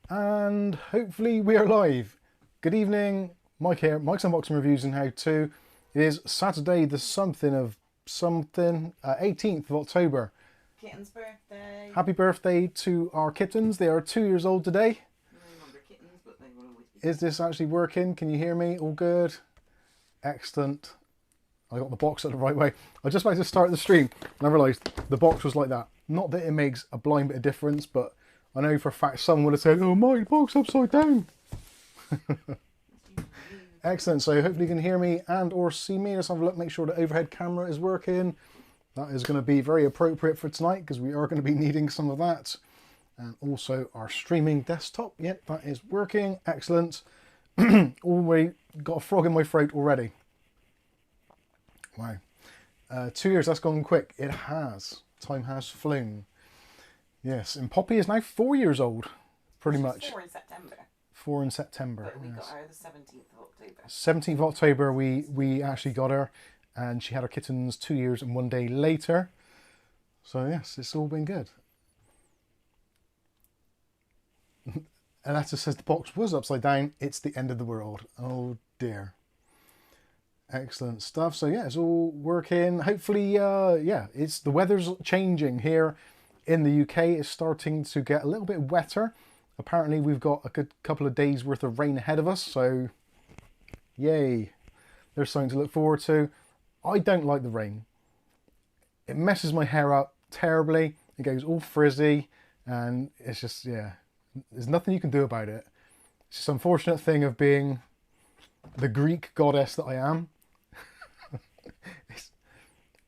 And hopefully we are live. Good evening, Mike here, Mike's Unboxing Reviews and How To. It is Saturday the 18th of October. Kitten's birthday. Happy birthday to our kittens. They are 2 years old today. No longer kittens, but they will always be. Is this actually working? Can you hear me? All good? Excellent. I got the box at the right way. I just like to start the stream and I realised the box was like that. Not that it makes a blind bit of difference, but I know for a fact someone would have said, oh, my box upside down. Excellent. So hopefully you can hear me and or see me. Let's have a look, make sure the overhead camera is working. That is going to be very appropriate for tonight because we are going to be needing some of that. And also our streaming desktop. Yep, that is working. Excellent. Already got a frog in my throat already. Wow. 2 years, that's gone quick. It has. Time has flown. Yes, and Poppy is now 4 years old, pretty much. 4 in September. 4 in September. But we yes. got her the 17th of October. 17th of October we actually got her, and she had her kittens 2 years and 1 day later. So yes, it's all been good. Aletta says the box was upside down. It's the end of the world. Oh dear. Excellent stuff. So yeah, it's all working. Hopefully, yeah, it's the weather's changing here in the UK. It's starting to get a little bit wetter. Apparently, we've got a good couple of days worth of rain ahead of us. So, yay! There's something to look forward to. I don't like the rain. It messes my hair up terribly. It goes all frizzy, and it's just yeah. There's nothing you can do about it. It's just an unfortunate thing of being the Greek goddess that I am.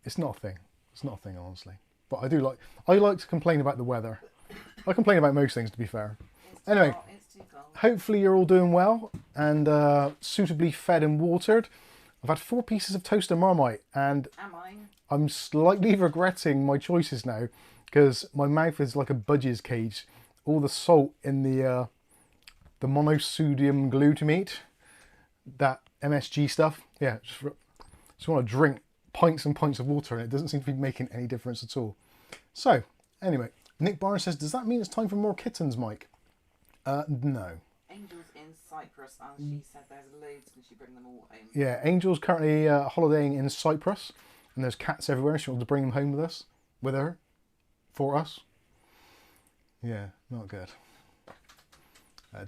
It's not a thing. It's not a thing, honestly. But I like to complain about the weather. I complain about most things, to be fair. Anyway, It's too cold. hopefully you're all doing well and suitably fed and watered. I've had 4 pieces of toast and Marmite, and Am I? I'm slightly regretting my choices now because my mouth is like a budgie's cage. All the salt in the monosodium glutamate, that MSG stuff, yeah, just want to drink pints and pints of water, and it doesn't seem to be making any difference at all. So, anyway, Nick Barnes says, does that mean it's time for more kittens, Mike? No. Angel's in Cyprus, and she said there's loads and she bring them all home. Yeah, Angel's currently holidaying in Cyprus, and there's cats everywhere. She wants to bring them home with her, for us. Yeah, not good.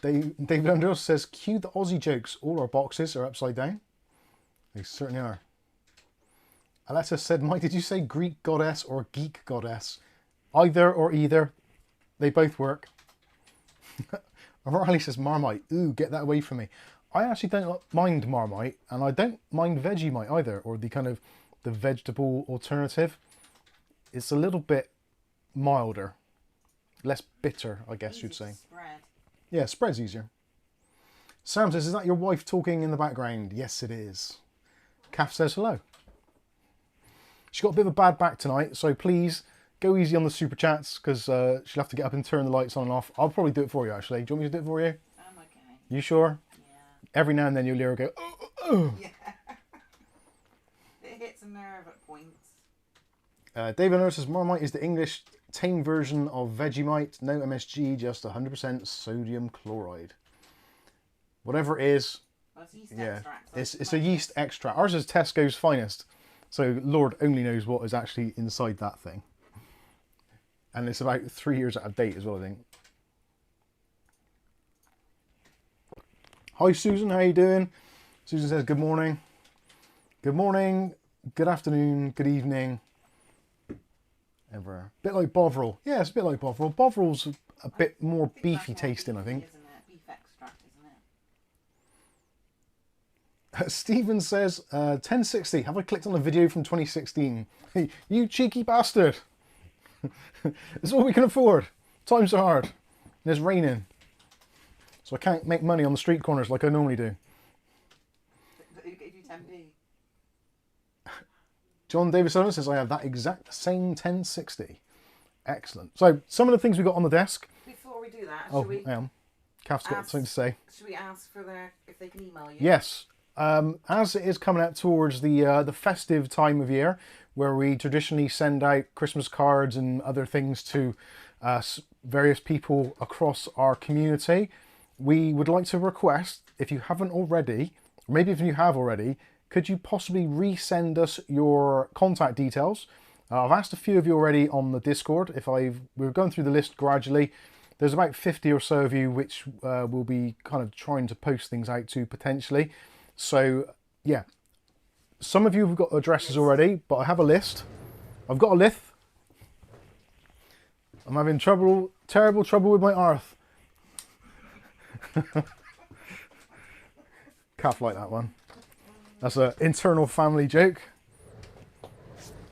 David Andrews says, cue the Aussie jokes. All our boxes are upside down. They certainly are. Aletta said, Mike, did you say Greek goddess or geek goddess? Either or either. They both work. Riley says, Marmite. Ooh, get that away from me. I actually don't mind Marmite, and I don't mind Vegemite either, or the kind of the vegetable alternative. It's a little bit milder. Less bitter, I guess you'd say. Spread. Yeah, spread's easier. Sam says, is that your wife talking in the background? Yes, it is. Kath says hello. She's got a bit of a bad back tonight, so please go easy on the super chats because she'll have to get up and turn the lights on and off. I'll probably do it for you, actually. Do you want me to do it for you? I'm okay. You sure? Yeah. Every now and then you'll hear her go, oh, oh, oh. Yeah. It hits a nerve at points. David Nurse says, Marmite is the English tame version of Vegemite. No MSG, just 100% sodium chloride. Whatever it is, Well, it's yeast yeah, extract, it's a yeast extract. Ours is Tesco's finest. So Lord only knows what is actually inside that thing. And it's about 3 years out of date as well, I think. Hi Susan, how you doing? Susan says good morning. Good morning, good afternoon, good evening. Ever. Bit like Bovril. Yeah, it's a bit like Bovril. Bovril's a bit more beefy tasting, I think. Isn't it? Beef extract, isn't it? Stephen says, 1060, have I clicked on a video from 2016? Hey, you cheeky bastard. It's all we can afford. Times are hard. And it's raining. So I can't make money on the street corners like I normally do. Who gave you 10p? John Davis Owens says, I have that exact same 1060. Excellent. So some of the things we got on the desk. Before we do that, Oh, should we I am. Kath's got something to say. Should we ask for if they can email you? Yes. As it is coming out towards the festive time of year, where we traditionally send out Christmas cards and other things to various people across our community, we would like to request, if you haven't already, or maybe if you have already, could you possibly resend us your contact details? I've asked a few of you already on the Discord. We're going through the list gradually. There's about 50 or so of you which will be kind of trying to post things out to potentially. So yeah, some of you have got addresses already, but I have a list. I've got a list. I'm having terrible trouble with my earth. Calf like that one. That's an internal family joke.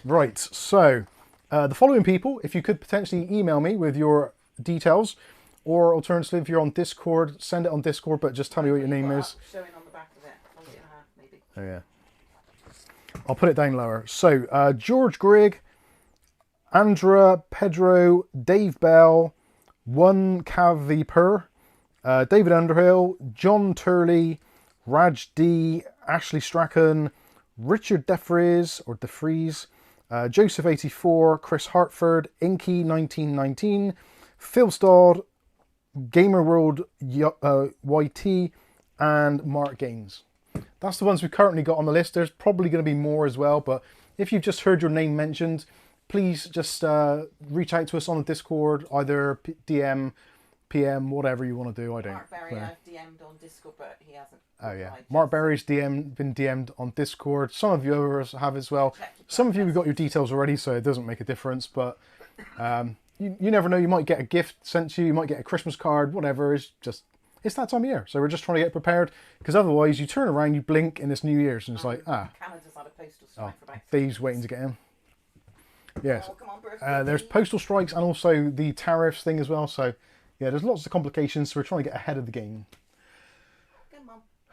Right, so the following people, if you could potentially email me with your details, or alternatively, if you're on Discord, send it on Discord, but just tell me what your name is. Showing on the back of it. Hold it in half, maybe. Oh yeah. I'll put it down lower. So George Grigg, Andra, Pedro, Dave Bell, One Caviper, David Underhill, John Turley, Raj D, Ashley Strachan, Richard DeFries, Joseph 84, Chris Hartford, Inky 1919, Phil Stodd, Gamer World YT, and Mark Gaines. That's the ones we've currently got on the list. There's probably going to be more as well, but if you've just heard your name mentioned, please just reach out to us on the Discord, either DM, PM, whatever you want to do. I don't Mark Berry, I've DM'd on Discord, but he hasn't. Oh yeah, Mark Berry's been DM'd on Discord. Some of you others have as well. Some of you have got your details already, so it doesn't make a difference. But you never know. You might get a gift sent to you. You might get a Christmas card. Whatever. It's that time of year. So we're just trying to get prepared, because otherwise you turn around, you blink, and it's New Year's, and it's like Canada's had a postal strike for about 3 thieves years. waiting to get in. Yes. Oh, come on, There's postal strikes and also the tariffs thing as well. So yeah, there's lots of complications. So we're trying to get ahead of the game.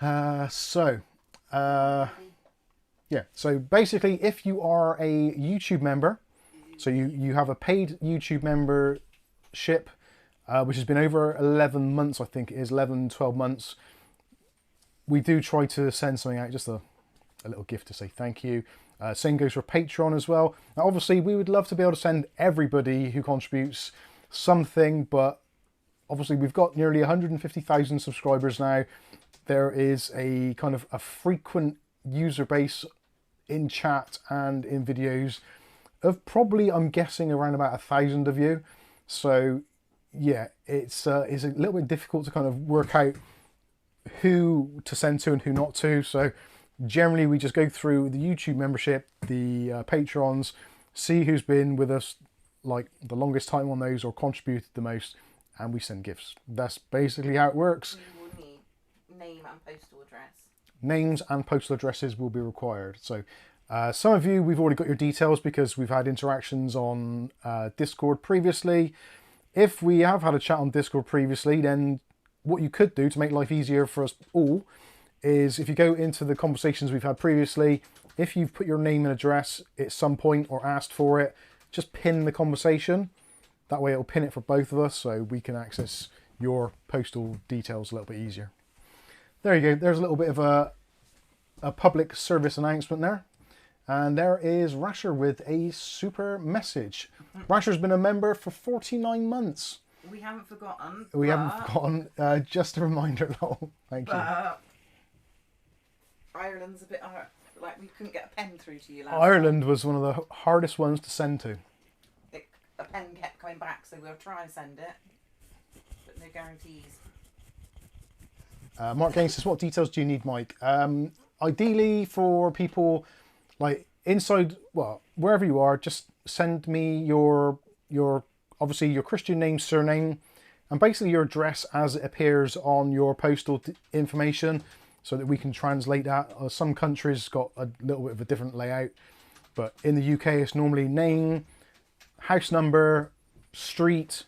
Yeah, so basically, if you are a YouTube member, so you have a paid YouTube membership, which has been over 11 months, I think it is 11, 12 months, we do try to send something out, just a little gift to say thank you. Same goes for Patreon as well. Now, obviously, we would love to be able to send everybody who contributes something, but obviously we've got nearly 150,000 subscribers now. There is a kind of a frequent user base in chat and in videos of probably, I'm guessing, around about 1,000 of you. So yeah, it's a little bit difficult to kind of work out who to send to and who not to. So generally we just go through the YouTube membership, the Patrons, see who's been with us like the longest time on those or contributed the most, and we send gifts. That's basically how it works. You will need name and postal address. Names and postal addresses will be required. So some of you, we've already got your details because we've had interactions on Discord previously. If we have had a chat on Discord previously, then what you could do to make life easier for us all is, if you go into the conversations we've had previously, if you've put your name and address at some point or asked for it, just pin the conversation. That way it'll pin it for both of us, so we can access your postal details a little bit easier. There you go. There's a little bit of a public service announcement there. And there is Rasher with a super message. Rasher's been a member for 49 months. We haven't forgotten. We haven't forgotten. Just a reminder, though. Thank you. Ireland's a bit hard. Like, we couldn't get a pen through to you last Ireland time. was one of the hardest ones to send to. A pen kept coming back, so we'll try and send it. But no guarantees. Mark Gaines says, what details do you need, Mike? Ideally, for people like inside, well, wherever you are, just send me your obviously your Christian name, surname, and basically your address as it appears on your postal information, so that we can translate that. Some countries got a little bit of a different layout, but in the UK it's normally name, house number, street,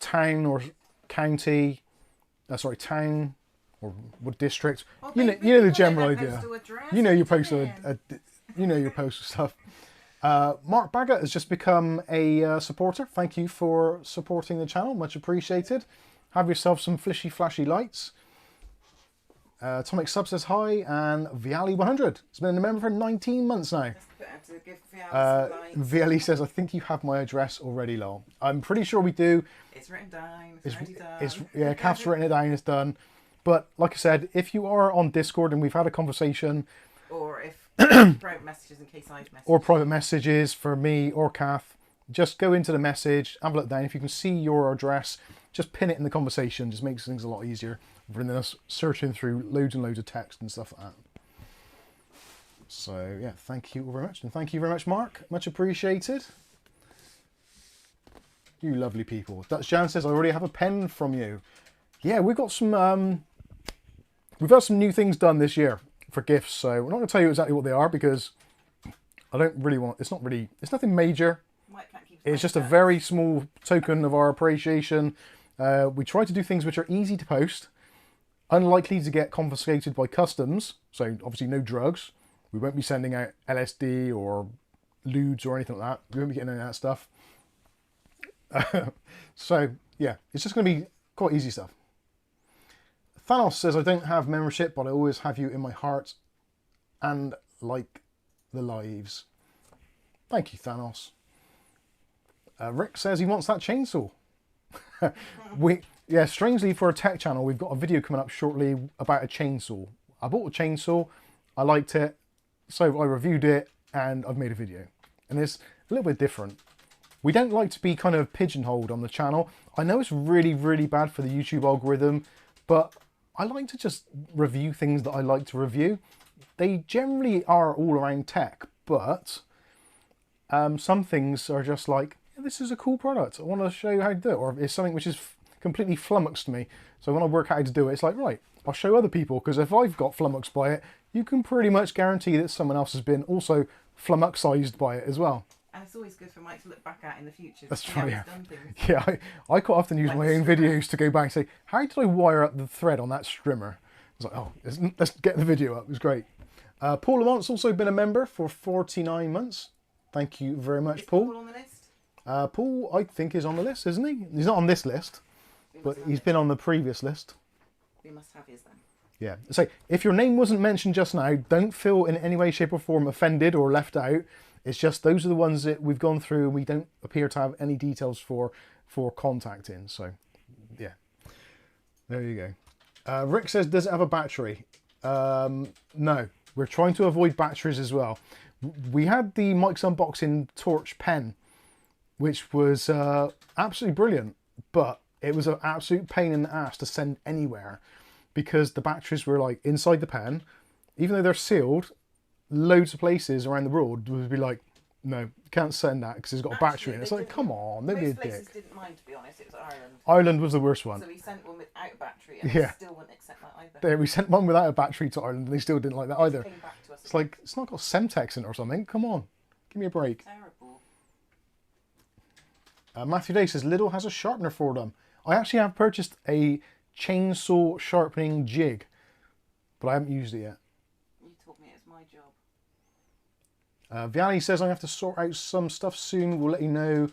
town or county, town or what district. Oh, you know the general idea. You know your postal, you know your postal stuff. Mark Baggett has just become a supporter. Thank you for supporting the channel, much appreciated. Have yourself some flashy lights. Atomic Sub says hi, and Viali 100 has been a member for 19 months now. Let's put a to give Fiona some lights. VLE says, I think you have my address already, lol. I'm pretty sure we do. It's written down. It's already done. Yeah, Kath's written it down. It's done. But like I said, if you are on Discord and we've had a conversation, or if private messages in case I've messaged, or private messages for me or Kath, just go into the message, have a look down. If you can see your address, just pin it in the conversation. Just makes things a lot easier rather than us searching through loads and loads of text and stuff like that. So yeah, thank you very much, and thank you very much, Mark. Much appreciated. You lovely people. Dutch Jan says, I already have a pen from you. Yeah, we've got some. We've had some new things done this year for gifts, so we're not going to tell you exactly what they are because I don't really want. It's not really. It's nothing major. It's just a very small token of our appreciation. We try to do things which are easy to post, unlikely to get confiscated by customs. So obviously no drugs. We won't be sending out LSD or lewds or anything like that. We won't be getting any of that stuff. So yeah, it's just going to be quite easy stuff. Thanos says, I don't have membership, but I always have you in my heart and like the lives. Thank you, Thanos. Rick says he wants that chainsaw. Yeah, strangely for a tech channel, we've got a video coming up shortly about a chainsaw. I bought a chainsaw, I liked it, so I reviewed it and I've made a video. And it's a little bit different. We don't like to be kind of pigeonholed on the channel. I know it's really, really bad for the YouTube algorithm, but I like to just review things that I like to review. They generally are all around tech, but some things are just like, yeah, this is a cool product. I want to show you how to do it. Or it's something which is completely flummoxed me. So when I work out how to do it, it's like, right, I'll show other people. Because if I've got flummoxed by it, you can pretty much guarantee that someone else has been also flummoxized by it as well. And it's always good for Mike to look back at in the future. That's right, yeah. Done things. Yeah, I quite often use my own videos to go back and say, how did I wire up the thread on that strimmer? I was like, oh, let's get the video up. It was great. Paul Lamont's also been a member for 49 months. Thank you very much, Paul. Paul on the list? Paul, I think, is on the list, isn't he? He's not on this list, but he's been on the previous list. We must have his then. Yeah. So if your name wasn't mentioned just now, don't feel in any way, shape or form offended or left out. It's just those are the ones that we've gone through and we don't appear to have any details for contacting. So, yeah. There you go. Rick says, does it have a battery? No. We're trying to avoid batteries as well. We had the Mike's Unboxing Torch pen, which was absolutely brilliant, but it was an absolute pain in the ass to send anywhere because the batteries were like inside the pen. Even though they're sealed, loads of places around the world would be like, no, you can't send that because it's got a battery in it. It's like, come on, don't be a dick. Most places didn't mind, to be honest. It was Ireland. Ireland was the worst one. So we sent one without a battery and they still wouldn't accept that either. Yeah, we sent one without a battery to Ireland and they still didn't like that either. Came back to us It's like, it's not got Semtex in it or something. Come on, give me a break. terrible. Matthew Day says, Lidl has a sharpener for them. I actually have purchased a chainsaw sharpening jig, but I haven't used it yet. You taught me it's my job. Vianney says I have to sort out some stuff soon. We'll let you know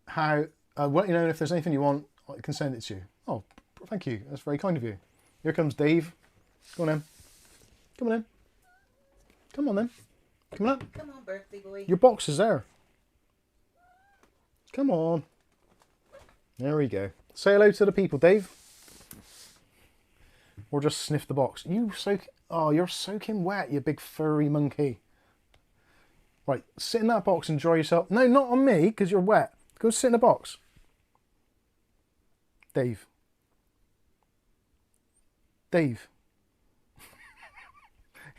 how. We'll let you know if there's anything you want. I can send it to you. Oh, thank you. That's very kind of you. Here comes Dave. Go on then. Come on in. Come on then. Come on. Come on, birthday boy. Your box is there. Come on. There we go. Say hello to the people, Dave. Or just sniff the box. You're soaking wet, you big furry monkey. Right, sit in that box and dry yourself. No, not on me, because you're wet. Go sit in the box. Dave. Dave.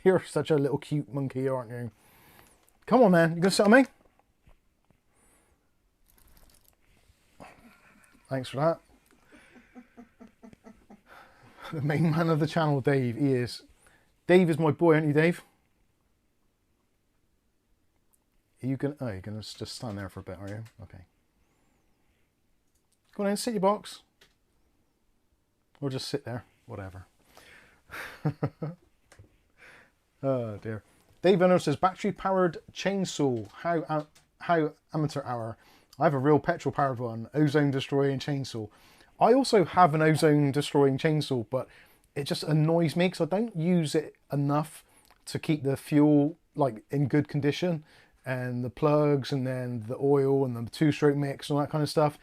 You're such a little cute monkey, aren't you? Come on, man. You gonna sit on me? Thanks for that. The main man of the channel, Dave. He is. Dave is my boy, aren't you, Dave? Are you gonna? Oh, you're gonna just stand there for a bit, are you? Okay. Go on in, sit your box. Or just sit there, whatever. Oh dear. Dave Venner says, battery-powered chainsaw. How amateur hour. I have a real petrol-powered one. Ozone-destroying chainsaw. I also have an ozone-destroying chainsaw, but it just annoys me because I don't use it enough to keep the fuel like in good condition. and the plugs and then the oil and the two-stroke mix and all that kind of stuff.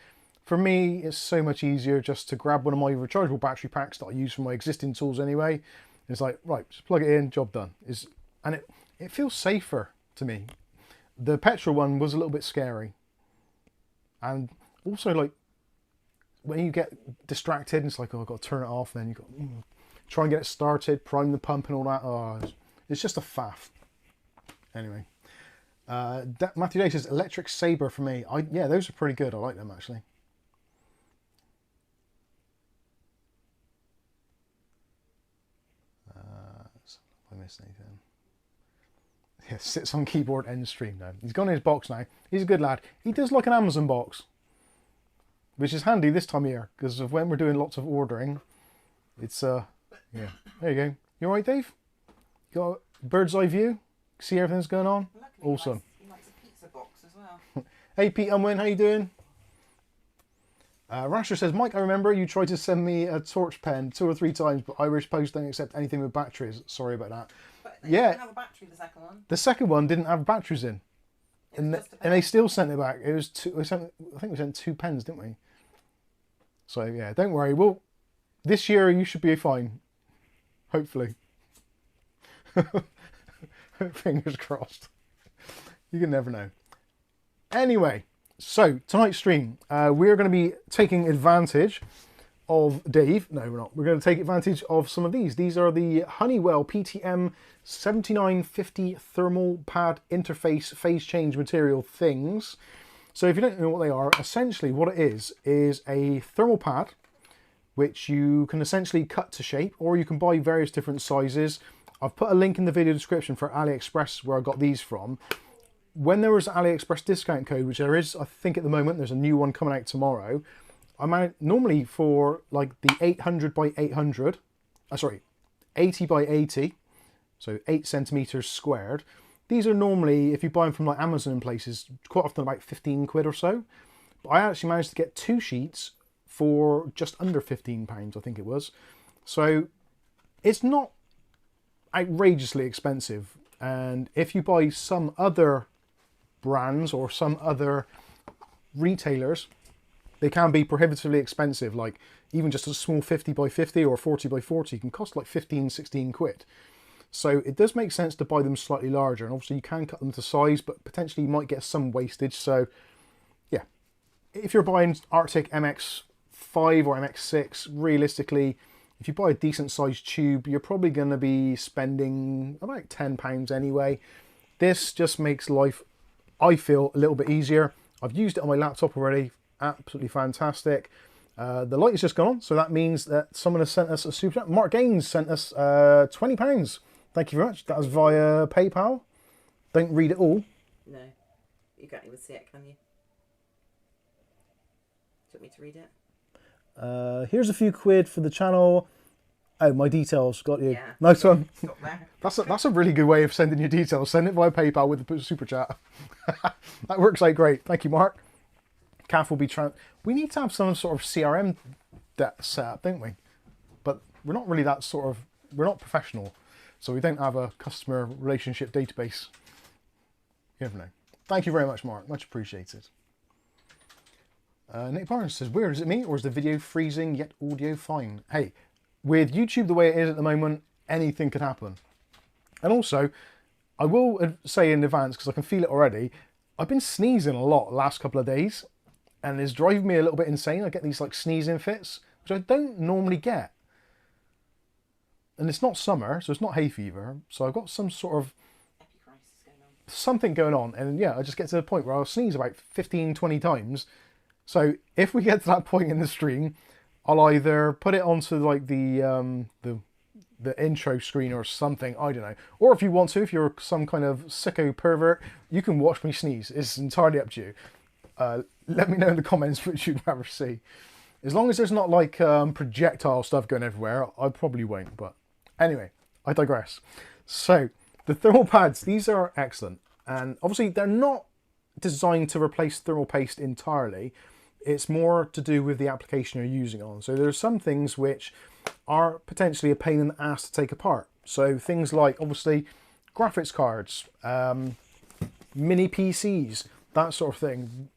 For me, it's so much easier just to grab one of my rechargeable battery packs that I use for my existing tools anyway. It's like, right, just plug it in, job done. And it feels safer to me. The petrol one was a little bit scary. And also, like, when you get distracted, it's like, oh, I've got to turn it off. Then you've got try and get it started, prime the pump and all that. Oh, it's just a faff. Anyway. Matthew Day says, Electric Sabre for me. Yeah, those are pretty good. I like them, actually. I missed anything. Yeah, sits on keyboard end stream now. He's gone in his box now. He's a good lad. He does like an Amazon box, which is handy this time of year because of when we're doing lots of ordering. It's yeah. There you go. You all right, Dave? You got a bird's eye view? See everything's going on? Luckily, awesome. He likes a pizza box as well. Hey Pete Unwin, how you doing? Rasher says, Mike, I remember you tried to send me a torch pen 2 or 3 times, but Irish Post don't accept anything with batteries. Sorry about that. But Yeah. didn't have a battery, the second one. The second one didn't have batteries in. And they still sent it back. It was I think we sent 2 pens, didn't we? So yeah, don't worry. Well, this year you should be fine. Hopefully. Fingers crossed. You can never know. Anyway, so tonight's stream, we're going to be taking advantage of Dave. No, we're not. We're going to take advantage of some of these. These are the Honeywell PTM 7950 thermal pad interface phase change material things. So if you don't know what they are, essentially what it is a thermal pad which you can essentially cut to shape, or you can buy various different sizes. I've put a link in the video description for AliExpress where I got these from. When there was an AliExpress discount code, which there is, I think at the moment, there's a new one coming out tomorrow. Normally for like the 800 by 800, 80 by 80, so 8 centimeters squared. These are normally, if you buy them from like Amazon and places, quite often about 15 quid or so. But I actually managed to get 2 sheets for just under £15, I think it was. So it's not outrageously expensive. And if you buy some other brands or some other retailers, they can be prohibitively expensive. Like even just a small 50 by 50 or 40 by 40 can cost like 15, 16 quid. So it does make sense to buy them slightly larger, and obviously you can cut them to size, but potentially you might get some wastage. So yeah, if you're buying Arctic MX5 or MX6, realistically, if you buy a decent sized tube, you're probably going to be spending about £10 anyway. This just makes life, I feel, a little bit easier. I've used it on my laptop already. Absolutely fantastic. The light has just gone on, so that means that someone has sent us a super chat. Mark Gaines sent us £20. Thank you very much. That was via PayPal. Don't read it all. No, you can't even see it, can you? Do you want me to read it? Here's a few quid for the channel. Oh, my details. Got you. Yeah. Nice one. Stop there. That's a really good way of sending your details. Send it via PayPal with the super chat. That works out great. Thank you, Mark. Kath will be we need to have some sort of CRM set up, don't we? But we're not really that sort of. We're not professional, so we don't have a customer relationship database. You never know. Thank you very much, Mark. Much appreciated. Nick Barnes says, weird, is it me or is the video freezing yet audio fine? Hey, with YouTube the way it is at the moment, anything could happen. And also, I will say in advance, because I can feel it already, I've been sneezing a lot the last couple of days, and it's driving me a little bit insane. I get these like sneezing fits, which I don't normally get. And it's not summer, so it's not hay fever, so I've got some sort of something going on. And yeah, I just get to the point where I'll sneeze about 15, 20 times. So if we get to that point in the stream, I'll either put it onto like the intro screen or something, I don't know. Or if you want to, if you're some kind of sicko pervert, you can watch me sneeze. It's entirely up to you. Let me know in the comments which you'd rather see. As long as there's not like projectile stuff going everywhere, I probably won't. But anyway, I digress. So the thermal pads, these are excellent. And obviously they're not designed to replace thermal paste entirely. It's more to do with the application you're using on. So there are some things which are potentially a pain in the ass to take apart. So things like obviously graphics cards, mini PCs, that sort of thing.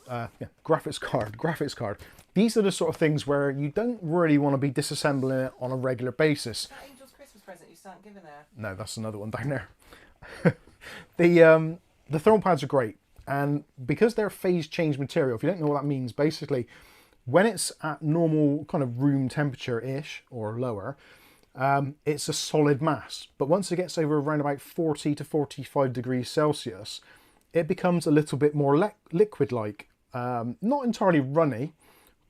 Yeah, graphics card. These are the sort of things where you don't really want to be disassembling it on a regular basis. That Angel's Christmas present you started giving her. No, that's another one down there. The thermal pads are great, and because they're phase change material, if you don't know what that means, basically, when it's at normal kind of room temperature-ish or lower, it's a solid mass. But once it gets over around about 40 to 45 degrees Celsius, it becomes a little bit more liquid-like. Not entirely runny,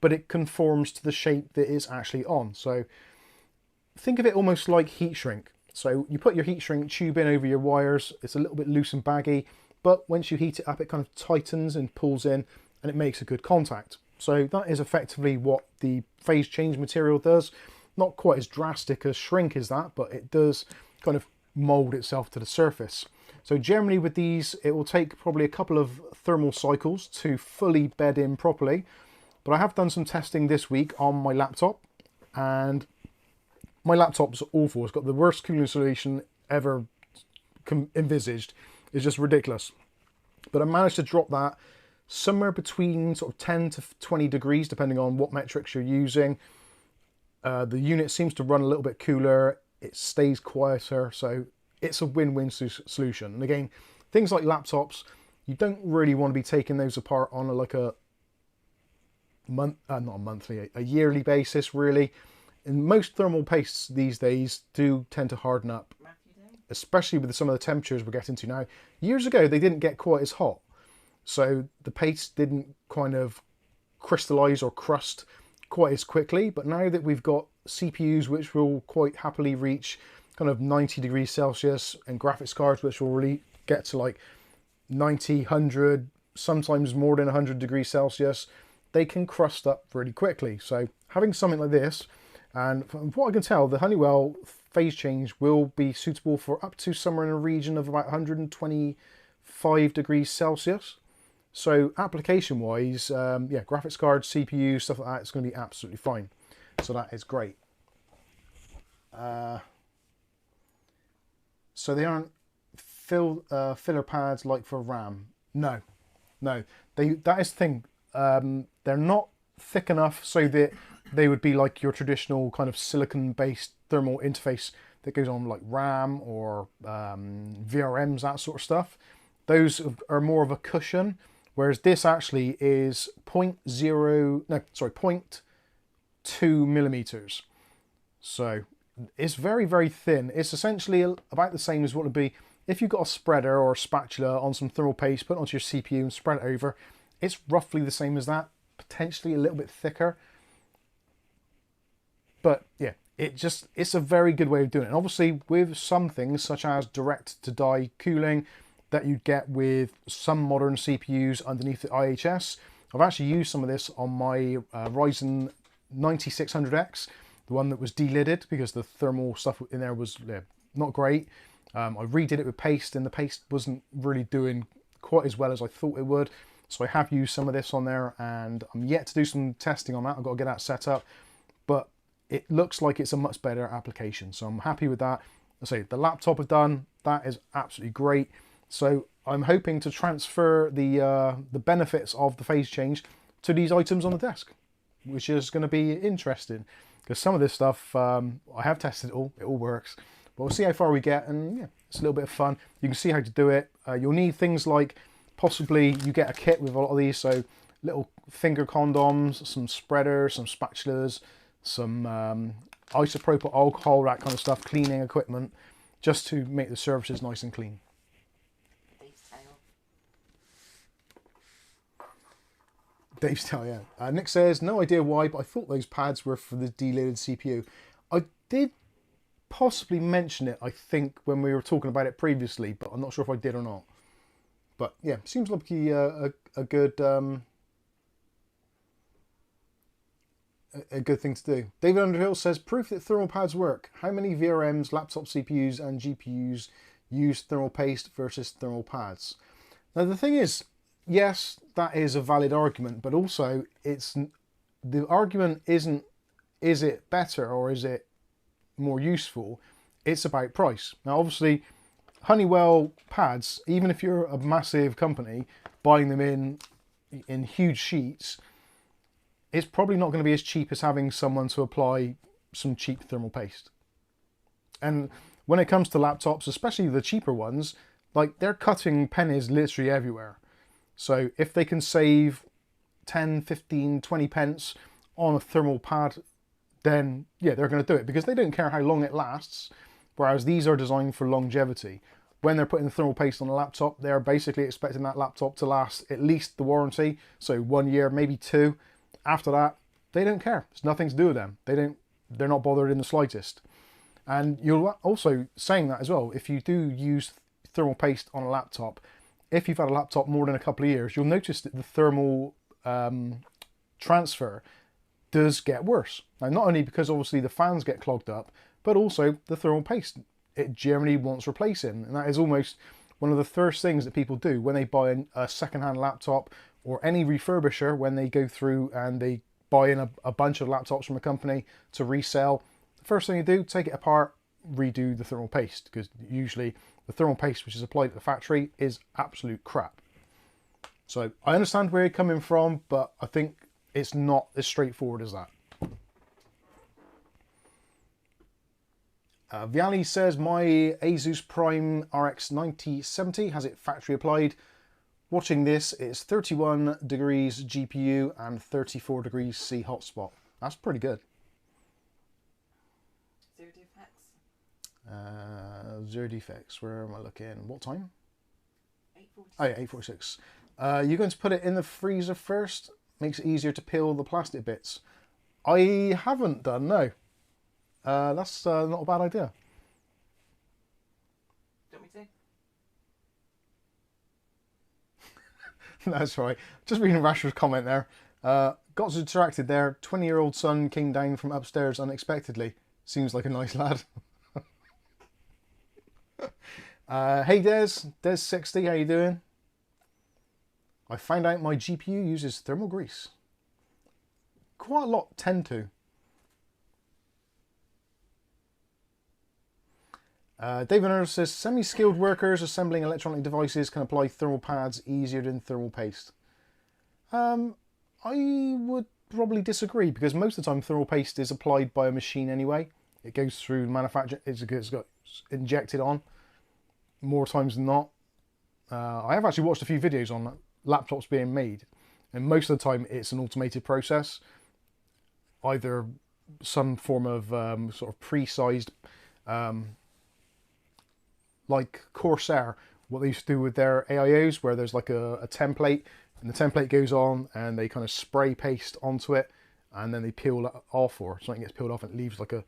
but it conforms to the shape that it's actually on. So think of it almost like heat shrink. So you put your heat shrink tube in over your wires, it's a little bit loose and baggy, but once you heat it up, it kind of tightens and pulls in, and it makes a good contact. So that is effectively what the phase change material does. Not quite as drastic as shrink as that, but it does kind of mold itself to the surface. So generally with these, it will take probably a couple of thermal cycles to fully bed in properly. But I have done some testing this week on my laptop, and my laptop's awful. It's got the worst cooling solution ever envisaged. It's just ridiculous. But I managed to drop that somewhere between sort of 10 to 20 degrees, depending on what metrics you're using. The unit seems to run a little bit cooler. It stays quieter. So it's a win-win solution. And again, things like laptops, you don't really want to be taking those apart on a yearly basis, really. And most thermal pastes these days do tend to harden up, especially with some of the temperatures we're getting to now. Years ago, they didn't get quite as hot, so the paste didn't kind of crystallize or crust quite as quickly. But now that we've got CPUs which will quite happily reach kind of 90 degrees Celsius, and graphics cards which will really get to like 90, 100, sometimes more than 100 degrees Celsius, they can crust up really quickly. So having something like this, and from what I can tell, the Honeywell phase change will be suitable for up to somewhere in a region of about 125 degrees Celsius. So application wise, yeah, graphics cards, CPU, stuff like that, it's going to be absolutely fine. So that is great. So they aren't filler pads like for RAM. No. That is the thing. They're not thick enough so that they would be like your traditional kind of silicon-based thermal interface that goes on like RAM or VRMs, that sort of stuff. Those are more of a cushion, whereas this actually is 0.2 millimeters. So it's very, very thin. It's essentially about the same as what it would be if you've got a spreader or a spatula on some thermal paste, put it onto your CPU and spread it over. It's roughly the same as that, potentially a little bit thicker. But yeah, it's a very good way of doing it. And obviously with some things such as direct to die cooling that you get with some modern CPUs underneath the IHS, I've actually used some of this on my Ryzen 9600X, the one that was delidded because the thermal stuff in there was not great. I redid it with paste, and the paste wasn't really doing quite as well as I thought it would. So I have used some of this on there, and I'm yet to do some testing on that. I've got to get that set up, but it looks like it's a much better application. So I'm happy with that. I say the laptop I've done, that is absolutely great. So I'm hoping to transfer the benefits of the phase change to these items on the desk, which is going to be interesting because some of this stuff I have tested it all works, but we'll see how far we get. And yeah, it's a little bit of fun. You can see how to do it. You'll need things like possibly you get a kit with a lot of these, so little finger condoms, some spreaders, some spatulas, some isopropyl alcohol, that kind of stuff, cleaning equipment, just to make the surfaces nice and clean. Dave's tale, yeah. Nick says, no idea why, but I thought those pads were for the delidded CPU. I did possibly mention it, I think, when we were talking about it previously, but I'm not sure if I did or not. But yeah, seems like a good thing to do. David Underhill says, proof that thermal pads work. How many VRMs, laptop CPUs and GPUs use thermal paste versus thermal pads? Now the thing is, yes, that is a valid argument, but also the argument isn't, is it better or is it more useful? It's about price. Now obviously Honeywell pads, even if you're a massive company buying them in huge sheets, it's probably not going to be as cheap as having someone to apply some cheap thermal paste. And when it comes to laptops, especially the cheaper ones, like they're cutting pennies literally everywhere. So if they can save 10, 15, 20 pence on a thermal pad, then yeah, they're going to do it because they don't care how long it lasts. Whereas these are designed for longevity. When they're putting the thermal paste on a laptop, they're basically expecting that laptop to last at least the warranty. So 1 year, maybe 2. After that, they don't care. It's nothing to do with them. They're not bothered in the slightest. And you're also saying that as well. If you do use thermal paste on a laptop, if you've had a laptop more than a couple of years, you'll notice that the thermal transfer does get worse. Now, not only because obviously the fans get clogged up, but also the thermal paste, it generally wants replacing. And that is almost one of the first things that people do when they buy a second-hand laptop, or any refurbisher when they go through and they buy in a bunch of laptops from a company to resell. The first thing you do, take it apart, redo the thermal paste, because usually the thermal paste which is applied at the factory is absolute crap. So I understand where you're coming from, but I think it's not as straightforward as that. Viali says, my Asus Prime RX 9070 has it factory applied. Watching this, it's 31 degrees GPU and 34 degrees C hotspot. That's pretty good. Zero defects. Zero defects. Where am I looking? What time? 8:46. Oh yeah, 8:46. You're going to put it in the freezer first. Makes it easier to peel the plastic bits. I haven't done, no. That's not a bad idea. Do you want me to? That's right. Just reading Rasher's comment there. Got distracted there. 20-year-old son came down from upstairs unexpectedly. Seems like a nice lad. Hey Des 60, how you doing? I found out my GPU uses thermal grease. Quite a lot tend to. David Ernst says, semi-skilled workers assembling electronic devices can apply thermal pads easier than thermal paste. I would probably disagree, because most of the time thermal paste is applied by a machine anyway. It goes through manufacture, it's got injected on more times than not. I have actually watched a few videos on laptops being made, and most of the time it's an automated process. Either some form of sort of pre-sized, like Corsair, what they used to do with their AIOs, where there's like a template, and the template goes on and they kind of spray paste onto it, and then they peel it off, or something gets peeled off and it leaves like a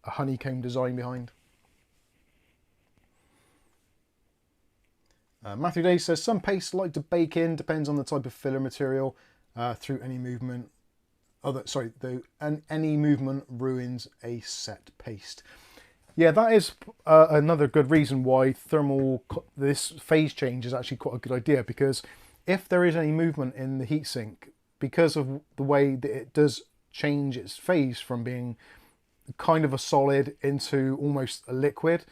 honeycomb design behind. Matthew Day says, some pastes like to bake in, depends on the type of filler material, through any movement. Any movement ruins a set paste. Yeah, that is another good reason why this phase change is actually quite a good idea, because if there is any movement in the heatsink, because of the way that it does change its phase from being kind of a solid into almost a liquid,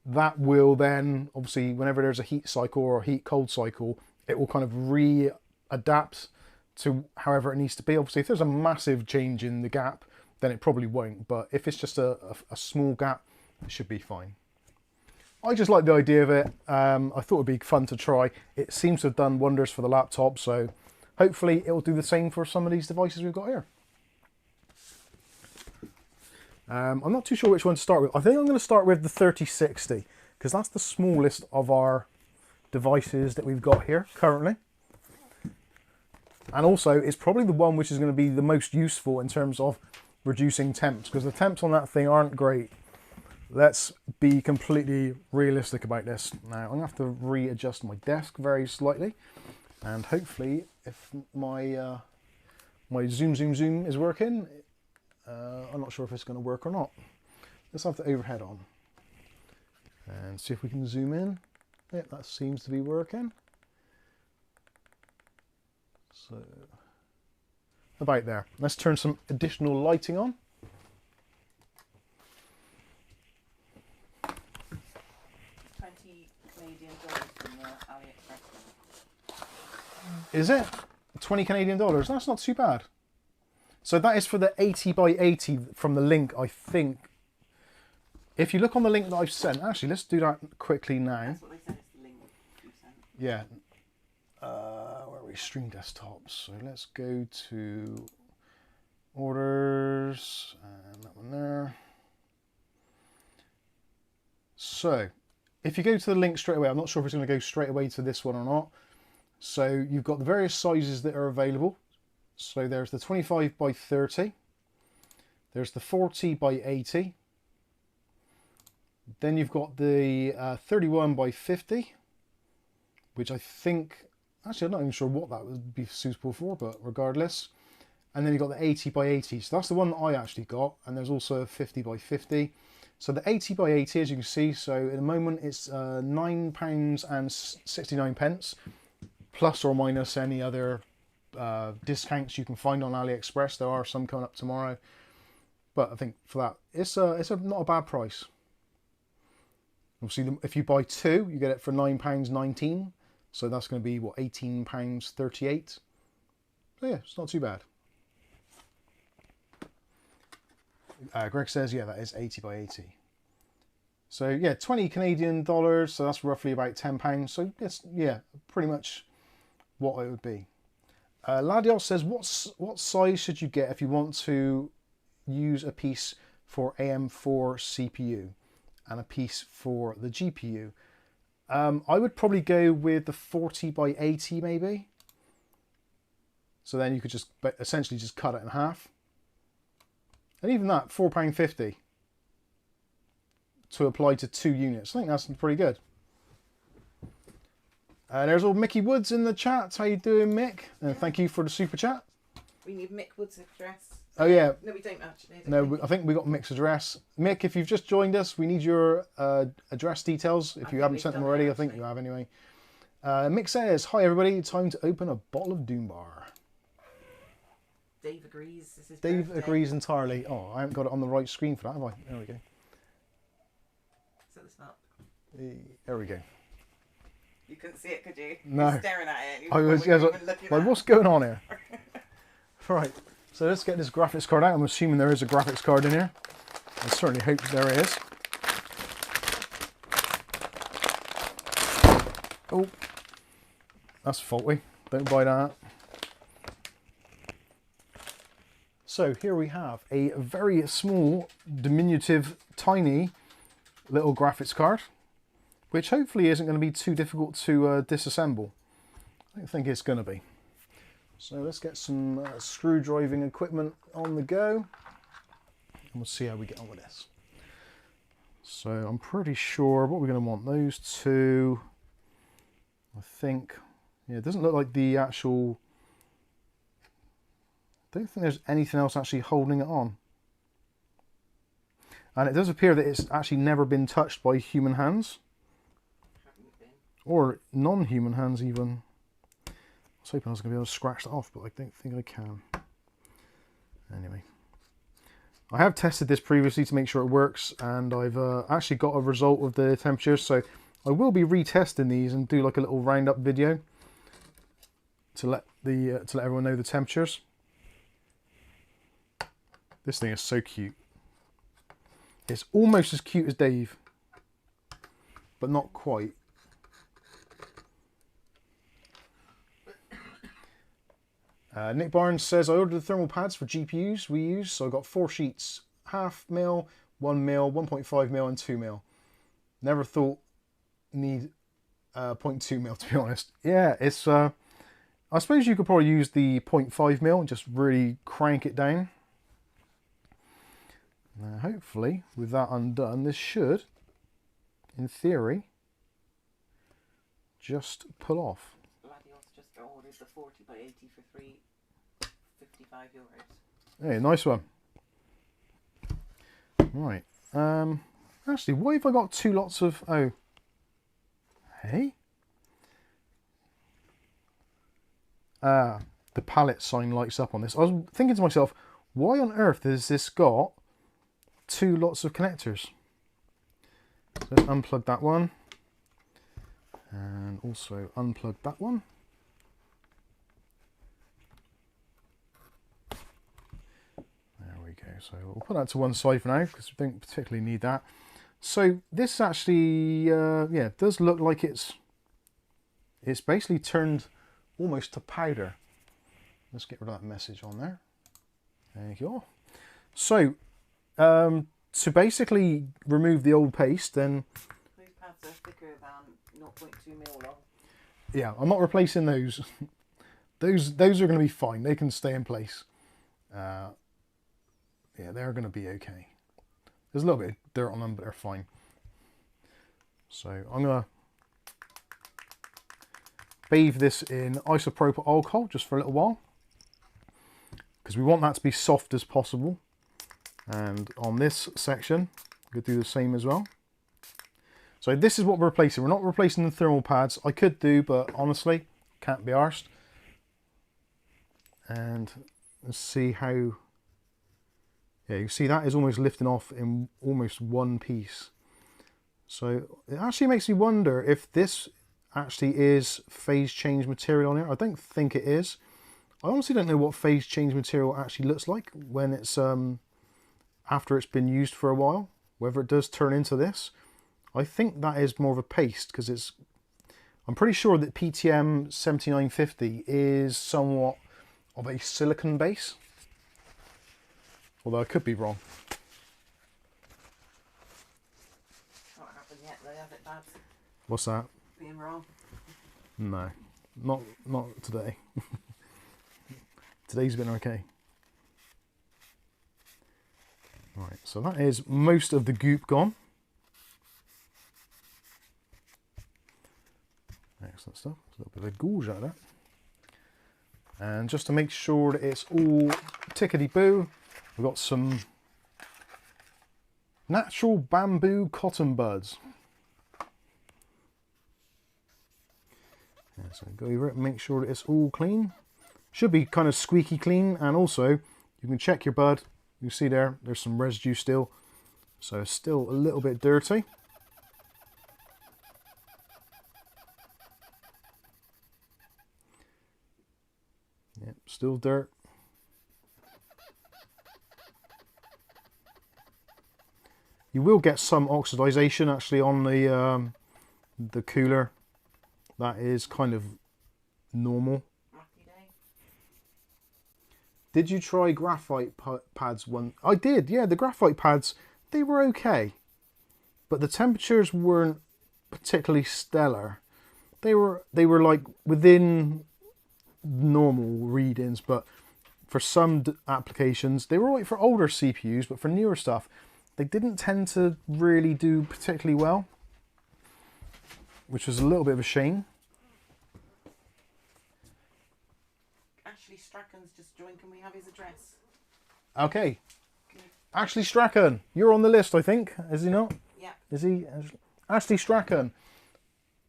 that will then, obviously, whenever there's a heat cycle or a heat cold cycle, it will kind of readapt to however it needs to be. Obviously, if there's a massive change in the gap, then it probably won't. But if it's just a small gap, it should be fine. I just like the idea of it. I thought it'd be fun to try. It seems to have done wonders for the laptop, so hopefully it will do the same for some of these devices we've got here. I'm not too sure which one to start with. I think I'm going to start with the 3060, because that's the smallest of our devices that we've got here currently. And also, it's probably the one which is going to be the most useful in terms of reducing temps, because the temps on that thing aren't great. Let's be completely realistic about this. Now, I'm going to have to readjust my desk very slightly, and hopefully, if my my zoom is working, I'm not sure if it's going to work or not. Let's have the overhead on and see if we can zoom in. Yeah, that seems to be working. So, about there. Let's turn some additional lighting on. Trying 20 Canadian dollars from the AliExpress one. Is it? 20 Canadian dollars? That's not too bad. So that is for the 80 by 80 from the link, I think. If you look on the link that I've sent, actually, let's do that quickly now. That's what they said, it's the link you sent. Yeah. Where are we? Stream desktops. So let's go to orders and that one there. So if you go to the link straight away, I'm not sure if it's going to go straight away to this one or not. So you've got the various sizes that are available. So there's the 25 by 30. There's the 40 by 80. Then you've got the 31 by 50, which I think, actually I'm not even sure what that would be suitable for, but regardless. And then you've got the 80 by 80. So that's the one that I actually got. And there's also a 50 by 50. So the 80 by 80, as you can see, so in the moment it's £9.69, plus or minus any other discounts you can find on AliExpress. There are some coming up tomorrow. But I think for that, it's not a bad price. Obviously, if you buy two, you get it for £9.19. So that's going to be, what, £18.38. So yeah, it's not too bad. Greg says, yeah, that is 80 by 80. So yeah, 20 Canadian dollars. So that's roughly about £10. So it's, yeah, pretty much what it would be. Ladios says, what size should you get if you want to use a piece for AM4 CPU and a piece for the GPU? I would probably go with the 40 by 80 maybe. So then you could just essentially just cut it in half. And even that, £4.50 to apply to 2 units. I think that's pretty good. There's old Mickey Woods in the chat. How you doing, Mick? And thank you for the super chat. We need Mick Wood's address. Oh yeah. No, we don't actually. No, I think we got Mick's address. Mick, if you've just joined us, we need your address details. If you haven't sent them already, I think you have anyway. Mick says, "Hi everybody, time to open a bottle of Doom Bar." Dave agrees. This is Dave birthday. agrees entirely. Oh, I haven't got it on the right screen for that, have I? There we go. Set this up. There we go. You couldn't see it, could you? No. You were staring at it. I was, yes, like, what's going on here? Right, so let's get this graphics card out. I'm assuming there is a graphics card in here. I certainly hope there is. Oh, that's faulty. Don't buy that. So here we have a very small, diminutive, tiny little graphics card, which hopefully isn't going to be too difficult to disassemble. I don't think it's going to be. So let's get some screwdriving equipment on the go, and we'll see how we get on with this. So I'm pretty sure what we're going to want, those two, I think, yeah, it doesn't look like the actual, I don't think there's anything else actually holding it on. And it does appear that it's actually never been touched by human hands. Or non-human hands even. I was hoping I was going to be able to scratch that off, but I don't think I can. Anyway. I have tested this previously to make sure it works, and I've actually got a result of the temperatures, so I will be retesting these and do like a little roundup video to let everyone know the temperatures. This thing is so cute. It's almost as cute as Dave, but not quite. Nick Barnes says, I ordered the thermal pads for GPUs we use, so I got 4 sheets, 0.5 mil, 1 mil, 1.5 mil and 2 mil. Never thought need 0.2 mil, to be honest. Yeah, it's, I suppose you could probably use the 0.5 mil and just really crank it down. Now hopefully, with that undone, this should, in theory, just pull off. Just ordered the 40 by 80 for €3.55. Hey, nice one. Right. Actually, why have I got 2 lots of... Oh. Hey? The palette sign lights up on this. I was thinking to myself, why on earth has this got 2 lots of connectors? So let's unplug that one. And also unplug that one. There we go. So we'll put that to one side for now because we don't particularly need that. So this actually, yeah, does look like it's basically turned almost to powder. Let's get rid of that message on there. There you go. So to basically remove the old paste, then These pads are thicker than 0.2 mil long. yeah, I'm not replacing those. those are going to be fine. They can stay in place. Yeah, they're going to be okay. There's a little bit of dirt on them, but they're fine. So I'm going to bathe this in isopropyl alcohol just for a little while, because we want that to be soft as possible. And on this section, we'll do the same as well. So this is what we're replacing. We're not replacing the thermal pads. I could do, but honestly, can't be arsed. And let's see how... Yeah, you see that is almost lifting off in almost one piece. So it actually makes me wonder if this actually is phase change material on here. I don't think it is. I honestly don't know what phase change material actually looks like when it's after it's been used for a while, whether it does turn into this. I think that is more of a paste, because it's, I'm pretty sure that PTM 7950 is somewhat of a silicon base. Although I could be wrong. Not happened yet though, have it, Babs? What's that? Being wrong. No, not today. Today's been okay. Right, so that is most of the goop gone. Excellent stuff. There's a little bit of gouge out of that. And just to make sure that it's all tickety-boo, we've got some natural bamboo cotton buds. Yeah, so go over it and make sure that it's all clean. Should be kind of squeaky clean, and also you can check your bud. You see there's some residue still, so it's still a little bit dirty. Yep, still dirt. You will get some oxidization actually on the cooler. That is kind of normal. Did you try graphite pads one? I did, yeah, the graphite pads, they were okay. But the temperatures weren't particularly stellar. They were like within normal readings, but for some applications, they were right for older CPUs, but for newer stuff, they didn't tend to really do particularly well, which was a little bit of a shame. Ashley Strachan's just joined. Can we have his address? Okay. Ashley Strachan, you're on the list, I think. Is he not? Yeah. Is he? Ashley Strachan.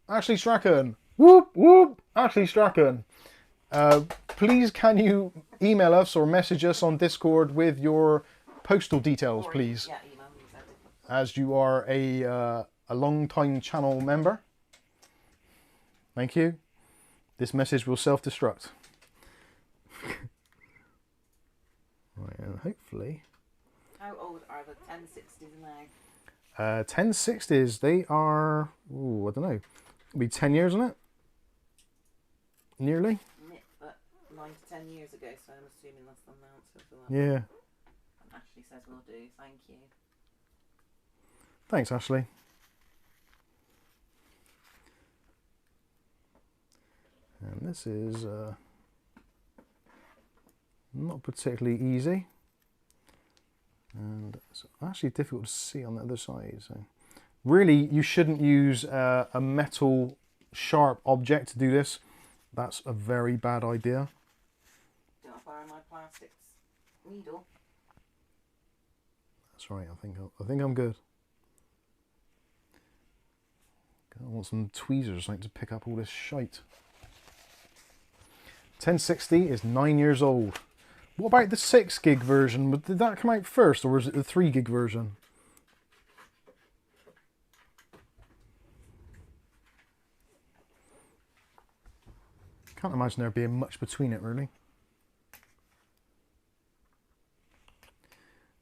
Ashley Strachan. Whoop, whoop. Ashley Strachan. Please can you email us or message us on Discord with your postal details, please? Yeah, email me. As you are a long-time channel member. Thank you. This message will self-destruct. Right, and hopefully... How old are the 1060s now? 1060s, they are... Ooh, I don't know. It'll be 10 years, isn't it? Nearly? But 9 to 10 years ago, so I'm assuming that's the answer for that. Yeah. And Ashley says will do. Thank you. Thanks, Ashley. And this is not particularly easy. And it's actually difficult to see on the other side. So really, you shouldn't use a metal sharp object to do this. That's a very bad idea. Do I borrow my plastics needle? That's right. I think I'm good. I want some tweezers or something to pick up all this shite. 1060 is 9 years old. What about the 6 gig version? Did that come out first, or was it the 3 gig version? Can't imagine there being much between it, really.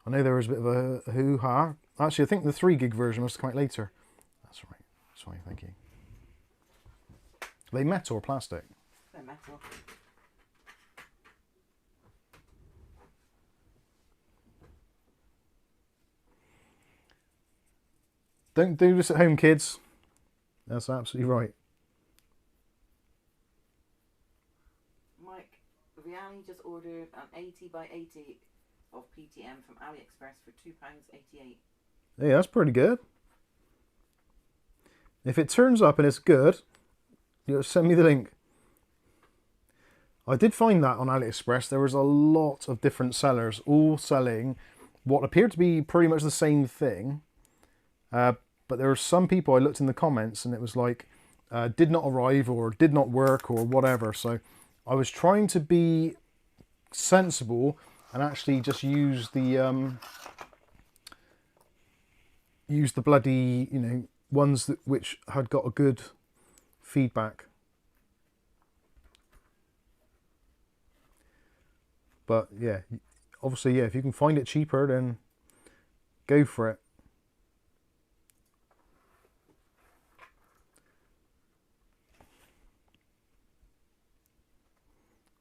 I know there was a bit of a hoo-ha. Actually, I think the 3 gig version must have come out later. That's right. That's fine, thank you. Are they metal or plastic? They're metal. Don't do this at home, kids. That's absolutely right. Mike, Vianney just ordered an 80 by 80 of PTM from AliExpress for £2.88. Hey, that's pretty good. If it turns up and it's good, you send me the link. I did find that on AliExpress. There was a lot of different sellers all selling what appeared to be pretty much the same thing. But there were some people, I looked in the comments and it was like, did not arrive or did not work or whatever. So I was trying to be sensible and actually just use the bloody, you know, ones which had got a good feedback. But yeah, obviously, yeah, if you can find it cheaper, then go for it.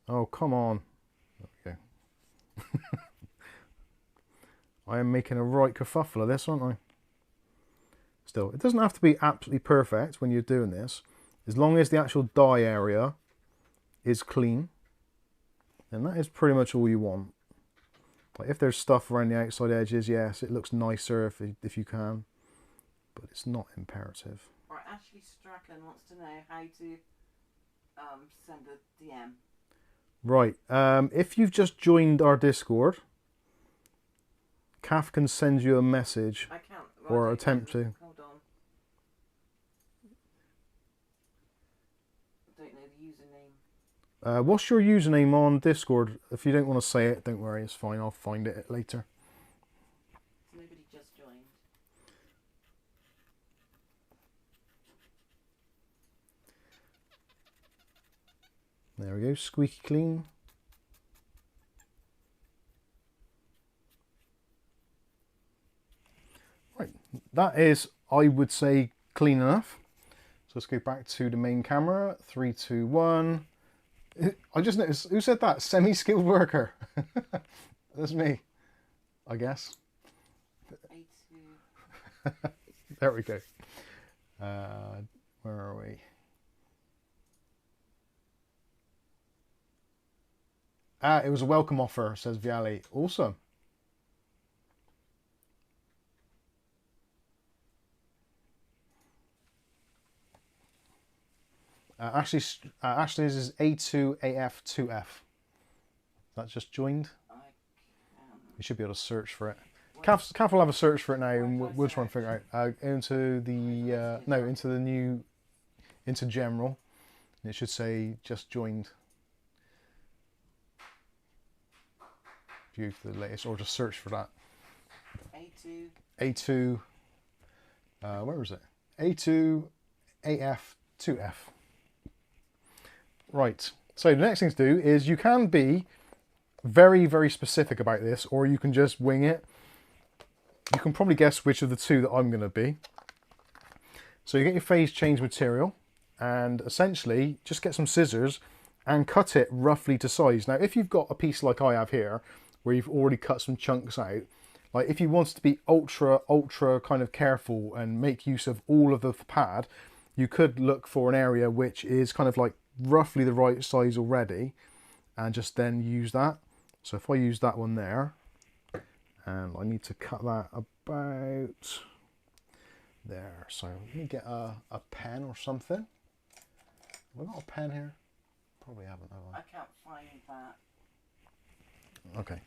Oh, come on. There we go. I am making a right kerfuffle of this, aren't I? Still, it doesn't have to be absolutely perfect when you're doing this. As long as the actual die area is clean, then that is pretty much all you want. Like if there's stuff around the outside edges, yes, it looks nicer if you can, but it's not imperative. Right, Ashley Strachan wants to know how to send a DM. Right, if you've just joined our Discord, Kath can send you a message. I can't. Or attempt to. Hold on. I don't know the username. What's your username on Discord? If you don't want to say it, don't worry, it's fine. I'll find it later. Nobody just joined. There we go, squeaky clean. Right, that is, I would say, clean enough. So let's go back to the main camera. 3, 2, 1. I just noticed, who said that? Semi-skilled worker. That's me, I guess. There we go. Where are we? Ah, it was a welcome offer, says Viali. Awesome. Ashley's is A2AF2F. That's just joined. You should be able to search for it. Kath will have a search for it now, and we'll try and figure it out. Into general. And it should say just joined. View for the latest, or just search for that. A2. Where is it? A2AF2F. Right. So the next thing to do is you can be very, very specific about this, or you can just wing it. You can probably guess which of the two that I'm going to be. So you get your phase change material, and essentially just get some scissors and cut it roughly to size. Now, if you've got a piece like I have here, where you've already cut some chunks out, like if you wanted to be ultra kind of careful and make use of all of the pad, you could look for an area which is kind of like roughly the right size already, and just then use that. So if I use that one there, and I need to cut that about there. So let me get a pen or something. Have I got a pen here? Probably haven't, have I? I can't find that. Okay.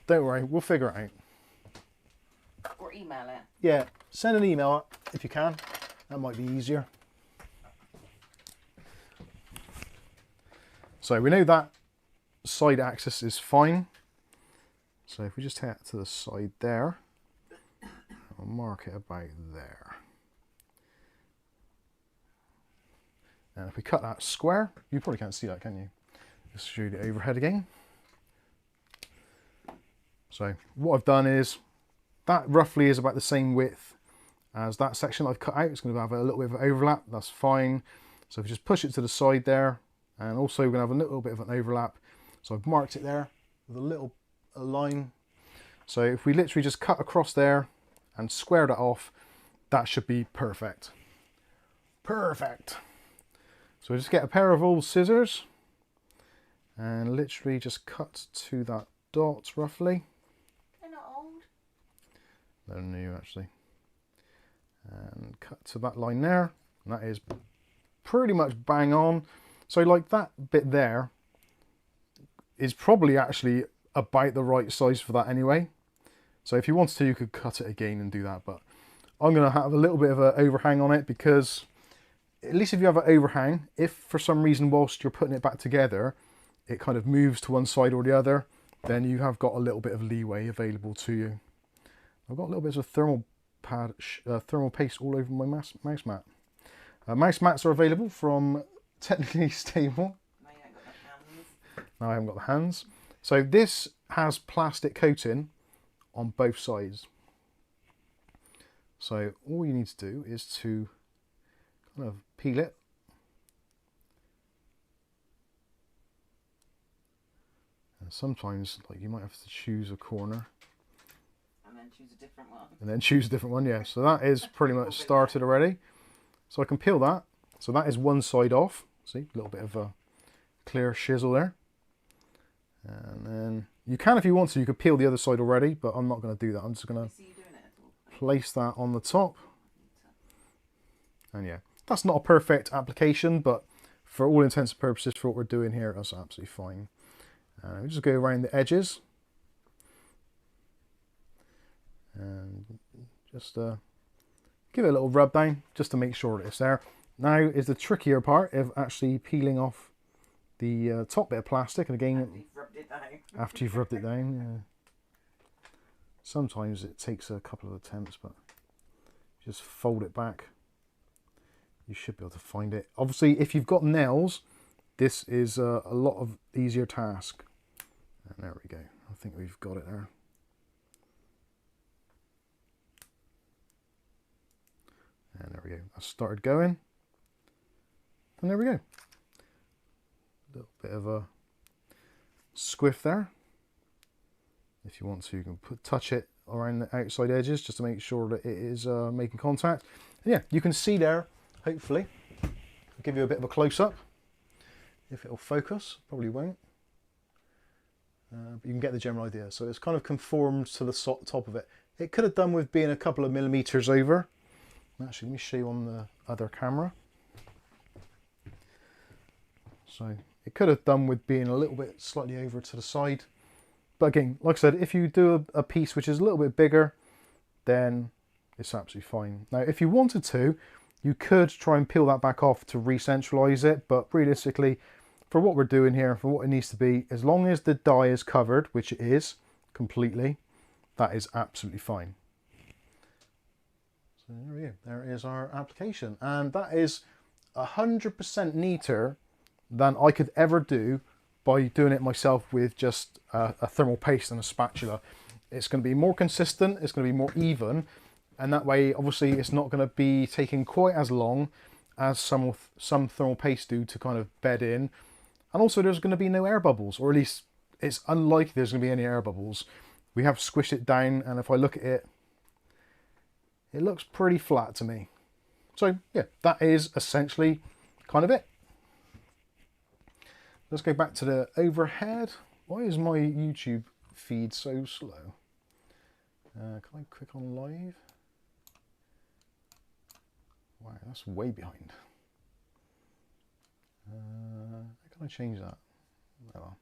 Don't worry, we'll figure it out. Or email it. Yeah, send an email if you can. That might be easier. So we know that side axis is fine. So if we just head to the side there, I'll mark it about there. And if we cut that square, you probably can't see that, can you? Let's show you the overhead again. So what I've done is, that roughly is about the same width as that section I've cut out. It's going to have a little bit of overlap, that's fine. So if we just push it to the side there, and also we're going to have a little bit of an overlap. So I've marked it there with a line. So if we literally just cut across there and square that off, that should be perfect. Perfect. So just get a pair of old scissors and literally just cut to that dot roughly. They're not old. They're new actually. And cut to that line there. And that is pretty much bang on. So like that bit there is probably actually about the right size for that anyway. So if you wanted to, you could cut it again and do that. But I'm going to have a little bit of an overhang on it, because at least if you have an overhang, if for some reason whilst you're putting it back together, it kind of moves to one side or the other, then you have got a little bit of leeway available to you. I've got a little bit of thermal paste all over my mouse mat. Mouse mats are available from Technically Stable. Now you ain't got the hands. Now I haven't got the hands. So this has plastic coating on both sides. So all you need to do is to kind of peel it. And sometimes like you might have to choose a corner. And then choose a different one. And then choose a different one, yeah. So that is pretty much started already. So I can peel that. So that is one side off. See, a little bit of a clear shizzle there. And then you can, if you want to, you could peel the other side already, but I'm not going to do that. I'm just going to place that on the top. And yeah, that's not a perfect application, but for all intents and purposes for what we're doing here, that's absolutely fine. And we just go around the edges. And just give it a little rub down just to make sure that it's there. Now is the trickier part of actually peeling off the top bit of plastic. And again, after you've rubbed it down, yeah. Sometimes it takes a couple of attempts, but just fold it back. You should be able to find it. Obviously, if you've got nails, this is a lot of easier task. And there we go. I think we've got it there. And there we go. I started going. And there we go. A little bit of a squiff there. If you want to, you can touch it around the outside edges just to make sure that it is making contact. And yeah, you can see there, hopefully. I'll give you a bit of a close-up. If it'll focus, probably won't. But you can get the general idea. So it's kind of conformed to the top of it. It could have done with being a couple of millimeters over. Actually, let me show you on the other camera. So it could have done with being a little bit slightly over to the side. But again, like I said, if you do a piece which is a little bit bigger, then it's absolutely fine. Now, if you wanted to, you could try and peel that back off to re-centralize it. But realistically, for what we're doing here, for what it needs to be, as long as the die is covered, which it is completely, that is absolutely fine. So there we go. There is our application. And that is 100% neater than I could ever do by doing it myself with just a thermal paste and a spatula. It's going to be more consistent, it's going to be more even, and that way obviously it's not going to be taking quite as long as some thermal paste do to kind of bed in. And also there's going to be no air bubbles, or at least it's unlikely there's going to be any air bubbles. We have squished it down, and if I look at it, it looks pretty flat to me. So yeah, that is essentially kind of it. Let's go back to the overhead. Why is my YouTube feed so slow? Can I click on live? Wow, that's way behind. How can I change that? Oh,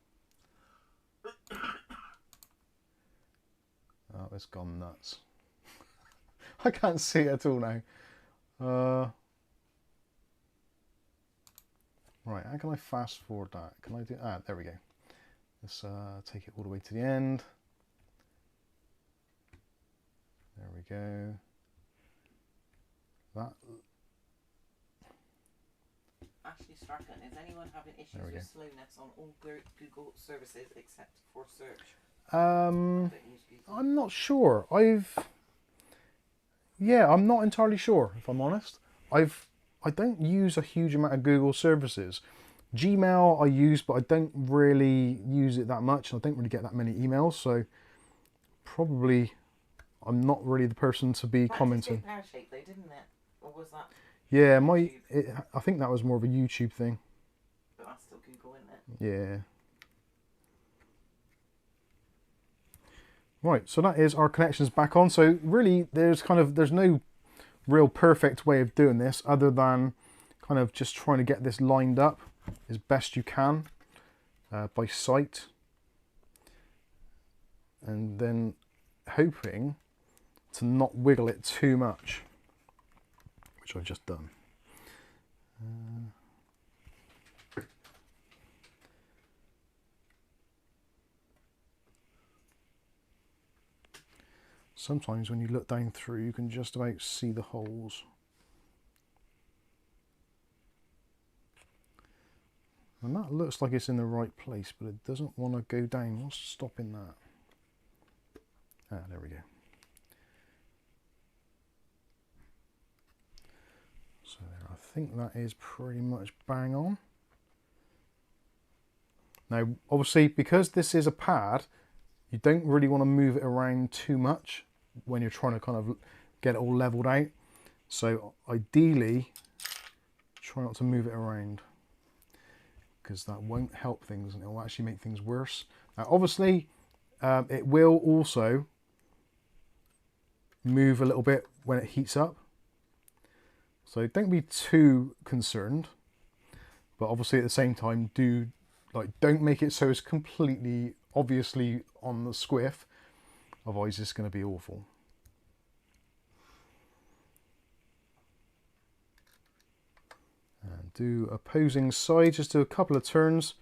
oh, it's gone nuts. I can't see it at all now. Right, how can I fast forward that? Can I do... Ah, there we go. Let's take it all the way to the end. There we go. That... Ashley Strachan, is anyone having issues with slowness on all Google services except for search? I'm not sure. I'm not entirely sure, if I'm honest. I don't use a huge amount of Google services. Gmail I use, but I don't really use it that much. I don't really get that many emails, so probably I'm not really the person to be commenting. That did pear-shaped though, didn't it? Or was that? Yeah, I think that was more of a YouTube thing. But that's still Google, isn't it? Yeah. Right, so that is our connections back on. So really, there's no real perfect way of doing this other than kind of just trying to get this lined up as best you can by sight, and then hoping to not wiggle it too much, which I've just done. Sometimes when you look down through, you can just about see the holes. And that looks like it's in the right place, but it doesn't want to go down. What's stopping that? Ah, there we go. So there, I think that is pretty much bang on. Now, obviously, because this is a pad, you don't really want to move it around too much when you're trying to kind of get it all leveled out. So ideally, try not to move it around, because that won't help things and it will actually make things worse. Now, obviously, it will also move a little bit when it heats up. So don't be too concerned, but obviously at the same time, don't make it so it's completely obviously on the squiff, otherwise it's going to be awful. And do opposing side, just do a couple of turns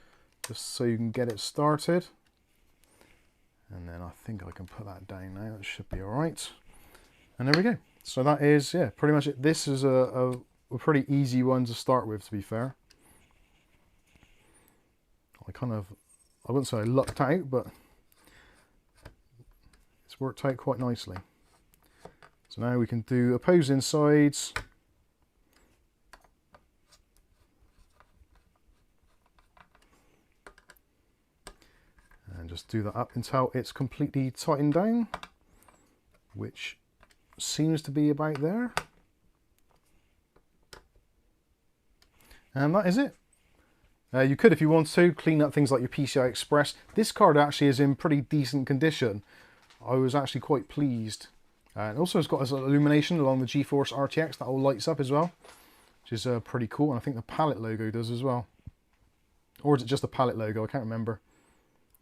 just so you can get it started. And then I think I can put that down now, that should be all right. And there we go. So that is, yeah, pretty much it. This is a pretty easy one to start with, to be fair. I wouldn't say I lucked out, but it's worked out quite nicely. So now we can do opposing sides. And just do that up until it's completely tightened down, which seems to be about there. And that is it. You could, if you want to, clean up things like your PCI Express. This card actually is in pretty decent condition. I was actually quite pleased. And also it's got this illumination along the GeForce RTX that all lights up as well, which is pretty cool. And I think the palette logo does as well. Or is it just the palette logo? I can't remember.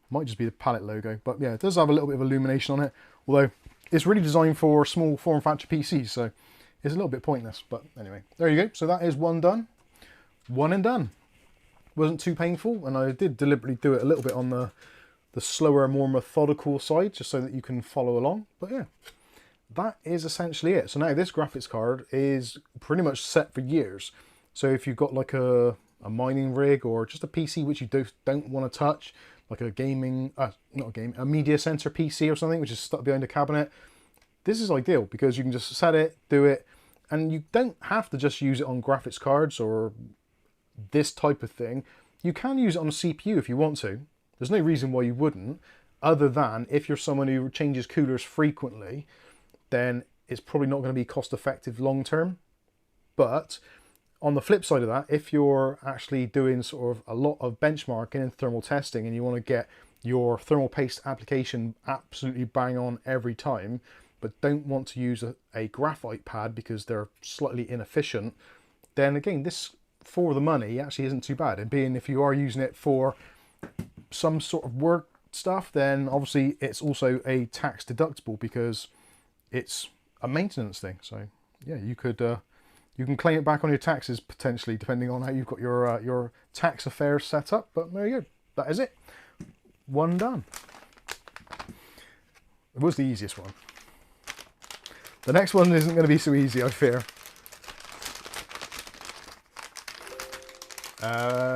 Might just be the palette logo. But yeah, it does have a little bit of illumination on it. Although it's really designed for small form factor PCs, so it's a little bit pointless. But anyway, there you go. So that is one done. One and done. Wasn't too painful, and I did deliberately do it a little bit on the slower, more methodical side, just so that you can follow along. But yeah, that is essentially it. So now this graphics card is pretty much set for years. So if you've got like a mining rig or just a PC which you don't want to touch, like a a media center PC or something which is stuck behind a cabinet, this is ideal because you can just set it, do it, and you don't have to just use it on graphics cards or this type of thing. You can use it on a CPU if you want to. There's no reason why you wouldn't, other than if you're someone who changes coolers frequently, then it's probably not going to be cost effective long term. But on the flip side of that, if you're actually doing sort of a lot of benchmarking and thermal testing and you want to get your thermal paste application absolutely bang on every time, but don't want to use a graphite pad because they're slightly inefficient, then again, this for the money actually isn't too bad. And being if you are using it for some sort of work stuff, then obviously it's also a tax deductible because it's a maintenance thing. So yeah, you can claim it back on your taxes potentially, depending on how you've got your tax affairs set up. But there you go. That is it. One done. It was the easiest one. The next one isn't going to be so easy, I fear.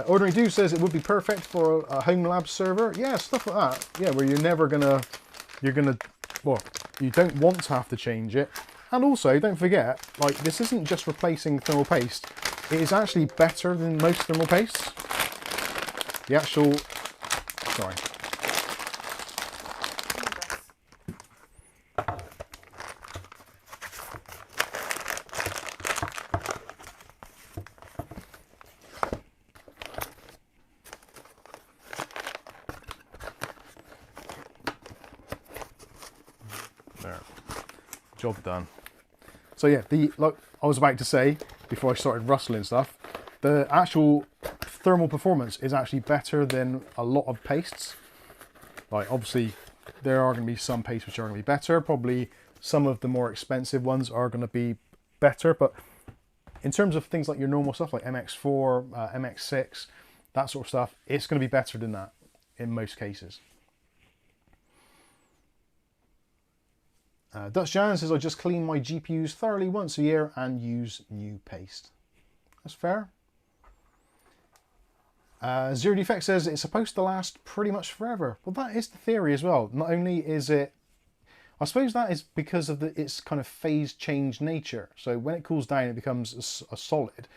Ordinary Dude says it would be perfect for a home lab server. Yeah, stuff like that. Yeah, where you're never gonna, well, you don't want to have to change it. And also, don't forget, like, this isn't just replacing thermal paste. It is actually better than most thermal pastes. The actual, sorry. There, job done. So yeah, like I was about to say before I started rustling stuff, the actual thermal performance is actually better than a lot of pastes. Like obviously there are going to be some pastes which are going to be better, probably some of the more expensive ones are going to be better, but in terms of things like your normal stuff like MX4, MX6, that sort of stuff, it's going to be better than that in most cases. Dutch Jan says, I just clean my GPUs thoroughly once a year and use new paste. That's fair. Zero Defect says it's supposed to last pretty much forever. Well, that is the theory as well. Not only is it, I suppose that is because of its kind of phase change nature. So when it cools down, it becomes a solid.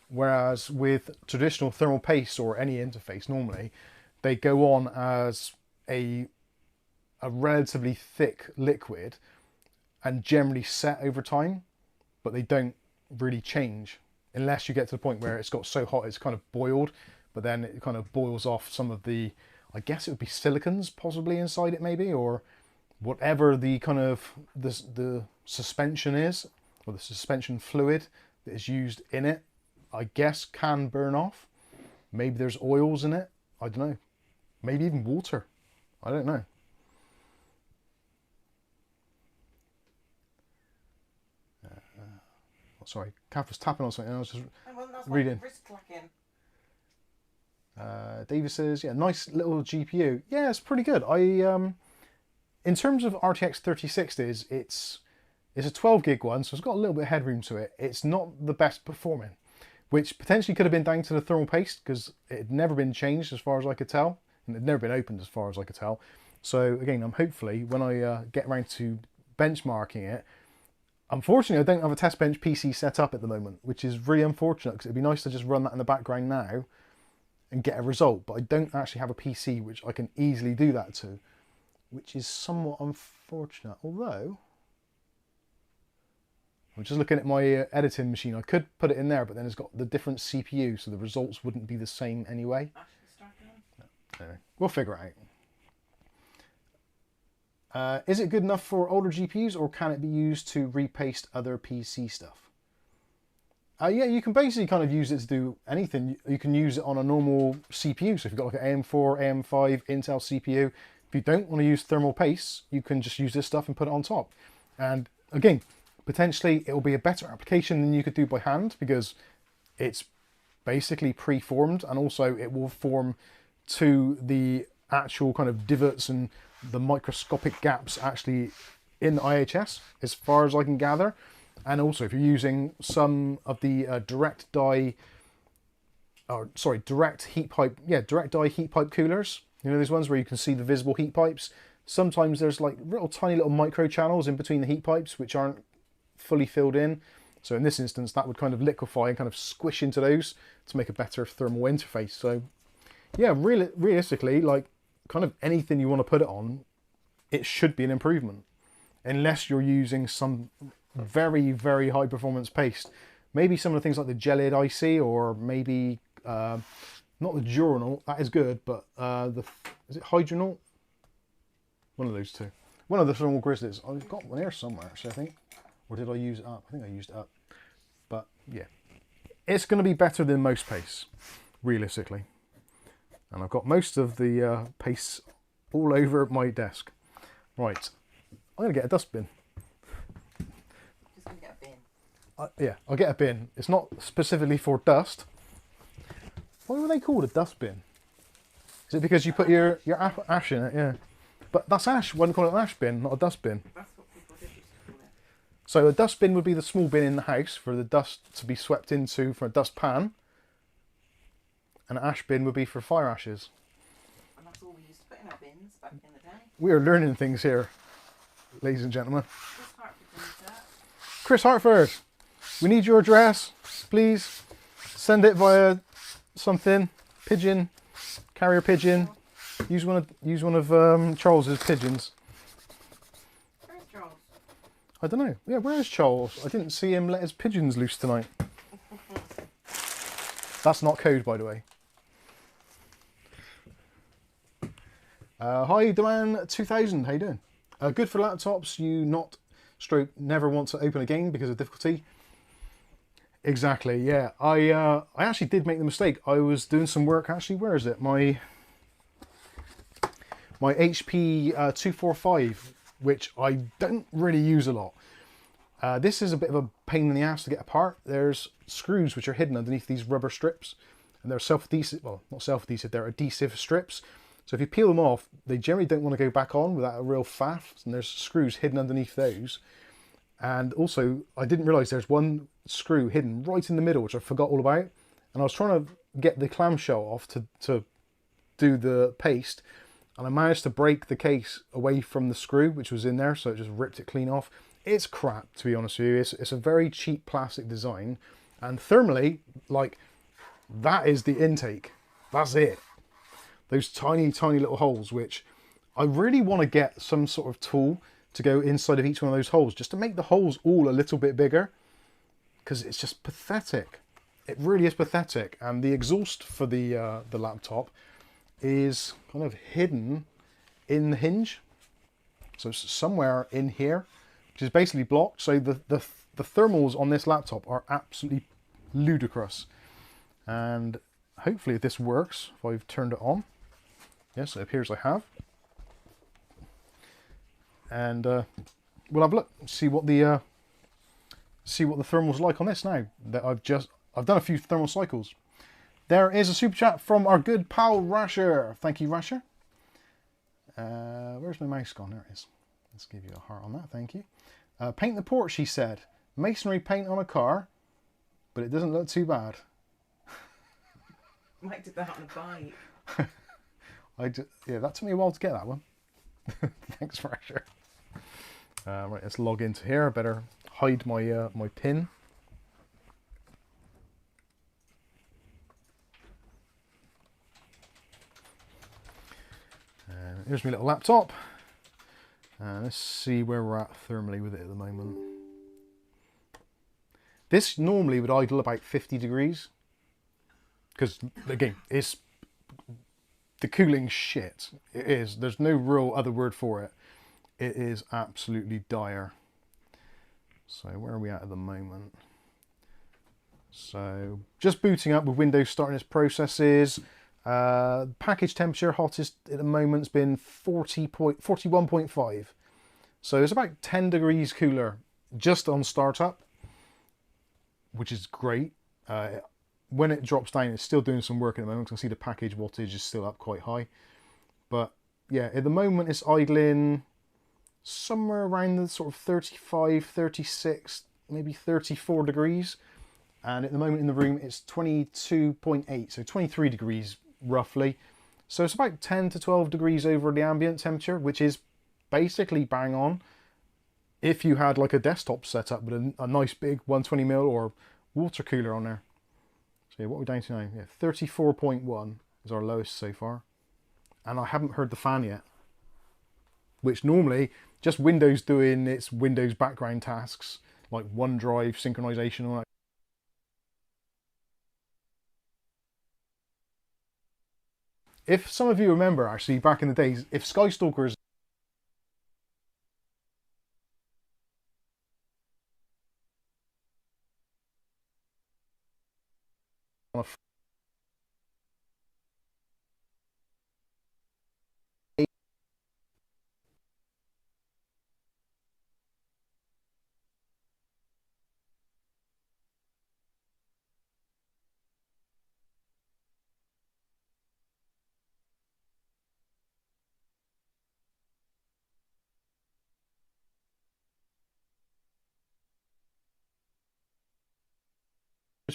Whereas with traditional thermal paste or any interface normally, they go on as a relatively thick liquid and generally set over time, but they don't really change unless you get to the point where it's got so hot it's kind of boiled, but then it kind of boils off some of the, I guess it would be silicons possibly inside it maybe, or whatever the kind of the suspension is, or the suspension fluid that is used in it, I guess can burn off. Maybe there's oils in it, I don't know. Maybe even water, I don't know. Sorry, Kath was tapping on something. I was just reading. David says, "Yeah, nice little GPU. Yeah, it's pretty good. In terms of RTX 3060s, it's a 12 gig one, so it's got a little bit of headroom to it. It's not the best performing, which potentially could have been down to the thermal paste because it had never been changed as far as I could tell, and it had never been opened as far as I could tell. So again, I'm hopefully when I get around to benchmarking it." Unfortunately, I don't have a test bench PC set up at the moment, which is really unfortunate because it'd be nice to just run that in the background now and get a result, but I don't actually have a PC which I can easily do that to, which is somewhat unfortunate. Although, I'm just looking at my editing machine. I could put it in there, but then it's got the different CPU, so the results wouldn't be the same anyway. Anyway, we'll figure it out. Is it good enough for older GPUs, or can it be used to repaste other PC stuff? Yeah, you can basically kind of use it to do anything. You can use it on a normal CPU. So if you've got like an AM4, AM5 Intel CPU, if you don't want to use thermal paste, you can just use this stuff and put it on top. And again, potentially it will be a better application than you could do by hand because it's basically pre-formed, and also it will form to the actual kind of divots and the microscopic gaps actually in IHS, as far as I can gather. And also if you're using some of the direct die heat pipe coolers, you know, those ones where you can see the visible heat pipes, sometimes there's like tiny little micro channels in between the heat pipes which aren't fully filled in. So in this instance that would kind of liquefy and kind of squish into those to make a better thermal interface. So yeah, realistically, like kind of anything you want to put it on, it should be an improvement, unless you're using some very, very high performance paste. Maybe some of the things like the gelid IC, or maybe not the Duranol, that is good, but is it Hydronaut? One of those two. One of the thermal grizzlies. I've got one here somewhere actually, I think. Or did I use it up? I think I used it up. But yeah, it's going to be better than most pastes, realistically. And I've got most of the pastes all over my desk. Right, I'm going to get a dustbin. Just going to get a bin. Yeah, I'll get a bin. It's not specifically for dust. Why were they called a dustbin? Is it because you put your ash in it? Yeah. But that's ash. Why don't call it an ash bin, not a dustbin? That's what people did used to call it. So a dustbin would be the small bin in the house for the dust to be swept into from a dustpan. An ash bin would be for fire ashes. And that's all we used to put in our bins back in the day. We are learning things here, ladies and gentlemen. Chris Hartford needs that. Chris Hartford, we need your address, please. Send it via something, pigeon, carrier pigeon. Use one of Charles's pigeons. Where's Charles? I don't know. Yeah, where is Charles? I didn't see him let his pigeons loose tonight. That's not code, by the way. Hi, Deman 2000. How you doing? Good for laptops. You not stroke never want to open again because of difficulty. Exactly. Yeah. I actually did make the mistake. I was doing some work. Actually, where is it? My HP 245, which I don't really use a lot. This is a bit of a pain in the ass to get apart. There's screws which are hidden underneath these rubber strips, and they're self-adhesive. Well, not self-adhesive. They're adhesive strips. So if you peel them off, they generally don't want to go back on without a real faff. And there's screws hidden underneath those. And also, I didn't realise there's one screw hidden right in the middle, which I forgot all about. And I was trying to get the clamshell off to do the paste, and I managed to break the case away from the screw which was in there, so it just ripped it clean off. It's crap, to be honest with you. It's a very cheap plastic design, and thermally, like, that is the intake. That's it. Those tiny, tiny little holes, which I really want to get some sort of tool to go inside of each one of those holes, just to make the holes all a little bit bigger, because it's just pathetic. It really is pathetic. And the exhaust for the laptop is kind of hidden in the hinge, so it's somewhere in here, which is basically blocked. So the thermals on this laptop are absolutely ludicrous. And hopefully this works if I've turned it on. Yes, it appears I have. And we'll have a look, see what the thermal's like on this now that I've done a few thermal cycles. There is a super chat from our good pal Rasher. Thank you, Rasher. Where's my mouse gone? There it is. Let's give you a heart on that. Thank you. Paint the porch, he said. Masonry paint on a car, but it doesn't look too bad. Mike did that on a bike. Yeah, that took me a while to get that one. Thanks, Rasher. Right, let's log into here. I better hide my my pin. Here's my little laptop. Let's see where we're at thermally with it at the moment. This normally would idle about 50 degrees. Because, again, it's the cooling shit. It is. There's no real other word for it. It is absolutely dire. So where are we at the moment? So just booting up with Windows starting its processes. Package temperature hottest at the moment's been 41.5. So it's about 10 degrees cooler just on startup, which is great. When it drops down, it's still doing some work at the moment. I can see the package wattage is still up quite high. But yeah, at the moment it's idling somewhere around the sort of 35, 36, maybe 34 degrees. And at the moment in the room it's 22.8, so 23 degrees roughly. So it's about 10 to 12 degrees over the ambient temperature, which is basically bang on. If you had like a desktop setup with a nice big 120mm or water cooler on there. So yeah, what are we down to now? Yeah, 34.1 is our lowest so far. And I haven't heard the fan yet. Which normally, just Windows doing its Windows background tasks, like OneDrive, synchronization, all that. If some of you remember, actually, back in the days, if Skystalkers on a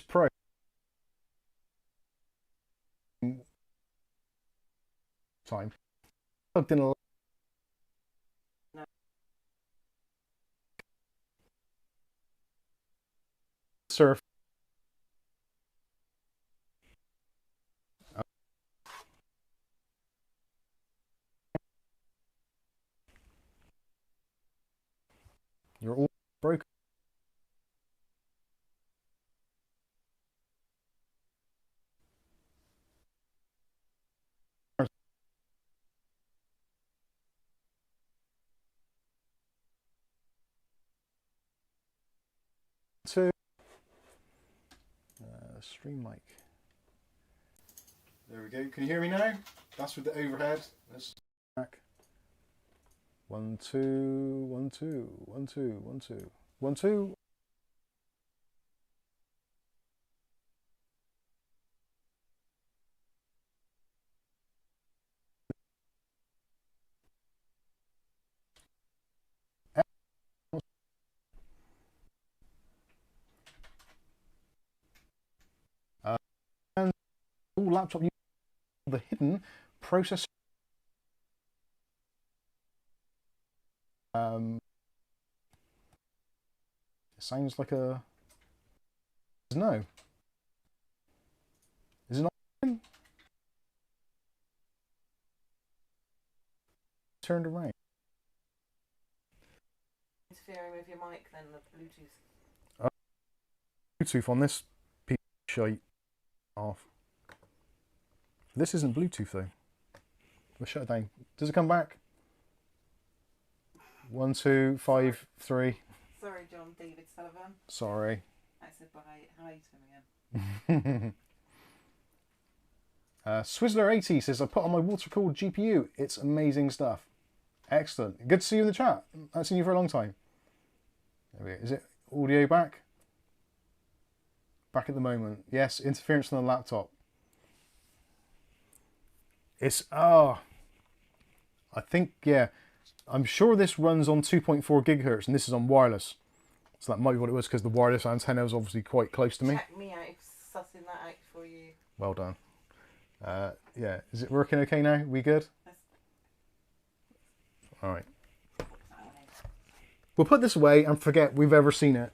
Pro, time. Plugged in a No. surf. You're all broken. To stream mic. There we go. Can you hear me now? That's with the overhead. Let's back. 1 2 1 2 1 2 1 2 1 2. And all laptop use the hidden processor. It sounds like a no. Is it not turned around? Interfering with your mic, then the Bluetooth. Bluetooth on this piece of shite off. This isn't Bluetooth though. Let's shut it down. Does it come back? 1 2 5 3. Sorry, John David Sullivan. Sorry. I said hi to him again. Swizzler80 says, I put on my water-cooled GPU. It's amazing stuff. Excellent. Good to see you in the chat. I haven't seen you for a long time. There we go. Is it audio back? Back at the moment. Yes, interference on the laptop. It's, I think, yeah. I'm sure this runs on 2.4 gigahertz and this is on wireless. So that might be what it was because the wireless antenna was obviously quite close to me. Check me out, sussing that out for you. Well done. Yeah, is it working okay now? We good? All right. We'll put this away and forget we've ever seen it.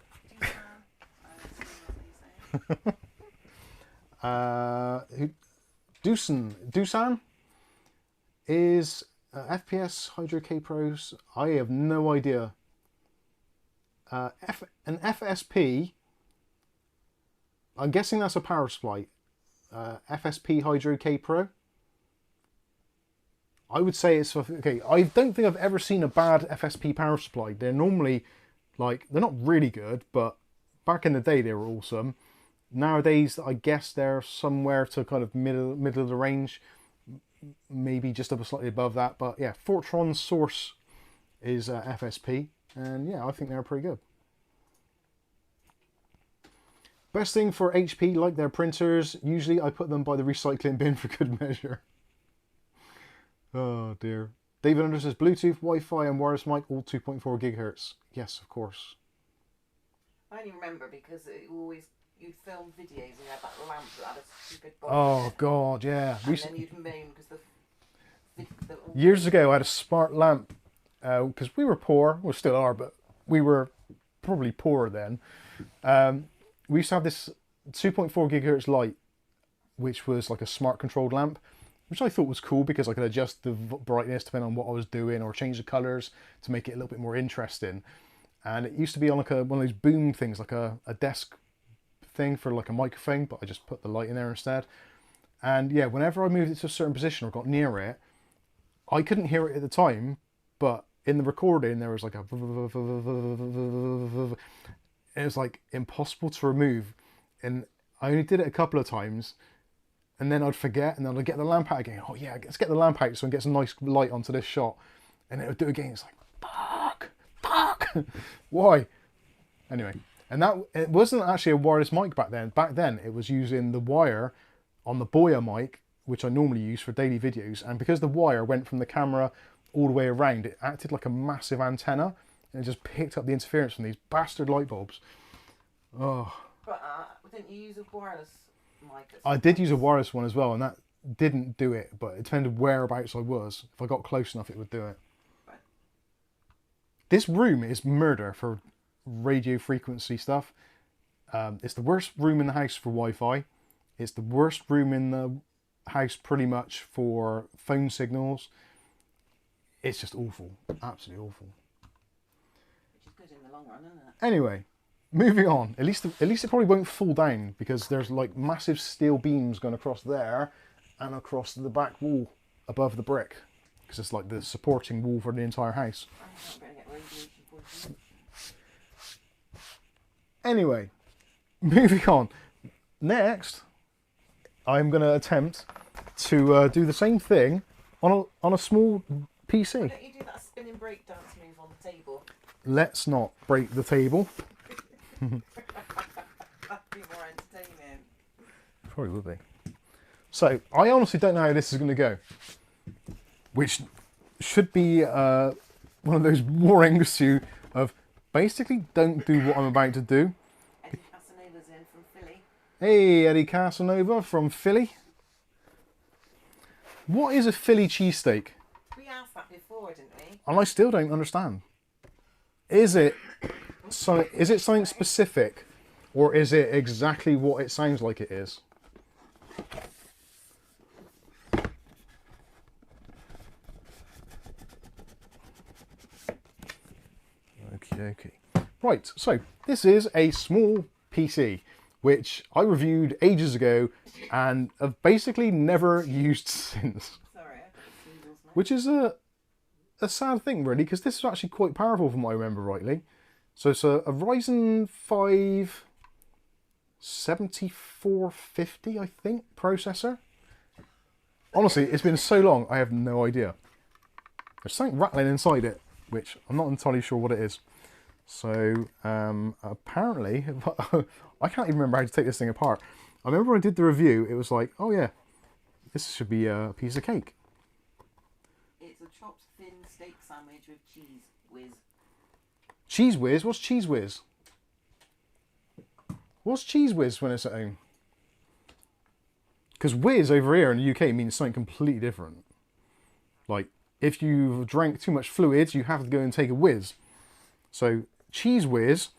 Dusan is FPS Hydro K Pros. I have no idea. An FSP. I'm guessing that's a power supply. FSP Hydro K Pro. I would say it's okay. I don't think I've ever seen a bad FSP power supply. They're normally like they're not really good, but back in the day they were awesome. Nowadays, I guess they're somewhere to kind of middle of the range, maybe just up slightly above that. But yeah, Fortron Source is FSP, and yeah, I think they're pretty good. Best thing for HP, like their printers, usually I put them by the recycling bin for good measure. Oh dear. David Under says Bluetooth, Wi-Fi and wireless mic, all 2.4 gigahertz. Yes, of course. I only remember because you'd film videos and you had that lamp that had a stupid box. Oh god, yeah. And then you'd moan because the years ago I had a smart lamp because we were poor, we still are, but we were probably poorer then. We used to have this 2.4 gigahertz light, which was like a smart controlled lamp, which I thought was cool because I could adjust the brightness depending on what I was doing or change the colours to make it a little bit more interesting. And it used to be on like one of those boom things, like a desk thing for like a microphone, but I just put the light in there instead. And yeah, whenever I moved it to a certain position or got near it, I couldn't hear it at the time, but in the recording there was like a it was like impossible to remove, and I only did it a couple of times, and then I'd forget, and then I'd get the lamp out again. Oh yeah, let's get the lamp out so I can get some nice light onto this shot, and it would do it again. It's like fuck, why? Anyway, and that it wasn't actually a wireless mic back then. Back then it was using the wire on the Boya mic, which I normally use for daily videos, and because the wire went from the camera all the way around, it acted like a massive antenna. And it just picked up the interference from these bastard light bulbs. Oh. But didn't you use a wireless mic? I did use a wireless one as well, and that didn't do it, but it depended whereabouts I was. If I got close enough, it would do it. Right. This room is murder for radio frequency stuff. It's the worst room in the house for Wi-Fi. It's the worst room in the house pretty much for phone signals. It's just awful. Absolutely awful. Which is good in the long run, isn't it? Anyway, moving on. At least it probably won't fall down because there's like massive steel beams going across there and across the back wall above the brick. Because it's like the supporting wall for the entire house. I better get radiation poisoning. Anyway, moving on. Next, I'm going to attempt to do the same thing on a small PC. Why don't you do that spinning breakdance move on the table? Let's not break the table. That'd be more entertaining. Probably would be. So, I honestly don't know how this is going to go. Which should be one of those warnings to you of basically don't do what I'm about to do. Eddie Casanova's in from Philly. Hey, Eddie Casanova from Philly. What is a Philly cheesesteak? We asked that before, didn't we? And I still don't understand. Is it something specific, or is it exactly what it sounds like it is? Okay. Right, so this is a small PC, which I reviewed ages ago and have basically never used since. Sorry, I've got singles now. Which is a sad thing, really, because this is actually quite powerful from what I remember rightly. So it's a Ryzen 5 7450, I think, processor. Honestly, it's been so long, I have no idea. There's something rattling inside it, which I'm not entirely sure what it is. So, apparently, I can't even remember how to take this thing apart. I remember when I did the review, it was like, oh yeah, this should be a piece of cake. It's a chopped thin steak sandwich with cheese whiz. Cheese whiz? What's cheese whiz? What's cheese whiz when it's at home? Because whiz over here in the UK means something completely different. Like, if you've drank too much fluids, you have to go and take a whiz. So, cheese whiz,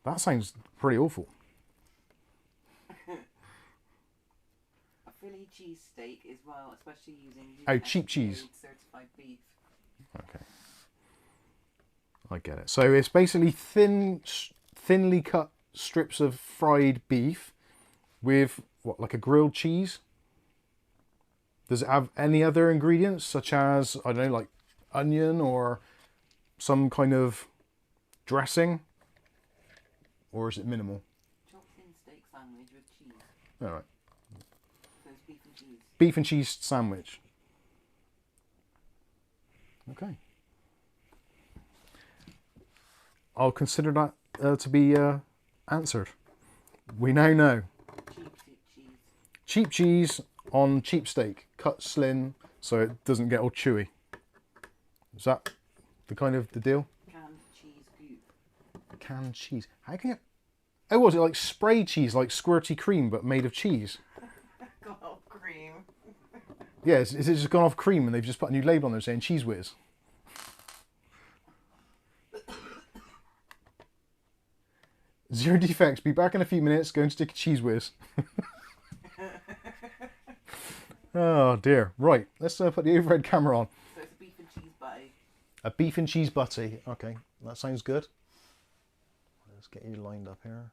that sounds pretty awful. A Philly cheesesteak is well, especially using Cheap cheese. certified beef. Okay. I get it. So it's basically thinly cut strips of fried beef with, what, like a grilled cheese? Does it have any other ingredients, such as, I don't know, like onion or some kind of dressing? Or is it minimal? Chopped thin steak sandwich with cheese. All right. So it's beef and cheese. Beef and cheese sandwich. Okay. I'll consider that to be answered. We now know. Cheap cheese. Cheap cheese on cheap steak, cut slim so it doesn't get all chewy. Is that the kind of the deal? Canned cheese goop. Canned cheese. How can you... Oh, was it like spray cheese, like squirty cream, but made of cheese? Got all cream. Yeah, is it just gone off cream and they've just put a new label on there saying cheese whiz? Zero defects. Be back in a few minutes. Go and stick a cheese whiz. Oh dear. Right. Let's put the overhead camera on. So it's a beef and cheese butty. A beef and cheese butty. Okay, that sounds good. Let's get you lined up here.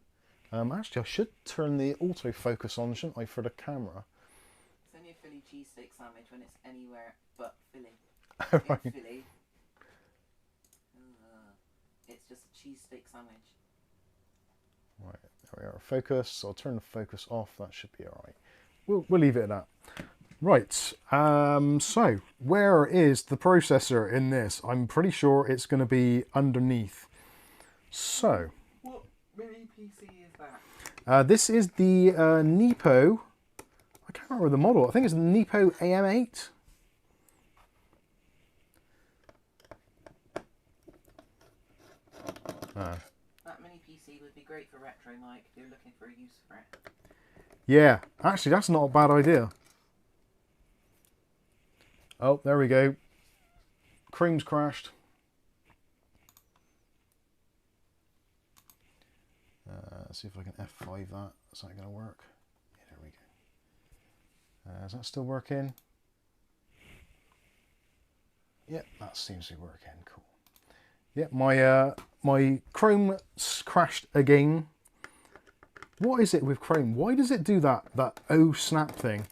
Actually, I should turn the autofocus on, shouldn't I, for the camera? It's only a Philly cheesesteak sandwich when it's anywhere but Philly. Right. In Philly. It's just a cheesesteak sandwich. Right, there we are. Focus. I'll turn the focus off. That should be all right. We'll leave it at that. Right. So where is the processor in this? I'm pretty sure it's going to be underneath. So. What mini PC is that? This is the Nepo. I can't remember the model. I think it's the Nepo AM8. That mini PC would be great for retro, Mike, if you're looking for a use for it. Yeah, actually, that's not a bad idea. Oh, there we go. Cream's crashed. Let's see if I can F5 that. Is that going to work? Yeah, there we go. Is that still working? Yep, that seems to be working. Cool. Yep, my Chrome crashed again. What is it with Chrome? Why does it do that oh snap thing?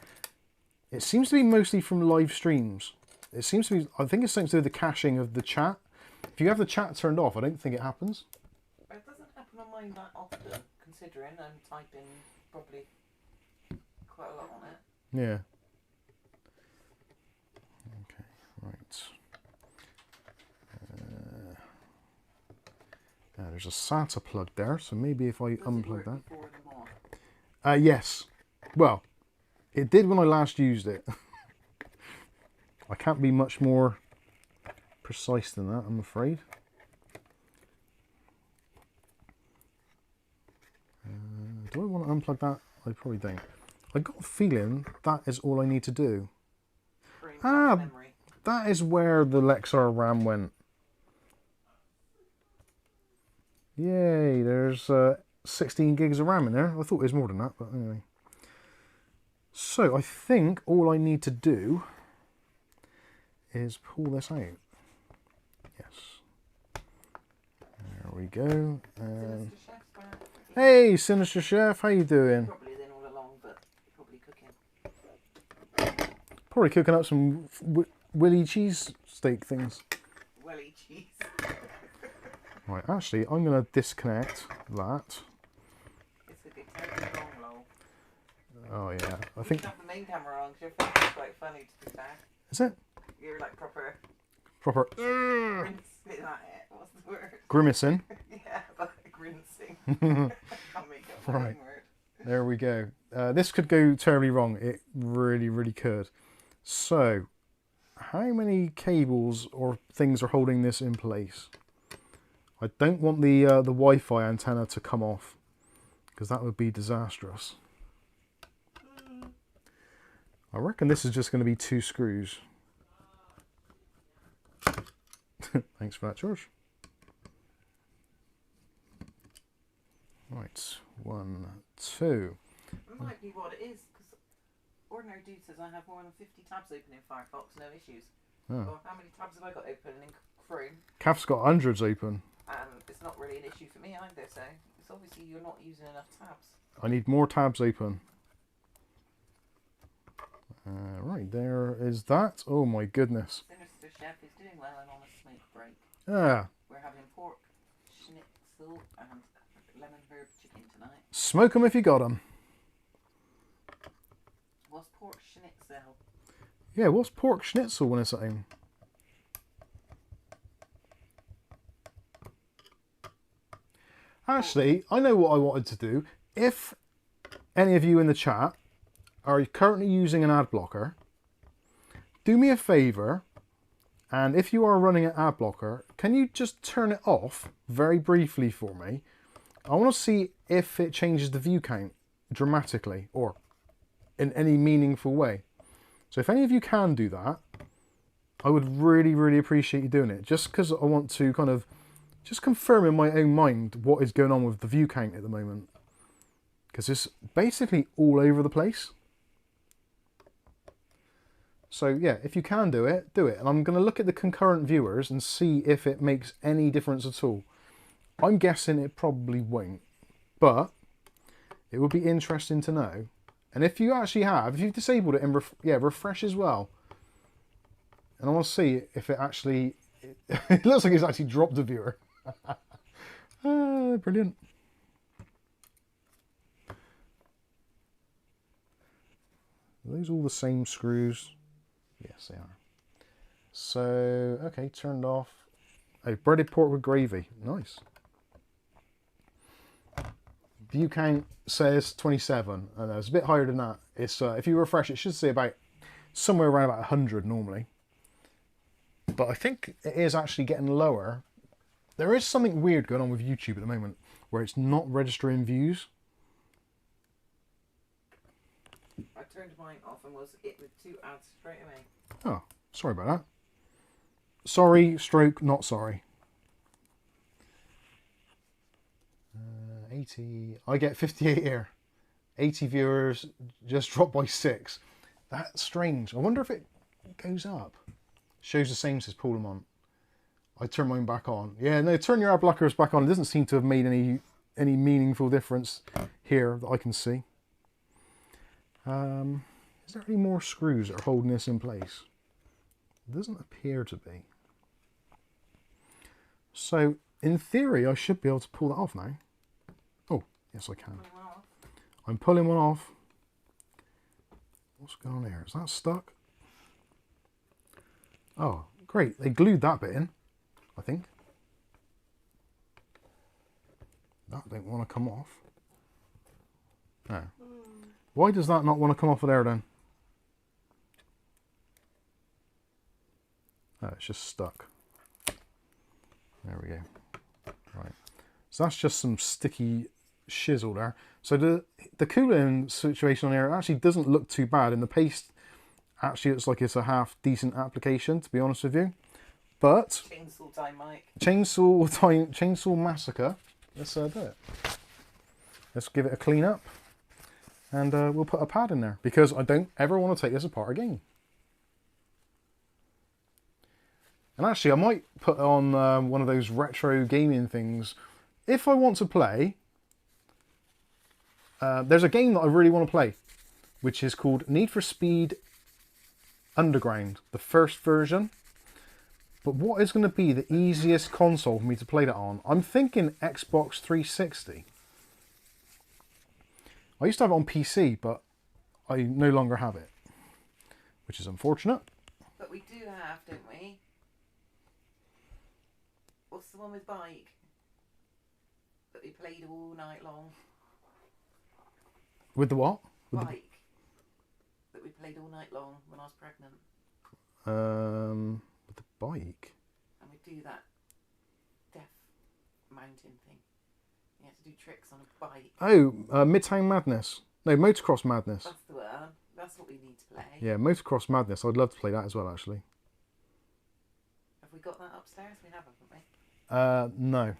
It seems to be mostly from live streams. It seems to be, I think it's something to do with the caching of the chat. If you have the chat turned off, I don't think it happens. It doesn't happen on mine that often, considering I'm typing probably quite a lot on it. Yeah. Okay, right. There's a SATA plug there, so maybe if I unplug that. Before the mod? Yes. Well, it did when I last used it. I can't be much more precise than that, I'm afraid. Do I want to unplug that? I probably don't. I got a feeling that is all I need to do. Memory. That is where the Lexar RAM went. Yay, there's 16 gigs of RAM in there. I thought it was more than that, but anyway. So I think all I need to do is pull this out. Yes. There we go. Hey, Sinister Chef, how you doing? Probably then all along, but probably cooking. Probably cooking up some Willy cheese steak things. Welly cheese. Right, actually, I'm going to disconnect that. It's a good time long. Oh yeah, I You think. should have the main camera on because your face is quite funny to be fair. Is it You're like proper. proper What's the word? grimacing? Yeah, like grimacing. I can't make up my Right. own word. There we go. This could go terribly wrong. It really, really could. So, how many cables or things are holding this in place? I don't want the Wi-Fi antenna to come off because that would be disastrous. I reckon this is just going to be 2 screws. Thanks for that, George. Right, 1, 2. It might be what it is because ordinary dude says I have more than 50 tabs open in Firefox, no issues. Oh. Well, how many tabs have I got open in Chrome? Caf's got hundreds open. And it's not really an issue for me either, so it's obviously you're not using enough tabs. I need more tabs open. Right, there is that. Oh my goodness. Sinister Chef is doing well and on a smoke break. Ah, We're having pork, schnitzel and lemon herb chicken tonight. smoke 'em if you got 'em. What's pork schnitzel? Yeah, what's pork schnitzel when it's at home? Actually, I know what I wanted to do. If any of you in the chat are currently using an ad blocker, do me a favour, and if you are running an ad blocker, can you just turn it off very briefly for me? I want to see if it changes the view count dramatically or in any meaningful way. So if any of you can do that, I would really, really appreciate you doing it, just because I want to kind of just confirm in my own mind what is going on with the view count at the moment. Because it's basically all over the place. So yeah, if you can do it, do it. And I'm going to look at the concurrent viewers and see if it makes any difference at all. I'm guessing it probably won't. But it would be interesting to know. And if you actually have, if you've disabled it and refresh as well. And I want to see if it actually, it looks like it's actually dropped a viewer. Brilliant. Are those all the same screws? Yes, they are. So, okay, turned off. Oh, breaded pork with gravy. Nice. View count says 27. I know, it's a bit higher than that. It's if you refresh, it should say about somewhere around about 100 normally. But I think it is actually getting lower. There is something weird going on with YouTube at the moment where it's not registering views. I turned mine off and was hit with 2 ads straight away. Oh, Sorry about that. Sorry, stroke, not sorry. 80. I get 58 here. 80 viewers, just dropped by 6. That's strange. I wonder if it goes up. Shows the same, says Paul Lamont. I turn mine back on. Yeah, no, turn your ad blockers back on. It doesn't seem to have made any meaningful difference here that I can see. Is there any more screws that are holding this in place? It doesn't appear to be. So, in theory, I should be able to pull that off now. Oh, yes I can. I'm pulling one off. What's going on here? Is that stuck? Oh, great. They glued that bit in, I think. That don't want to come off. No. Why does that not want to come off of there then? Oh, it's just stuck. There we go. Right. So that's just some sticky shizzle there. So the cooling situation on here actually doesn't look too bad. And the paste actually looks like it's a half decent application, to be honest with you. But Chainsaw time, Mike. Chainsaw massacre. Let's do it. Let's give it a clean up. And we'll put a pad in there. Because I don't ever want to take this apart again. And actually, I might put on one of those retro gaming things. If I want to play, there's a game that I really want to play, which is called Need for Speed Underground, the first version. But what is going to be the easiest console for me to play that on? I'm thinking Xbox 360. I used to have it on PC, but I no longer have it, which is unfortunate. But we do have, don't we? What's the one with bike that we played all night long? With the what? With bike that we played all night long when I was pregnant. With the bike. And we do that death mountain thing. You have to do tricks on a bike. Oh, Midtown Madness. No, Motocross Madness. That's the one. That's what we need to play. Yeah, Motocross Madness. I'd love to play that as well, actually. Have we got that upstairs? We have, haven't we? No.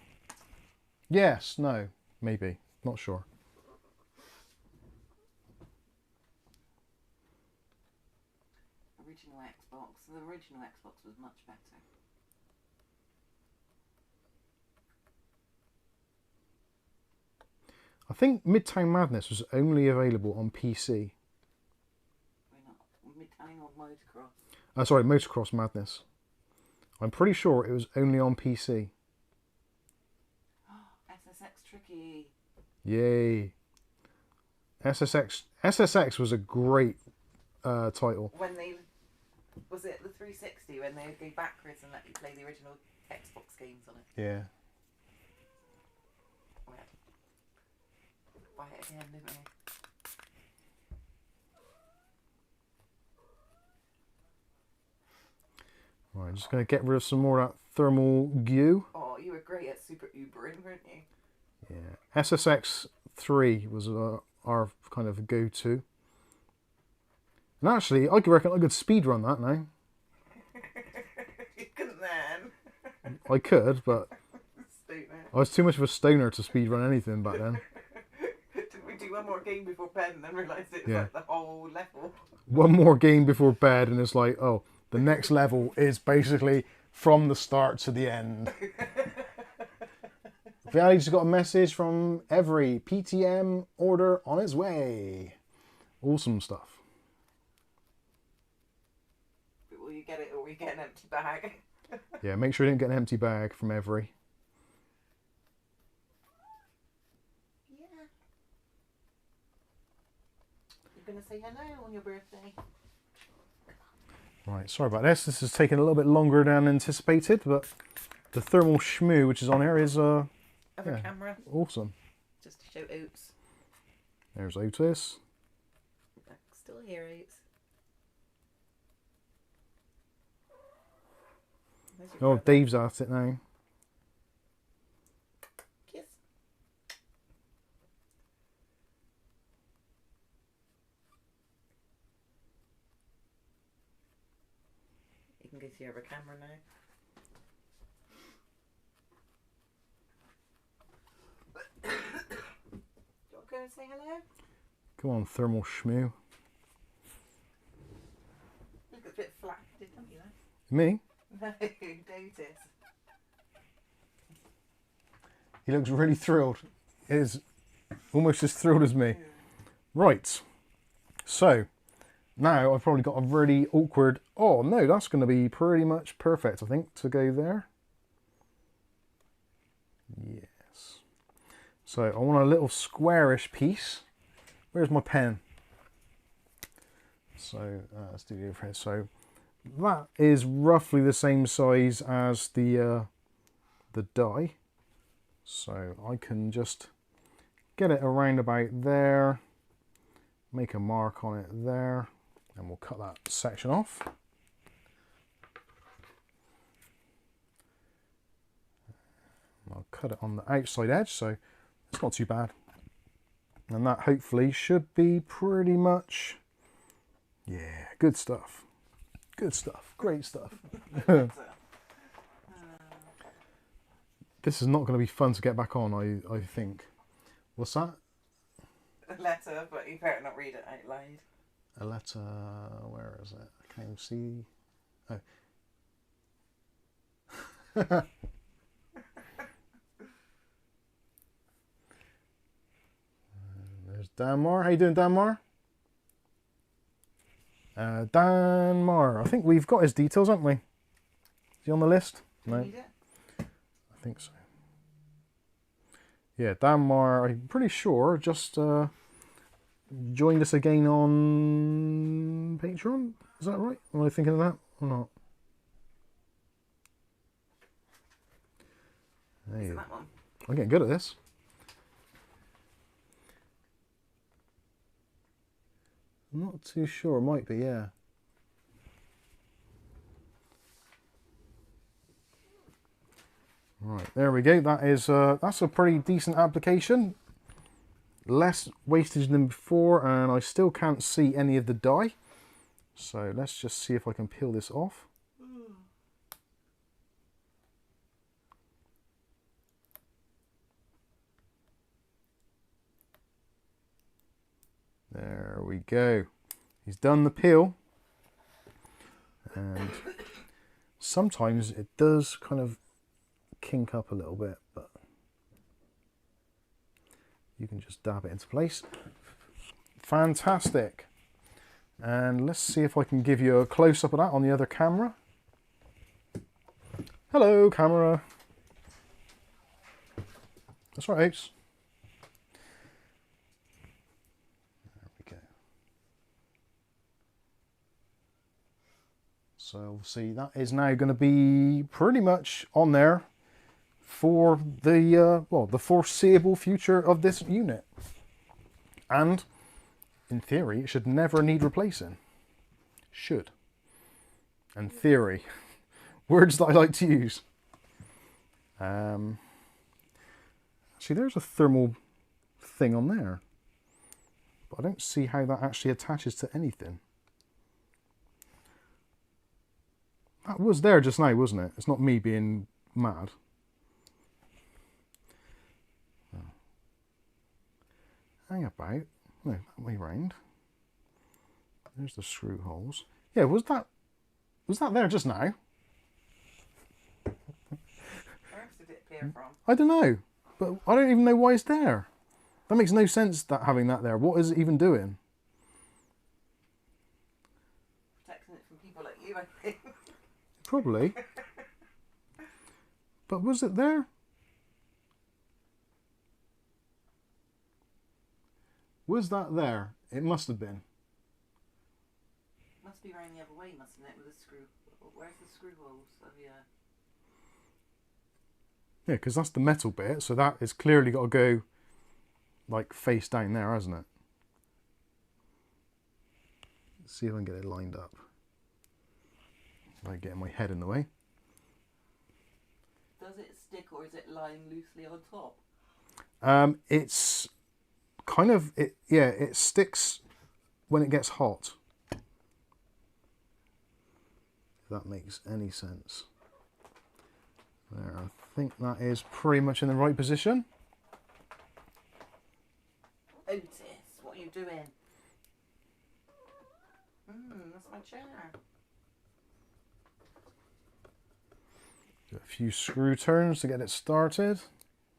Yes, no, maybe. Not sure. Original Xbox. The original Xbox was much better. I think Midtown Madness was only available on PC. We're not Midtown or Motocross. Sorry, Motocross Madness. I'm pretty sure it was only on PC. SSX Tricky. Yay. SSX was a great title. When they... Was it the 360 when they would go backwards and let you play the original Xbox games on it? Yeah. We had to buy it again, didn't we? Right, I'm just going to get rid of some more of that thermal goo. Oh, you were great at super Ubering, weren't you? Yeah. SSX 3 was our kind of go-to. And actually, I reckon I could speedrun that now. You couldn't then. I could, but Stupid. I was too much of a stoner to speedrun anything back then. Did we do one more game before bed and then realise it was Yeah. like the whole level? One more game before bed and it's like, oh, the next level is basically from the start to the end. Valley just got a message from every PTM order on its way. Awesome stuff. But will you get it or will you get an empty bag? Yeah, make sure you didn't get an empty bag from every. Yeah. You're going to say hello on your birthday? Right, sorry about this. This is taking a little bit longer than anticipated, but the thermal shmoo which is on here is Other yeah, camera, awesome. just to show Oates. There's Otis. Still here, Oates. Where's your Oh, brother? Dave's at it now. Kiss. can go see our camera now. Do you want to go and say hello? Come on, thermal schmoo. Look, it's a bit flat-footed, don't you? Me? No, Otis. He looks really thrilled. He is almost as thrilled as me. Right. So, now I've probably got a really awkward... Oh, no, that's going to be pretty much perfect, I think, to go there. Yes. So, I want a little squarish piece. Where's my pen? So, let's do the overhead. So, that is roughly the same size as the die. So, I can just get it around about there. Make a mark on it there. And we'll cut that section off. I'll cut it on the outside edge, so it's not too bad. And that hopefully should be pretty much, yeah, good stuff. Good stuff, great stuff. This is not going to be fun to get back on, I think. What's that? A letter, but you better not read it out loud. A letter, where is it? I can't even see. Oh. There's Danmar. How you doing, Danmar? Danmar. I think we've got his details, haven't we? Is he on the list? No. Read it? I think so. Yeah, Danmar, I'm pretty sure, just joined us again on Patreon. Is that right? Am I thinking of that or not? Hey, That one. I'm getting good at this. I'm not too sure. It might be, yeah. Right, there we go. That is that's a pretty decent application. Less wastage than before, and I still can't see any of the dye. So let's just see if I can peel this off. There we go. He's done the peel. And sometimes it does kind of kink up a little bit, but you can just dab it into place. Fantastic. And let's see if I can give you a close-up of that on the other camera. Hello, camera. That's right, Apes. There we go. So see, that is now going to be pretty much on there for the well, the foreseeable future of this unit. And in theory, it should never need replacing. Should. And theory. Words that I like to use. See, there's a thermal thing on there. But I don't see how that actually attaches to anything. That was there just now, wasn't it? It's not me being mad. Hang about. No, that way round. There's the screw holes. Yeah, was that there just now? Where did it appear from? I don't know, but I don't even know why it's there. That makes no sense, that having that there. What is it even doing? Protecting it from people like you, I think. Probably. But was it there? Was that there? It must have been. Must be round the other way, mustn't it, with the screw? Where's the screw holes? Oh, yeah. Yeah, because that's the metal bit, so that has clearly got to go like face down there, hasn't it? Let's see if I can get it lined up. Without getting my head in the way. Does it stick or is it lying loosely on top? It's kind of, it sticks when it gets hot. If that makes any sense. There, I think that is pretty much in the right position. Otis, what are you doing? That's my chair. Do a few screw turns to get it started.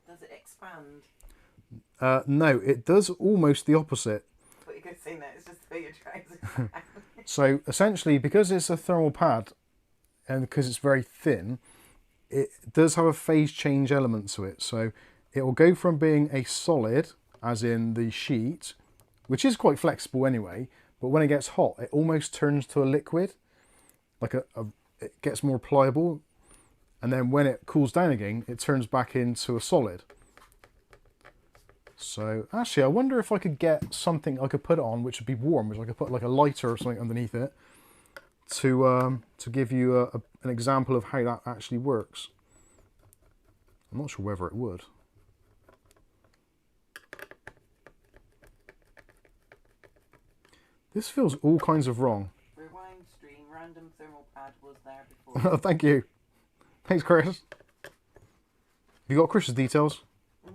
Does it expand? No, it does almost the opposite. What you could say now, it's just the way your trousers. So essentially, because it's a thermal pad and because it's very thin, it does have a phase change element to it. So it will go from being a solid, as in the sheet, which is quite flexible anyway, but when it gets hot, it almost turns to a liquid, like it gets more pliable. And then when it cools down again, it turns back into a solid. So actually, I wonder if I could get something I could put it on, which would be warm, which I could put like a lighter or something underneath it to give you an example of how that actually works. I'm not sure whether it would. This feels all kinds of wrong. Rewind stream, random thermal pad was there before. Oh, thank you. Thanks, Chris. You got Chris's details? No,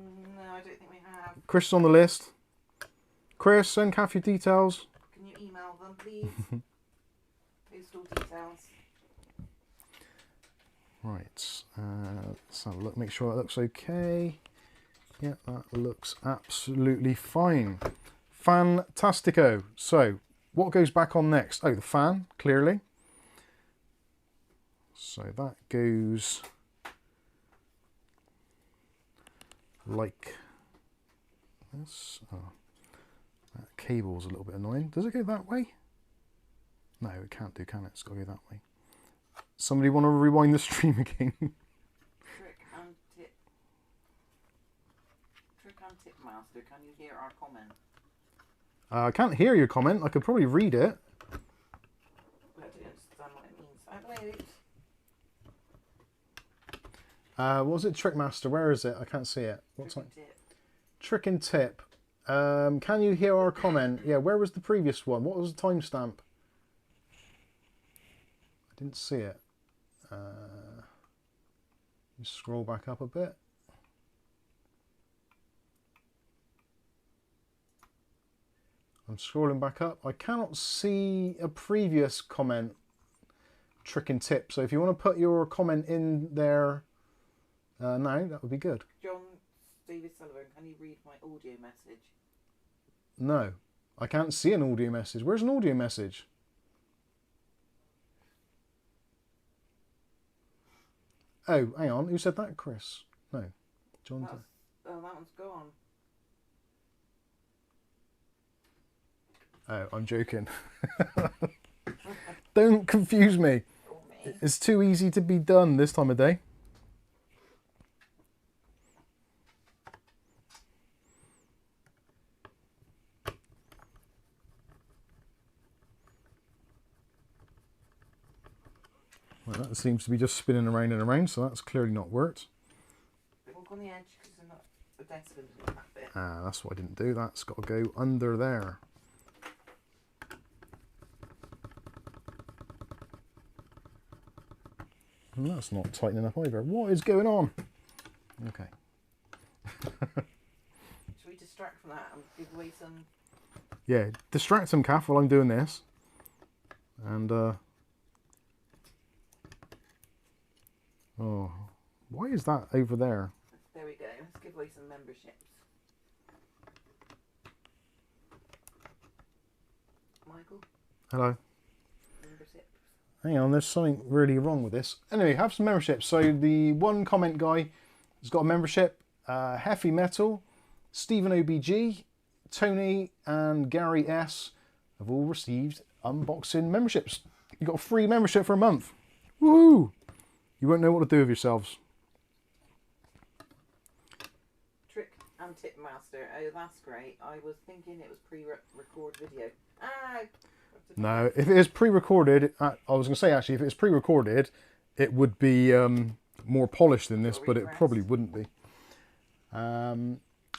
I don't think we have. Chris is on the list. Chris, send Kath your details. Can you email them, please? Postal details. Right, let's have a look, make sure that looks okay. Yeah, that looks absolutely fine. Fantastico. So, what goes back on next? Oh, the fan, clearly. So that goes like this. Oh, that cable's a little bit annoying. Does it go that way? No, it can't do, can it? It's got to go that way. Somebody want to rewind the stream again? Trick and tip master, can you hear our comment? I can't hear your comment. I could probably read it. But I don't understand what it means. What was it? Trickmaster. Where is it? I can't see it. What's Trick that? and tip. Trick and tip. Can you hear our comment? Yeah, where was the previous one? What was the timestamp? I didn't see it. Just scroll back up a bit. I'm scrolling back up. I cannot see a previous comment, trick and tip. So if you want to put your comment in there now, that would be good. John David Sullivan, can you read my audio message? No, I can't see an audio message. Where's an audio message? Oh, hang on. Who said that? Chris? No. John. That one's gone. Oh, I'm joking. Don't confuse me. It's too easy to be done this time of day. Well, that seems to be just spinning around and around, so that's clearly not worked. Walk on the edge because they're not the desk under that bit. Ah, that's what I didn't do. That's got to go under there. And that's not tightening up either. What is going on? Okay. Should we distract from that and give away some? Yeah, distract them, Kath, while I'm doing this. And, oh, why is that over there? There we go. Let's give away some memberships. Michael? Hello. Memberships. Hang on, there's something really wrong with this. Anyway, have some memberships. So the one comment guy has got a membership. Heffy Metal, Stephen OBG, Tony and Gary S have all received unboxing memberships. You got a free membership for a month. Woohoo! You won't know what to do with yourselves. Trick and tip master. Oh, that's great. I was thinking it was pre-record video. Ah! No, if it is pre-recorded, I was going to say actually, if it's pre-recorded, it would be more polished than this, but it probably wouldn't be. I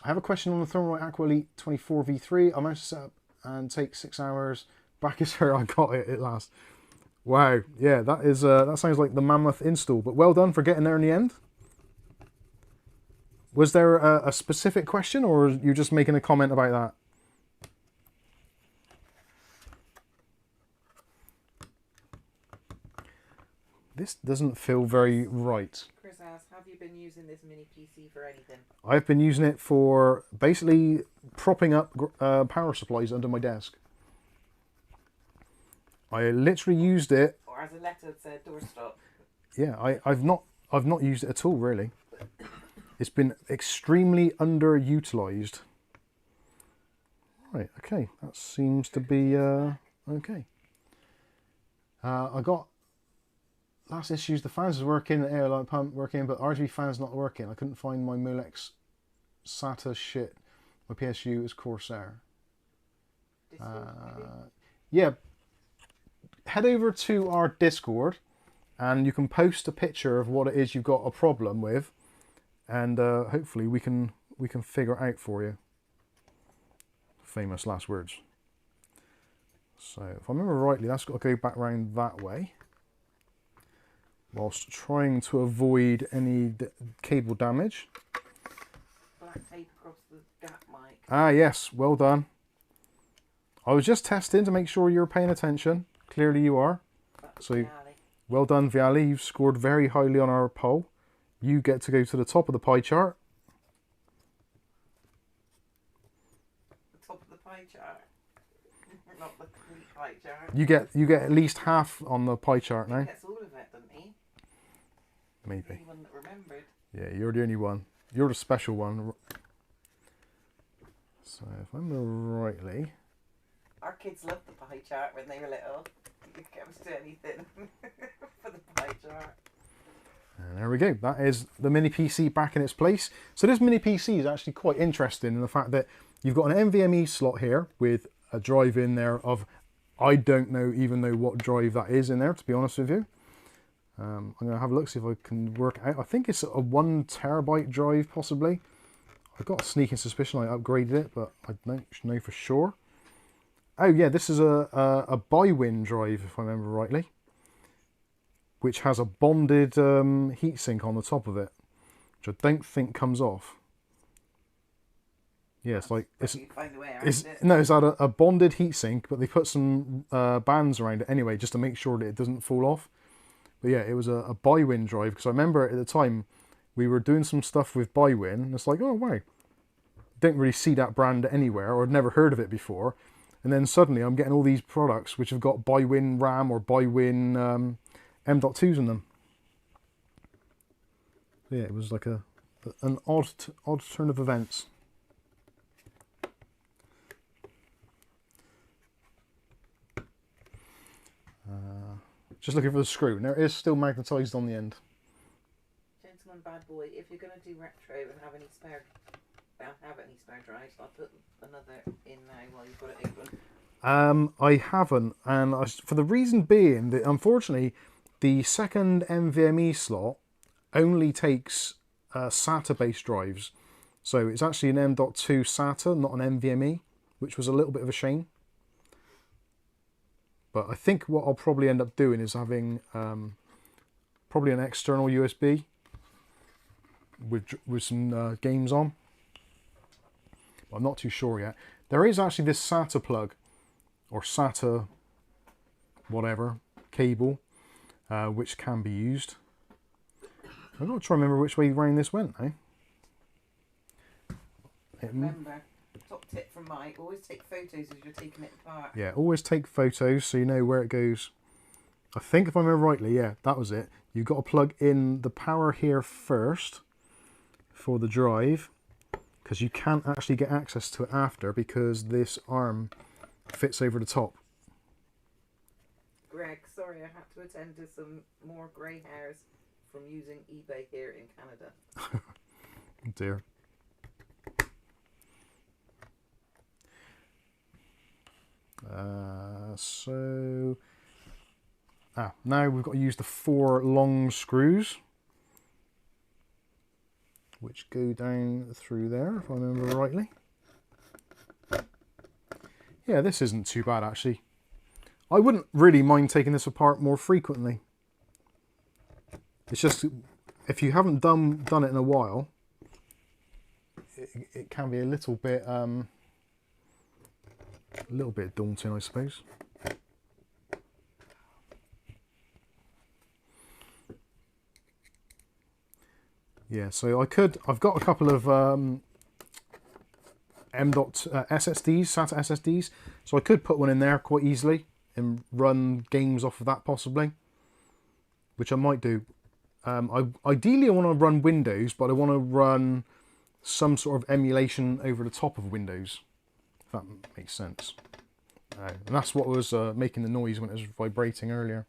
have a question on the Thermalite Aqua Elite 24 V3. I managed to set up and take 6 hours. Back is her, I got it at last. Wow, yeah, that is that sounds like the mammoth install, but well done for getting there in the end. Was there a specific question, or are you just making a comment about that? This doesn't feel very right. Chris asks, have you been using this mini PC for anything? I've been using it for basically propping up power supplies under my desk. I literally used it. Or as a letter said, doorstop. Yeah, I've not used it at all really. It's been extremely underutilized. Right, okay, that seems to be okay. I got last issues. The fans is working, the air light pump working, but RGB fan's not working. I couldn't find my Molex SATA shit. My PSU is Corsair. Yeah, head over to our Discord, and you can post a picture of what it is you've got a problem with, and hopefully we can figure it out for you. Famous last words. So if I remember rightly, that's got to go back round that way, whilst trying to avoid any cable damage. Black tape across the gap, Mike. Ah yes, well done. I was just testing to make sure you're paying attention. Clearly you are. So well done, Viali. You've scored very highly on our poll. You get to go to the top of the pie chart. The top of the pie chart. Not the complete pie chart. You get at least half on the pie chart now. He gets all of it, doesn't he? Maybe. The only one that remembered. Yeah, you're the only one. You're the special one. So if I remember rightly. Our kids loved the pie chart when they were little. You could get them to do anything for the pie chart. And there we go. That is the mini PC back in its place. So this mini PC is actually quite interesting in the fact that you've got an NVMe slot here with a drive in there of, I don't even know what drive that is in there, to be honest with you. I'm going to have a look, see if I can work out. I think it's a 1 terabyte drive, possibly. I've got a sneaking suspicion I upgraded it, but I don't know for sure. Oh yeah, this is a BiWin drive, if I remember rightly, which has a bonded heatsink on the top of it, which I don't think comes off. Yeah, it's like it's had a bonded heatsink, but they put some bands around it anyway, just to make sure that it doesn't fall off. But yeah, it was a BiWin drive, because I remember at the time we were doing some stuff with BiWin, and it's like, oh wow, didn't really see that brand anywhere, or I'd never heard of it before. And then suddenly I'm getting all these products which have got BiWin RAM or BiWin M.2s in them. So yeah, it was like an odd turn of events. Just looking for the screw, and there is still magnetised on the end. Gentleman bad boy, if you're going to do retro and have any spare drives, I'll put another in now while you've got it open. I haven't, and for the reason being that unfortunately the second NVMe slot only takes SATA based drives, so it's actually an M.2 SATA, not an NVMe, which was a little bit of a shame. But I think what I'll probably end up doing is having probably an external USB with some games on. I'm not too sure yet. There is actually this SATA plug, or SATA whatever, cable, which can be used. I've got to try and remember which way round this went now. Remember, top tip from Mike, always take photos as you're taking it apart. Yeah, always take photos so you know where it goes. I think if I remember rightly, yeah, that was it. You've got to plug in the power here first for the drive, because you can't actually get access to it after, because this arm fits over the top. Greg, sorry, I had to attend to some more grey hairs from using eBay here in Canada. Dear. Now we've got to use the 4 long screws, which go down through there, if I remember rightly. Yeah, this isn't too bad actually. I wouldn't really mind taking this apart more frequently. It's just, if you haven't done it in a while, it can be a little bit daunting, I suppose. Yeah, so I've got a couple of SSDs, SATA SSDs, so I could put one in there quite easily and run games off of that possibly, which I might do. Ideally I want to run Windows, but I want to run some sort of emulation over the top of Windows, if that makes sense. And that's what was making the noise when it was vibrating earlier.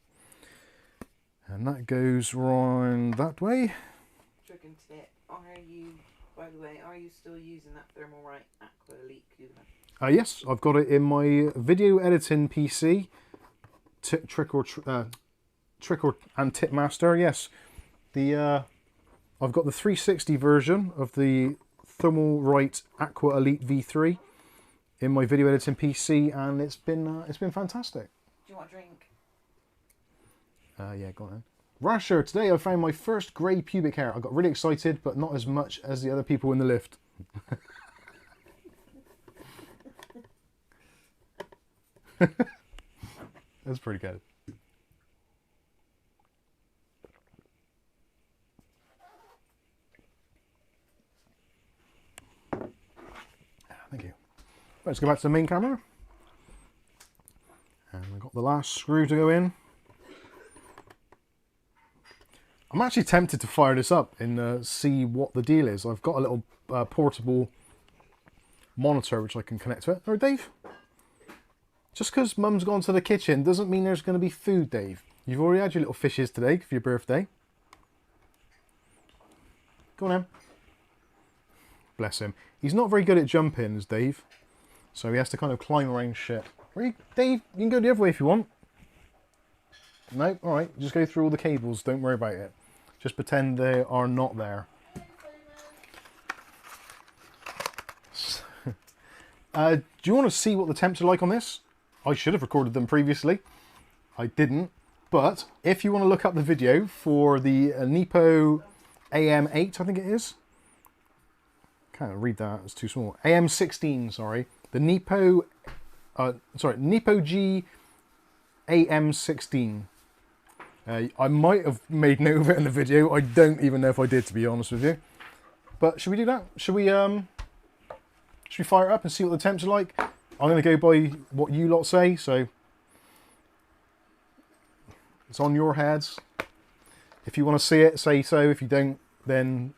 And that goes round that way. Trick and tip, by the way, are you still using that Thermalright Aqua Elite cooler? Yes, I've got it in my video editing PC. Trick and Tip Master, yes. I've got the 360 version of the Thermalright Aqua Elite V3 in my video editing PC, and it's been fantastic. Do you want a drink? Yeah, go on then. Rasher, today I found my first grey pubic hair. I got really excited, but not as much as the other people in the lift. That's pretty good. Thank you. Let's go back to the main camera. And we've got the last screw to go in. I'm actually tempted to fire this up and see what the deal is. I've got a little portable monitor which I can connect to it. Oh, Dave, just because Mum's gone to the kitchen doesn't mean there's going to be food, Dave. You've already had your little fishes today for your birthday. Go on, Em. Bless him. He's not very good at jumping, Dave. So he has to kind of climb around shit. Dave, you can go the other way if you want. No? Alright, just go through all the cables. Don't worry about it. Just pretend they are not there. Do you want to see what the temps are like on this? I should have recorded them previously. I didn't. But if you want to look up the video for the Nepo AM8, I think it is. Can't read that, it's too small. AM16, sorry. The Nepo G AM16. I might have made note of it in the video. I don't even know if I did, to be honest with you. But should we do that? Should we fire it up and see what the temps are like? I'm going to go by what you lot say, so it's on your heads. If you want to see it, say so. If you don't, then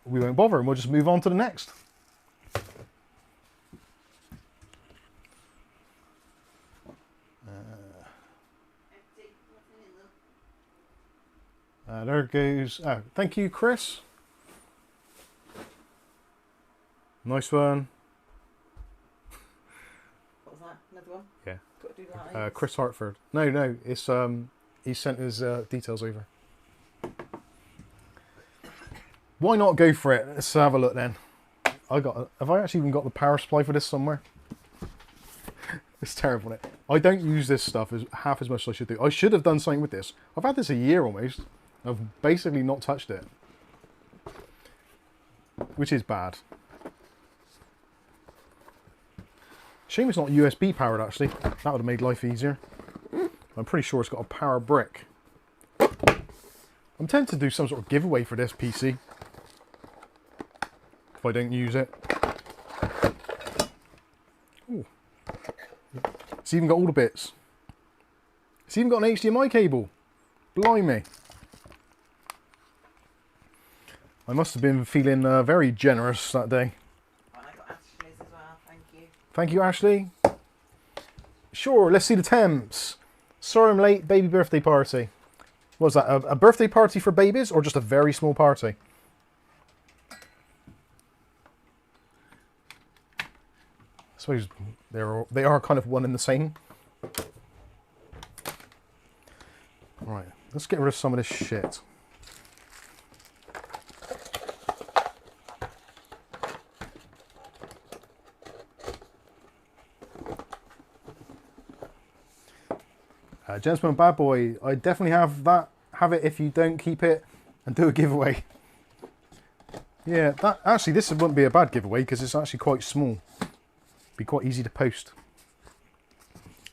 we won't bother and we'll just move on to the next. There goes. Oh, thank you, Chris. Nice one. What was that? Another one? Yeah. Got to do that. Chris Hartford. No, it's he sent his details over. Why not go for it? Let's have a look then. Have I actually even got the power supply for this somewhere? It's terrible, isn't it? I don't use this stuff as half as much as I should do. I should have done something with this. I've had this a year almost. I've basically not touched it, which is bad. Shame it's not USB powered actually. That would have made life easier. I'm pretty sure it's got a power brick. I'm tempted to do some sort of giveaway for this PC if I don't use it. Ooh. It's even got all the bits. It's even got an HDMI cable. Blimey. I must have been feeling very generous that day. Well, I got Ashley's as well, thank you. Thank you, Ashley. Sure, let's see the temps. Sorry I'm late, baby birthday party. What was that, a birthday party for babies or just a very small party? I suppose they are kind of one and the same. Right, let's get rid of some of this shit. Gentleman Bad Boy, I definitely have that. Have it if you don't keep it, and do a giveaway. Yeah, that actually this wouldn't be a bad giveaway because it's actually quite small. Be quite easy to post.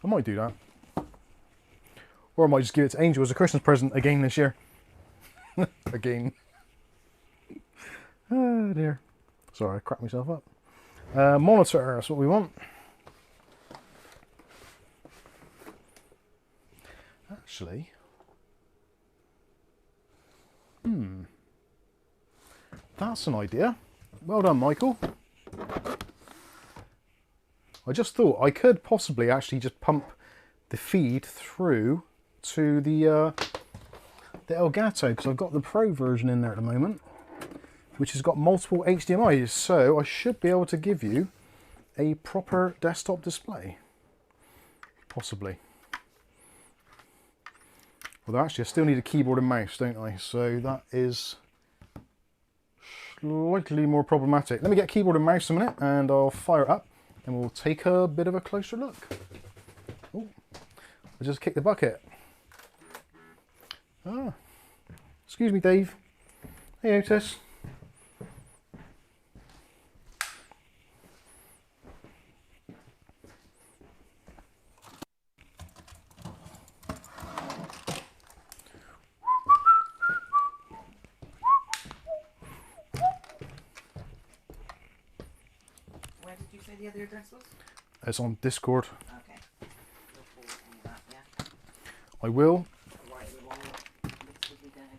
I might do that, or I might just give it to Angel as a Christmas present again this year. Again. Oh dear. Sorry, I cracked myself up. Monitor, that's what we want. Actually, that's an idea. Well done, Michael. I just thought I could possibly actually just pump the feed through to the Elgato, because I've got the Pro version in there at the moment, which has got multiple HDMIs, so I should be able to give you a proper desktop display. Possibly. Although actually I still need a keyboard and mouse, don't I? So that is slightly more problematic. Let me get keyboard and mouse a minute and I'll fire it up and we'll take a bit of a closer look. Oh, I just kicked the bucket. Ah, excuse me, Dave. Hey, Otis. Where did you say the other address was? It's on Discord. Okay. You'll forward me that, yeah? I will. Write it along with me down.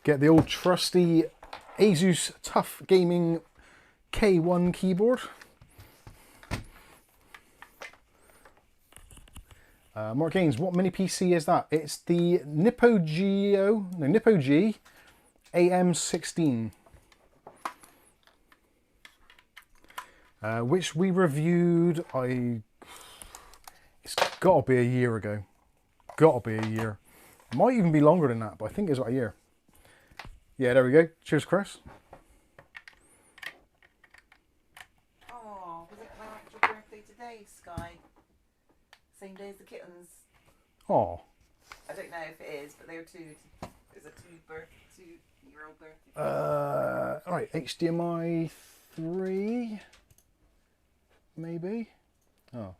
Get the old trusty Asus Tough Gaming K1 keyboard. Mark Gaines, what mini PC is that? It's the Nippo G AM16. Which we reviewed, it's got to be a year ago. Got to be a year. It might even be longer than that, but I think it's about a year. Yeah, there we go. Cheers, Chris. Oh, was it my actual birthday today, Sky? Same day as the kittens. Oh. I don't know if it is, but they're there's a 2-year-old birthday. Right, HDMI 3, maybe. Oh,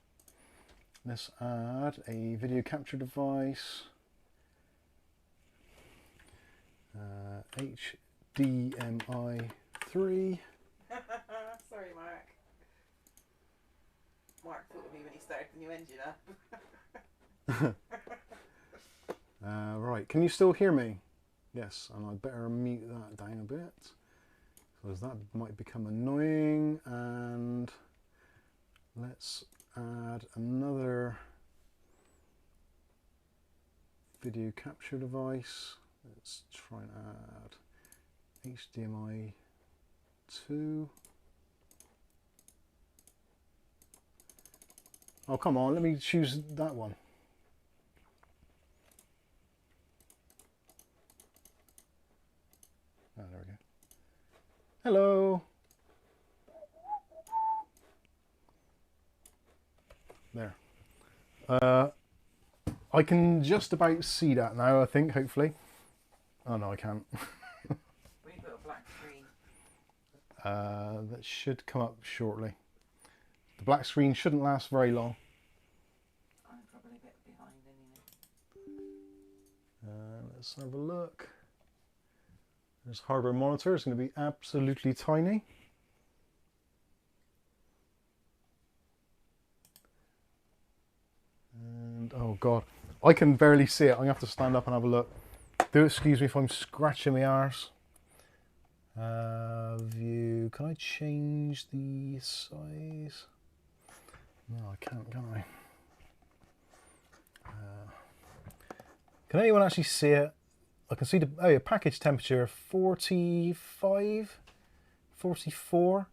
let's add a video capture device. HDMI 3. Sorry, Mark. Mark thought of me when he started the new engine up. Right, can you still hear me? Yes, and I better mute that down a bit, because that might become annoying. And let's add another video capture device. Let's try and add HDMI 2. Oh, come on, let me choose that one. Oh, there we go. Hello. There. I can just about see that now, I think, hopefully. Oh, no, I can't. We put a black screen. That should come up shortly. The black screen shouldn't last very long. I'm probably a bit behind anyway. Let's have a look. This hardware monitor is going to be absolutely tiny. And oh god, I can barely see it. I'm going to have to stand up and have a look. Do excuse me if I'm scratching my arse. View, can I change the size? No, I can't, can I? Can anyone actually see it? I can see the package temperature 45, 44,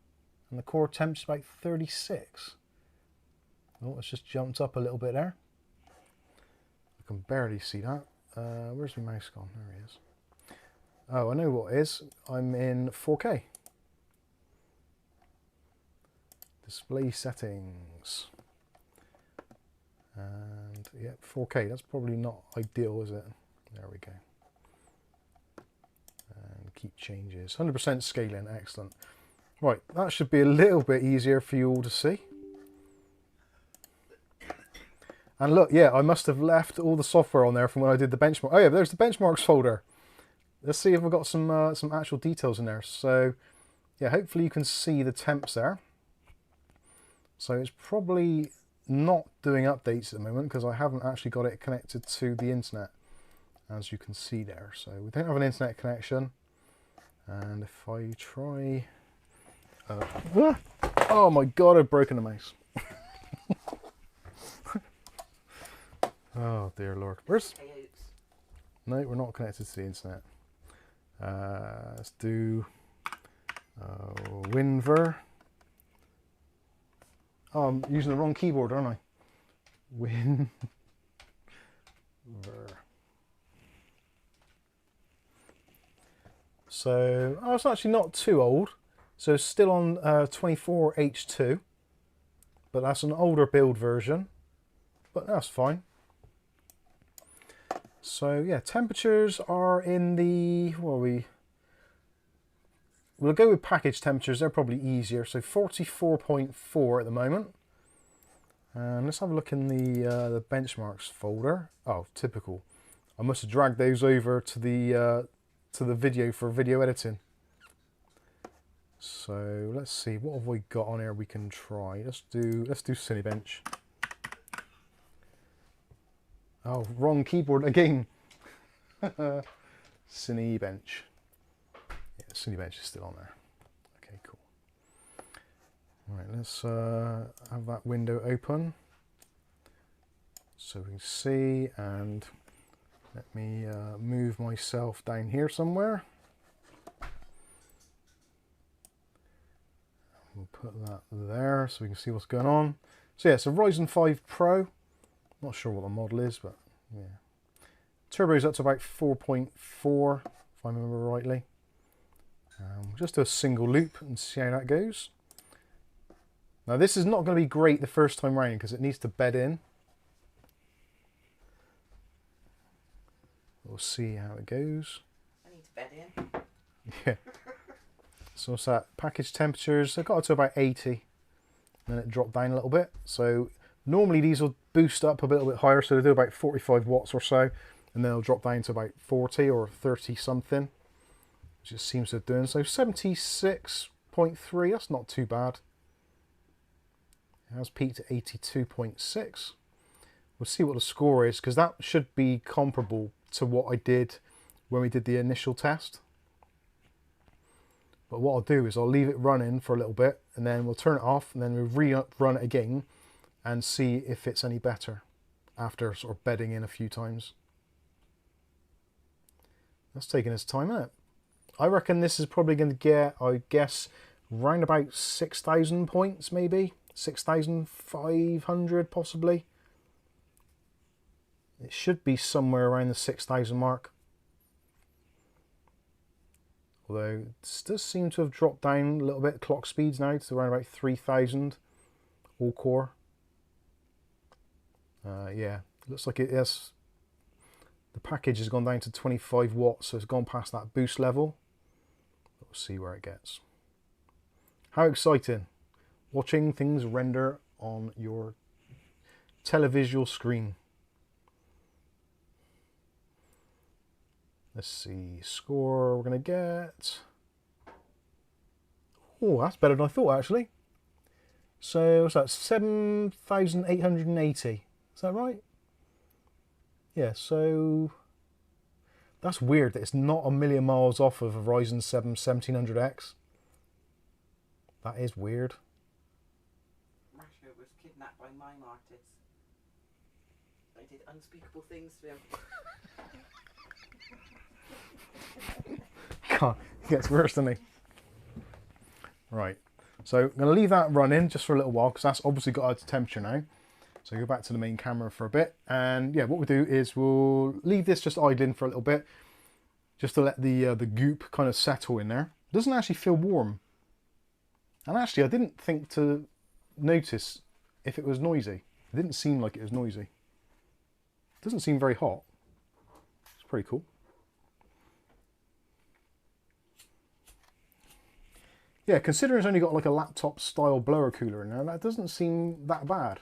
and the core temp's about 36. Oh, it's just jumped up a little bit there. I can barely see that. Where's my mouse gone? There he is. Oh, I know what it is. I'm in 4K. Display settings. Yeah, 4K. That's probably not ideal, is it? There we go. And keep changes. 100% scaling. Excellent. Right, that should be a little bit easier for you all to see. And look, yeah, I must have left all the software on there from when I did the benchmark. Oh yeah, there's the benchmarks folder. Let's see if we've got some actual details in there. So yeah, hopefully you can see the temps there. So it's probably not doing updates at the moment because I haven't actually got it connected to the internet, as you can see there. So we don't have an internet connection. And if I try... oh my god, I've broken the mouse. Oh dear lord. Where's... No, we're not connected to the internet. Let's do WinVer. Oh, I'm using the wrong keyboard, aren't I? WinVer. So, oh, it's actually not too old. So it's still on 24H2. But that's an older build version. But that's fine. So yeah, temperatures are in the, what are we? We'll go with package temperatures, they're probably easier. So 44.4 at the moment. And let's have a look in the benchmarks folder. Oh, typical. I must have dragged those over to the video for video editing. So let's see, what have we got on here we can try? Let's do Cinebench. Oh, wrong keyboard again. Cinebench. Yeah, Cinebench is still on there. Okay, cool. All right, let's have that window open so we can see, and let me move myself down here somewhere. We'll put that there so we can see what's going on. So yeah, it's a Ryzen 5 Pro. Not sure what the model is, but yeah. Turbo's up to about 4.4, if I remember rightly. Just do a single loop and see how that goes. Now this is not going to be great the first time round because it needs to bed in. We'll see how it goes. I need to bed in. Yeah. So what's that? Package temperatures, I got it to about 80. And then it dropped down a little bit. So normally these will boost up a little bit higher, so they do about 45 watts or so, and then they'll drop down to about 40 or 30 something, which it seems to be doing. So 76.3, that's not too bad. It has peaked at 82.6. We'll see what the score is, because that should be comparable to what I did when we did the initial test. But what I'll do is I'll leave it running for a little bit, and then we'll turn it off, and then we'll rerun it again and see if it's any better after sort of bedding in a few times. That's taking its time, isn't it? I reckon this is probably going to get, I guess, round about 6,000 points maybe. 6,500 possibly. It should be somewhere around the 6,000 mark. Although this does seem to have dropped down a little bit. Clock speeds now to around about 3,000 all core. Yeah, looks like it has. The package has gone down to 25 watts, so it's gone past that boost level. We'll see where it gets. How exciting! Watching things render on your televisual screen. Let's see, score we're going to get. Oh, that's better than I thought actually. So what's that? 7,880. Is that right? Yeah, so that's weird that it's not a million miles off of a Ryzen 7 1700X. That is weird. Masher was kidnapped by mime artists. They did unspeakable things to him. God, it gets worse, doesn't he? Right, so I'm going to leave that running just for a little while because that's obviously got its temperature now. So go back to the main camera for a bit, and yeah, what we'll do is we'll leave this just idling for a little bit, just to let the goop kind of settle in there. It doesn't actually feel warm, and actually I didn't think to notice if it was noisy. It didn't seem like it was noisy. Doesn't seem very hot. It's pretty cool. Yeah, considering it's only got like a laptop style blower cooler in there, that doesn't seem that bad.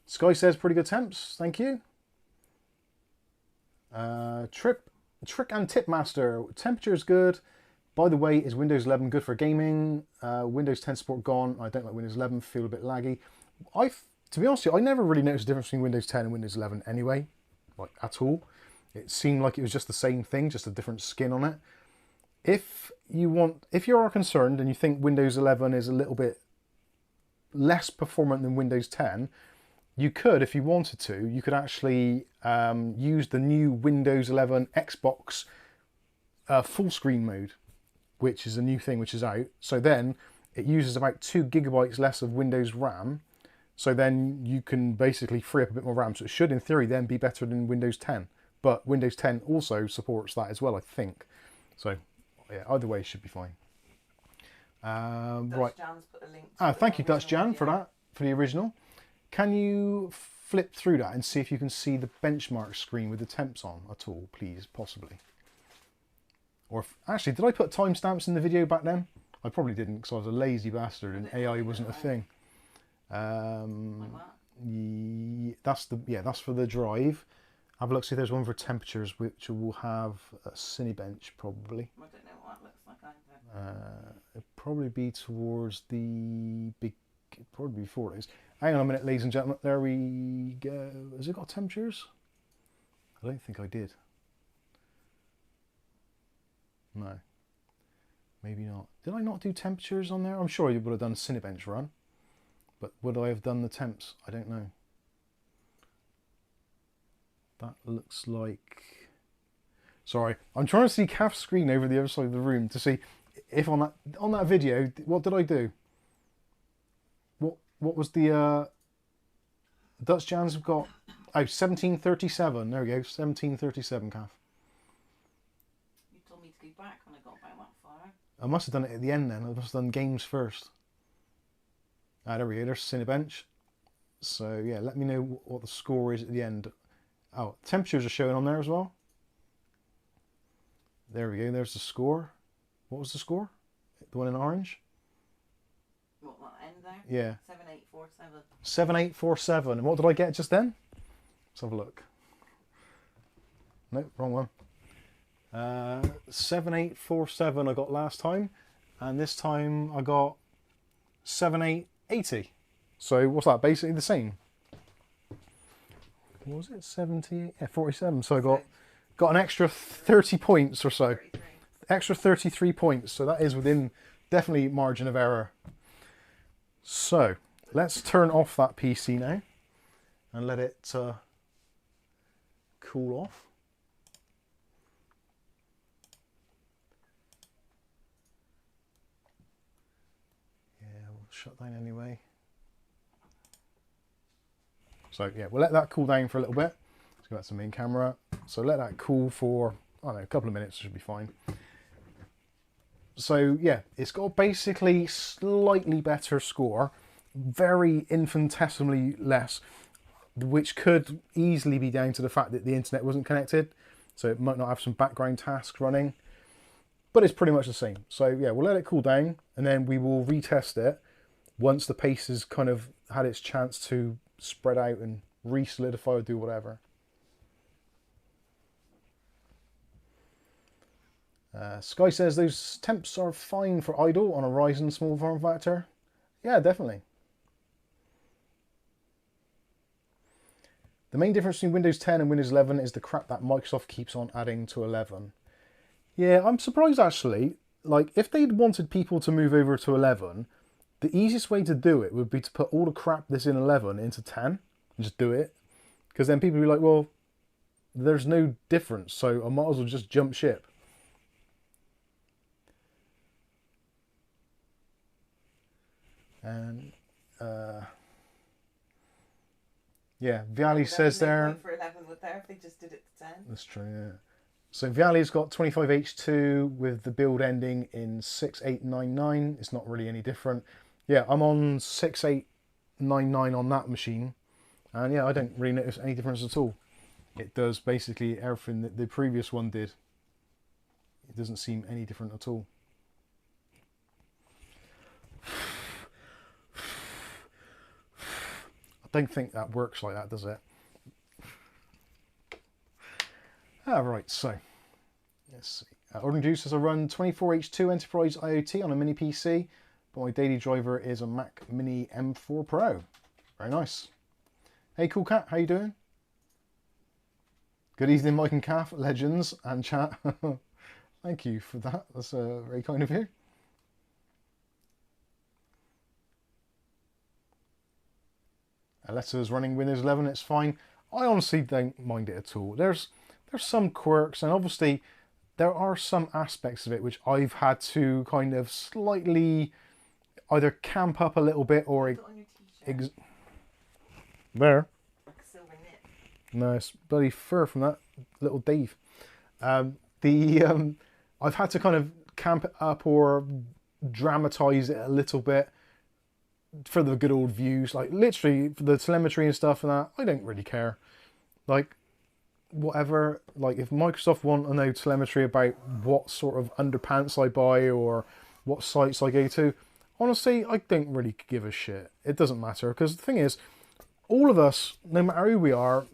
Sky says pretty good temps, thank you. Trick and Tip Master, temperature is good. By the way, is Windows 11 good for gaming? Windows 10 support gone. I don't like Windows 11, feel a bit laggy. To be honest with you, I never really noticed the difference between Windows 10 and Windows 11 anyway, like at all. It seemed like it was just the same thing, just a different skin on it. If you are concerned and you think Windows 11 is a little bit less performant than Windows 10, you could, if you wanted to, you could actually use the new Windows 11 Xbox full screen mode, which is a new thing which is out. So then it uses about 2 GB less of Windows RAM. So then you can basically free up a bit more RAM. So it should, in theory, then be better than Windows 10. But Windows 10 also supports that as well, I think. So yeah, either way should be fine. Right. Jan's put a link to Thank you, Dutch Jan, for that, for the original. Can you flip through that and see if you can see the benchmark screen with the temps on at all, please, possibly? Or actually, did I put timestamps in the video back then? I probably didn't, because I was a lazy bastard and AI wasn't a thing. That's for the drive. Have a look, see if there's one for temperatures, which will have a Cinebench probably. I don't know what that looks like either. It'd probably be towards the big, probably before it is. Hang on a minute, ladies and gentlemen. There we go. Has it got temperatures? I don't think I did. No. Maybe not. Did I not do temperatures on there? I'm sure I would have done a Cinebench run. But would I have done the temps? I don't know. That looks like... Sorry, I'm trying to see Kath's screen over the other side of the room to see if on that video, what did I do? What was the Dutch Jans have got? Oh, 1737. There we go, 1737, Kath. You told me to go back when I got about that far. I must have done it at the end then. I must have done games first. There we go. There's Cinebench. So yeah, let me know what the score is at the end. Oh, temperatures are showing on there as well. There we go. There's the score. What was the score? The one in orange? What, that end there? Yeah. 7847. 7847. And what did I get just then? Let's have a look. Nope, wrong one. 7847 I got last time. And this time I got 7880. So what's that? Basically the same. What was it? 78? Yeah, 47. So I got an extra 30 points or so. 33. Extra 33 points. So that is within definitely margin of error. So let's turn off that PC now and let it cool off. Yeah, we'll shut down anyway. So yeah, we'll let that cool down for a little bit. Let's go back to the main camera. So let that cool for, I don't know, a couple of minutes, should be fine. So yeah, it's got basically slightly better score, very infinitesimally less, which could easily be down to the fact that the internet wasn't connected. So it might not have some background tasks running, but it's pretty much the same. So yeah, we'll let it cool down and then we will retest it once the paste has kind of had its chance to spread out and re-solidify or do whatever. Sky says those temps are fine for idle on a Ryzen small form factor. Yeah, definitely. The main difference between Windows 10 and Windows 11 is the crap that Microsoft keeps on adding to 11. Yeah, I'm surprised actually. Like, if they'd wanted people to move over to 11, the easiest way to do it would be to put all the crap that's in 11 into 10 and just do it. Because then people would be like, well, there's no difference, so I might as well just jump ship. And yeah, Viali says there. For 11 with there if they just did it to 10. That's true. Yeah. So Viali's got 25H2 with the build ending in 6899. It's not really any different. Yeah, I'm on 6899 on that machine, and yeah, I don't really notice any difference at all. it does basically everything that the previous one did. It doesn't seem any different at all. I don't think that works like that, does it? Right, so let's see. Ordering juices, I run 24H2 Enterprise IoT on a mini PC, but my daily driver is a Mac Mini M4 Pro. Very nice. Hey, Cool Cat, how you doing? Good evening, Mike and Kath, legends and chat. Thank you for that. That's very kind of you. Alessa's running Windows 11. It's fine. I honestly don't mind it at all. There's some quirks, and obviously there are some aspects of it which I've had to kind of slightly either camp up a little bit or there. Like a silver knit. No, it's bloody fur from that little Dave. I've had to kind of camp it up or dramatise it a little bit for the good old views. Like literally for the telemetry and stuff and that, I don't really care. Like whatever, like if Microsoft want to know telemetry about what sort of underpants I buy or what sites I go to, honestly, I don't really give a shit. It doesn't matter, because the thing is, all of us, no matter who we are,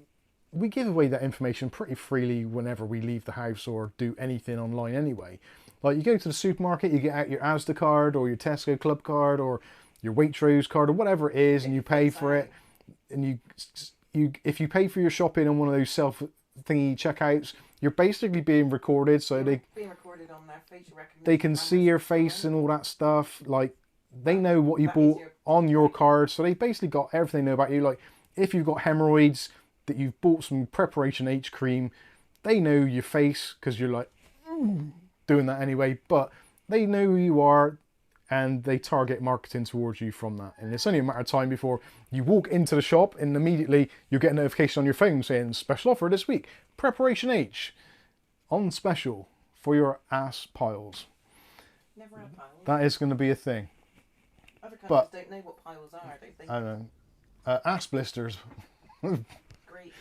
we give away that information pretty freely whenever we leave the house or do anything online anyway. Like you go to the supermarket, you get out your Asda card or your Tesco Club card or your Waitrose card or whatever it is, and you pay for it. And if you pay for your shopping on one of those self thingy checkouts, you're basically being recorded, so being recorded on their facial recognition. They can see your face and all that stuff. Like they know what you bought on your card, so they basically got everything they know about you. Like if you've got hemorrhoids, that you've bought some Preparation H cream, they know your face because you're like doing that anyway, but they know who you are and they target marketing towards you from that. And it's only a matter of time before you walk into the shop and immediately you get a notification on your phone saying special offer this week, Preparation H on special for your ass piles. Never had piles. That is going to be a thing. Other countries don't know what piles are, don't they? I don't know. Ass blisters. Great.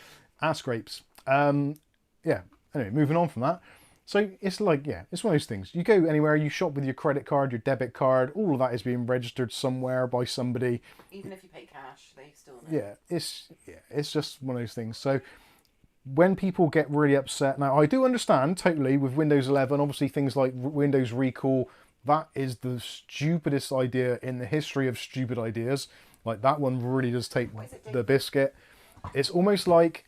Ass scrapes. Yeah, anyway, moving on from that. So it's like, yeah, it's one of those things. You go anywhere, you shop with your credit card, your debit card, all of that is being registered somewhere by somebody. Even if you pay cash, they still know. Yeah, it's just one of those things. So when people get really upset, now I do understand totally with Windows 11, obviously things like Windows Recall, that is the stupidest idea in the history of stupid ideas. Like that one really does take the biscuit. It's almost like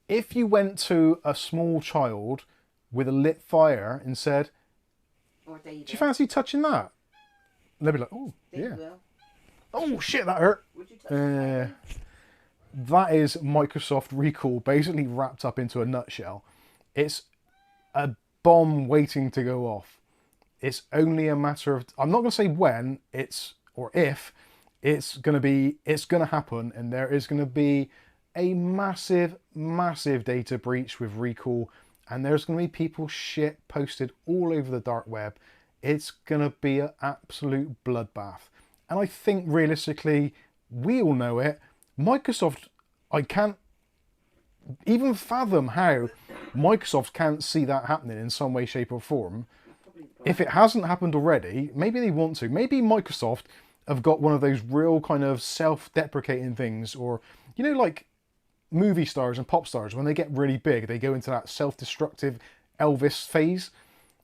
if you went to a small child with a lit fire and said, or David, do you fancy touching that? And they'd be like, oh, David yeah. will. Oh, shit, that hurt. Would you touch that? That is Microsoft Recall basically wrapped up into a nutshell. It's a bomb waiting to go off. It's only a matter of, I'm not going to say when, or if, it's going to happen, and there is going to be a massive, massive data breach with Recall, and there's going to be people shit posted all over the dark web. It's going to be an absolute bloodbath. And I think realistically, we all know it. Microsoft, I can't even fathom how Microsoft can't see that happening in some way, shape or form. If it hasn't happened already, maybe they want to. Maybe Microsoft have got one of those real kind of self-deprecating things, or, you know, like movie stars and pop stars, when they get really big, they go into that self-destructive Elvis phase.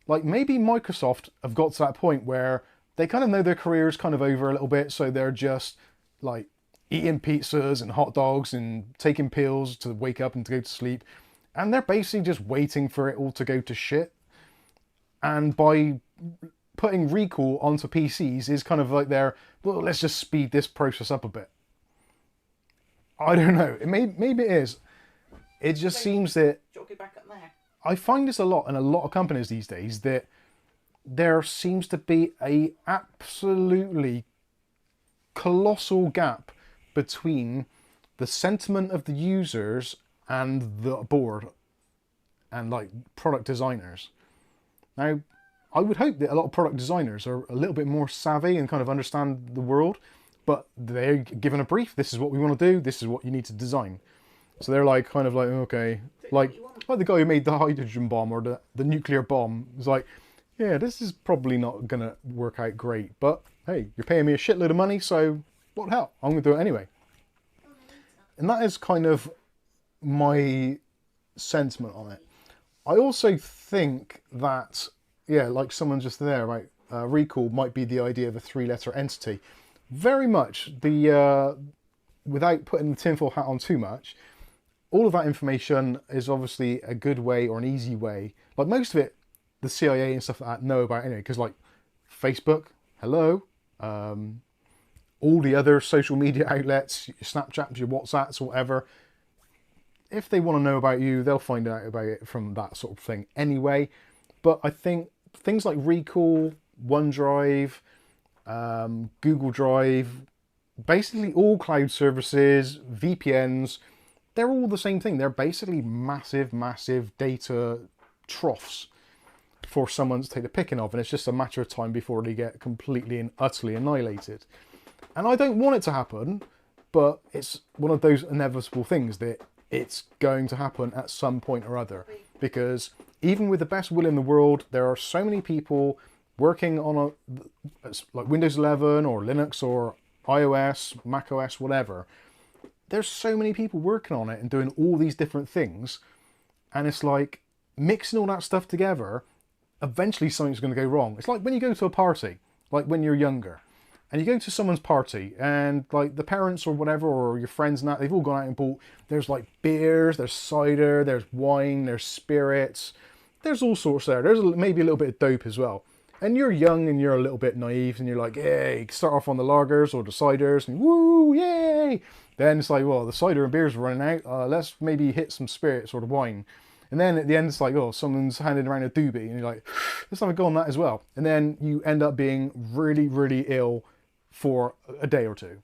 Like maybe Microsoft have got to that point where they kind of know their career is kind of over a little bit, so they're just like eating pizzas and hot dogs and taking pills to wake up and to go to sleep, and they're basically just waiting for it all to go to shit. And by putting Recall onto PCs is kind of like their, well, let's just speed this process up a bit. I don't know. Maybe it is. It just seems that Back up there. I find this a lot in a lot of companies these days, that there seems to be a absolutely colossal gap between the sentiment of the users and the board and like product designers. Now, I would hope that a lot of product designers are a little bit more savvy and kind of understand the world, but they're given a brief. This is what we want to do. This is what you need to design. So they're like, kind of like, okay, Take like, what you want. like the guy who made the hydrogen bomb or the nuclear bomb was like, yeah, this is probably not going to work out great, but hey, you're paying me a shitload of money, so what the hell? I'm going to do it anyway. And that is kind of my sentiment on it. I also think that, yeah, like someone just there, right, recall might be the idea of a 3-letter entity. Very much without putting the tinfoil hat on too much, all of that information is obviously a good way or an easy way. Like most of it, the CIA and stuff like that know about anyway, because like Facebook, hello, all the other social media outlets, your Snapchats, your WhatsApps, whatever, if they want to know about you, they'll find out about it from that sort of thing anyway. But I think things like Recall, OneDrive, Google Drive, basically all cloud services, VPNs, they're all the same thing. They're basically massive, massive data troughs for someone to take the picking of, and it's just a matter of time before they get completely and utterly annihilated. And I don't want it to happen, but it's one of those inevitable things that it's going to happen at some point or other. Because even with the best will in the world, there are so many people working on like Windows 11 or Linux or iOS, Mac OS, whatever. There's so many people working on it and doing all these different things. And it's like mixing all that stuff together, eventually something's going to go wrong. It's like when you go to a party, like when you're younger, and you go to someone's party and like the parents or whatever, or your friends and that, they've all gone out and bought, there's like beers, there's cider, there's wine, there's spirits, there's all sorts there. There's maybe a little bit of dope as well. And you're young and you're a little bit naive and you're like, hey, start off on the lagers or the ciders and woo, yay. Then it's like, well, the cider and beer's running out. Let's maybe hit some spirits or the wine. And then at the end, it's like, oh, someone's handing around a doobie. And you're like, let's have a go on that as well. And then you end up being really, really ill for a day or two.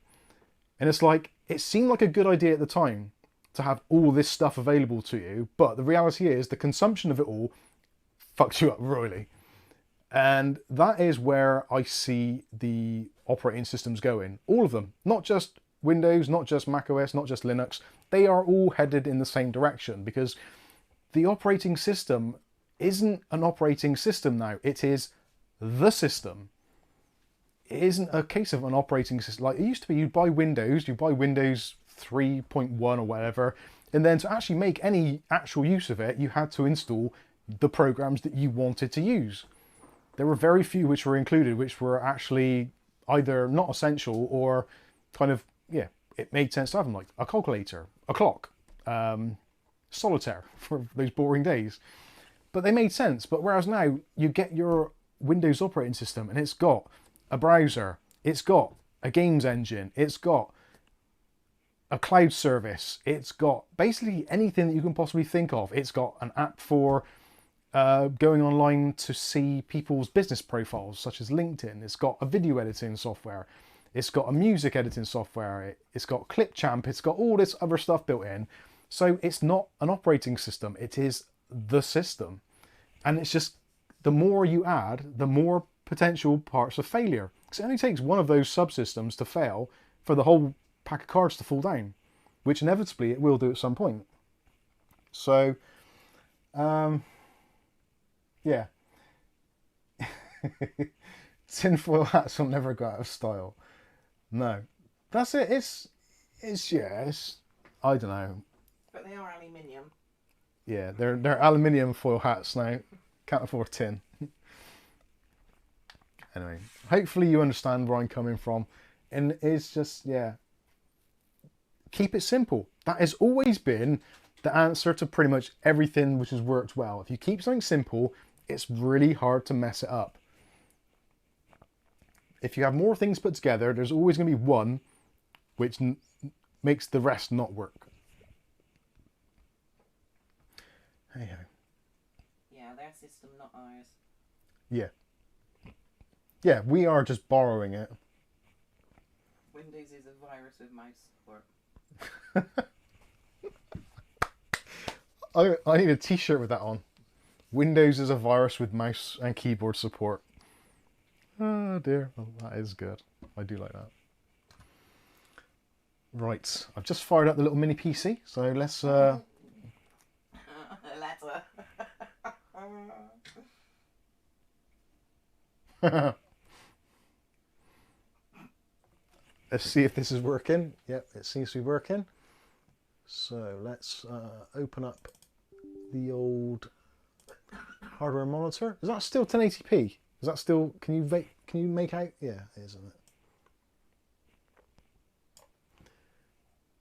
And it's like, it seemed like a good idea at the time to have all this stuff available to you. But the reality is the consumption of it all fucks you up royally. And that is where I see the operating systems going. All of them. Not just Windows, not just Mac OS, not just Linux. They are all headed in the same direction because the operating system isn't an operating system now. It is the system. It isn't a case of an operating system. Like it used to be, you'd buy Windows 3.1 or whatever, and then to actually make any actual use of it, you had to install the programs that you wanted to use. There were very few which were included, which were actually either not essential or kind of, yeah, it made sense to have them, like a calculator, a clock, solitaire for those boring days. But they made sense. But whereas now you get your Windows operating system and it's got a browser, it's got a games engine, it's got a cloud service, it's got basically anything that you can possibly think of. It's got an app for going online to see people's business profiles, such as LinkedIn. It's got a video editing software. It's got a music editing software. It's got Clipchamp. It's got all this other stuff built in. So it's not an operating system. It is the system. And it's just, the more you add, the more potential parts of failure. Because it only takes one of those subsystems to fail for the whole pack of cards to fall down, which inevitably it will do at some point. So, yeah. Tinfoil hats will never go out of style. No. That's it. It's I don't know. But they are aluminium. Yeah, they're aluminium foil hats now. Can't afford tin. Anyway, hopefully you understand where I'm coming from. And it's just, yeah. Keep it simple. That has always been the answer to pretty much everything which has worked well. If you keep something simple, it's really hard to mess it up. If you have more things put together, there's always going to be one which makes the rest not work. Hey ho. Yeah, their system, not ours. Yeah. Yeah, we are just borrowing it. Windows is a virus with mouse support. I need a t-shirt with that on. Windows is a virus with mouse and keyboard support. Oh dear. Well, that is good. I do like that. Right, I've just fired up the little mini PC, so let's... Letter. Let's see if this is working. Yep, it seems to be working. So let's open up the old hardware monitor. Is that still 1080p? Is that still? Can you make out? Yeah, it is, isn't it?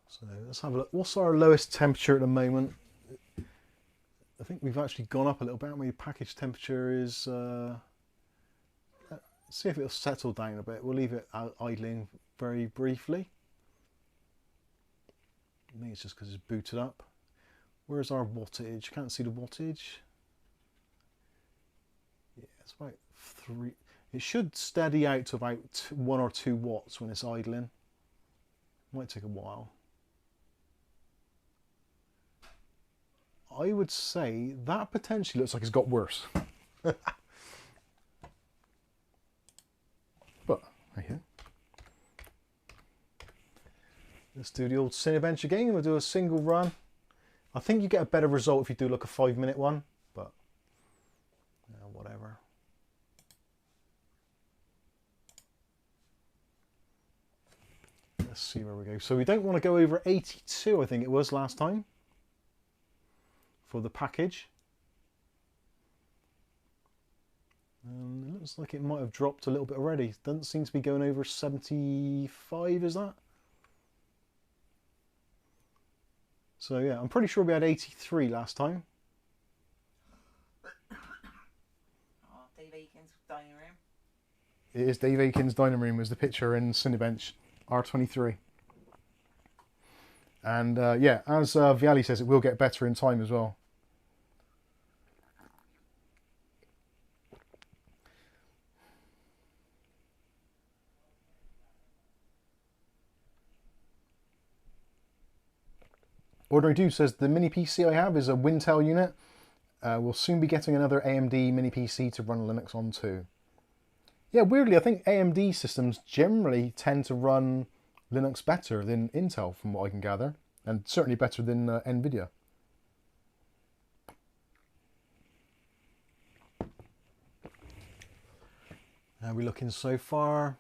So let's have a look. What's our lowest temperature at the moment? I think we've actually gone up a little bit. How many package temperature is? Let's see if it'll settle down a bit. We'll leave it idling very briefly. Maybe it's just because it's booted up. Where's our wattage? Can't see the wattage. Yeah, it's about 3. It should steady out to about 1 or 2 watts when it's idling. Might take a while. I would say that potentially looks like it's got worse. But there you go. Let's do the old Cinebench again. We'll do a single run. I think you get a better result if you do like a 5-minute one, but whatever. Let's see where we go. So we don't want to go over 82, I think it was last time, for the package. It looks like it might have dropped a little bit already. Doesn't seem to be going over 75, is that? So yeah, I'm pretty sure we had 83 last time. Oh, Dave Aiken's dining room. It is Dave Aiken's dining room as the picture in Cinebench R23. And yeah, as Viali says, it will get better in time as well. Ordinary Dude says the mini PC I have is a Wintel unit. We'll soon be getting another AMD mini PC to run Linux on too. Yeah, weirdly, I think AMD systems generally tend to run Linux better than Intel, from what I can gather, and certainly better than NVIDIA. How are we looking so far?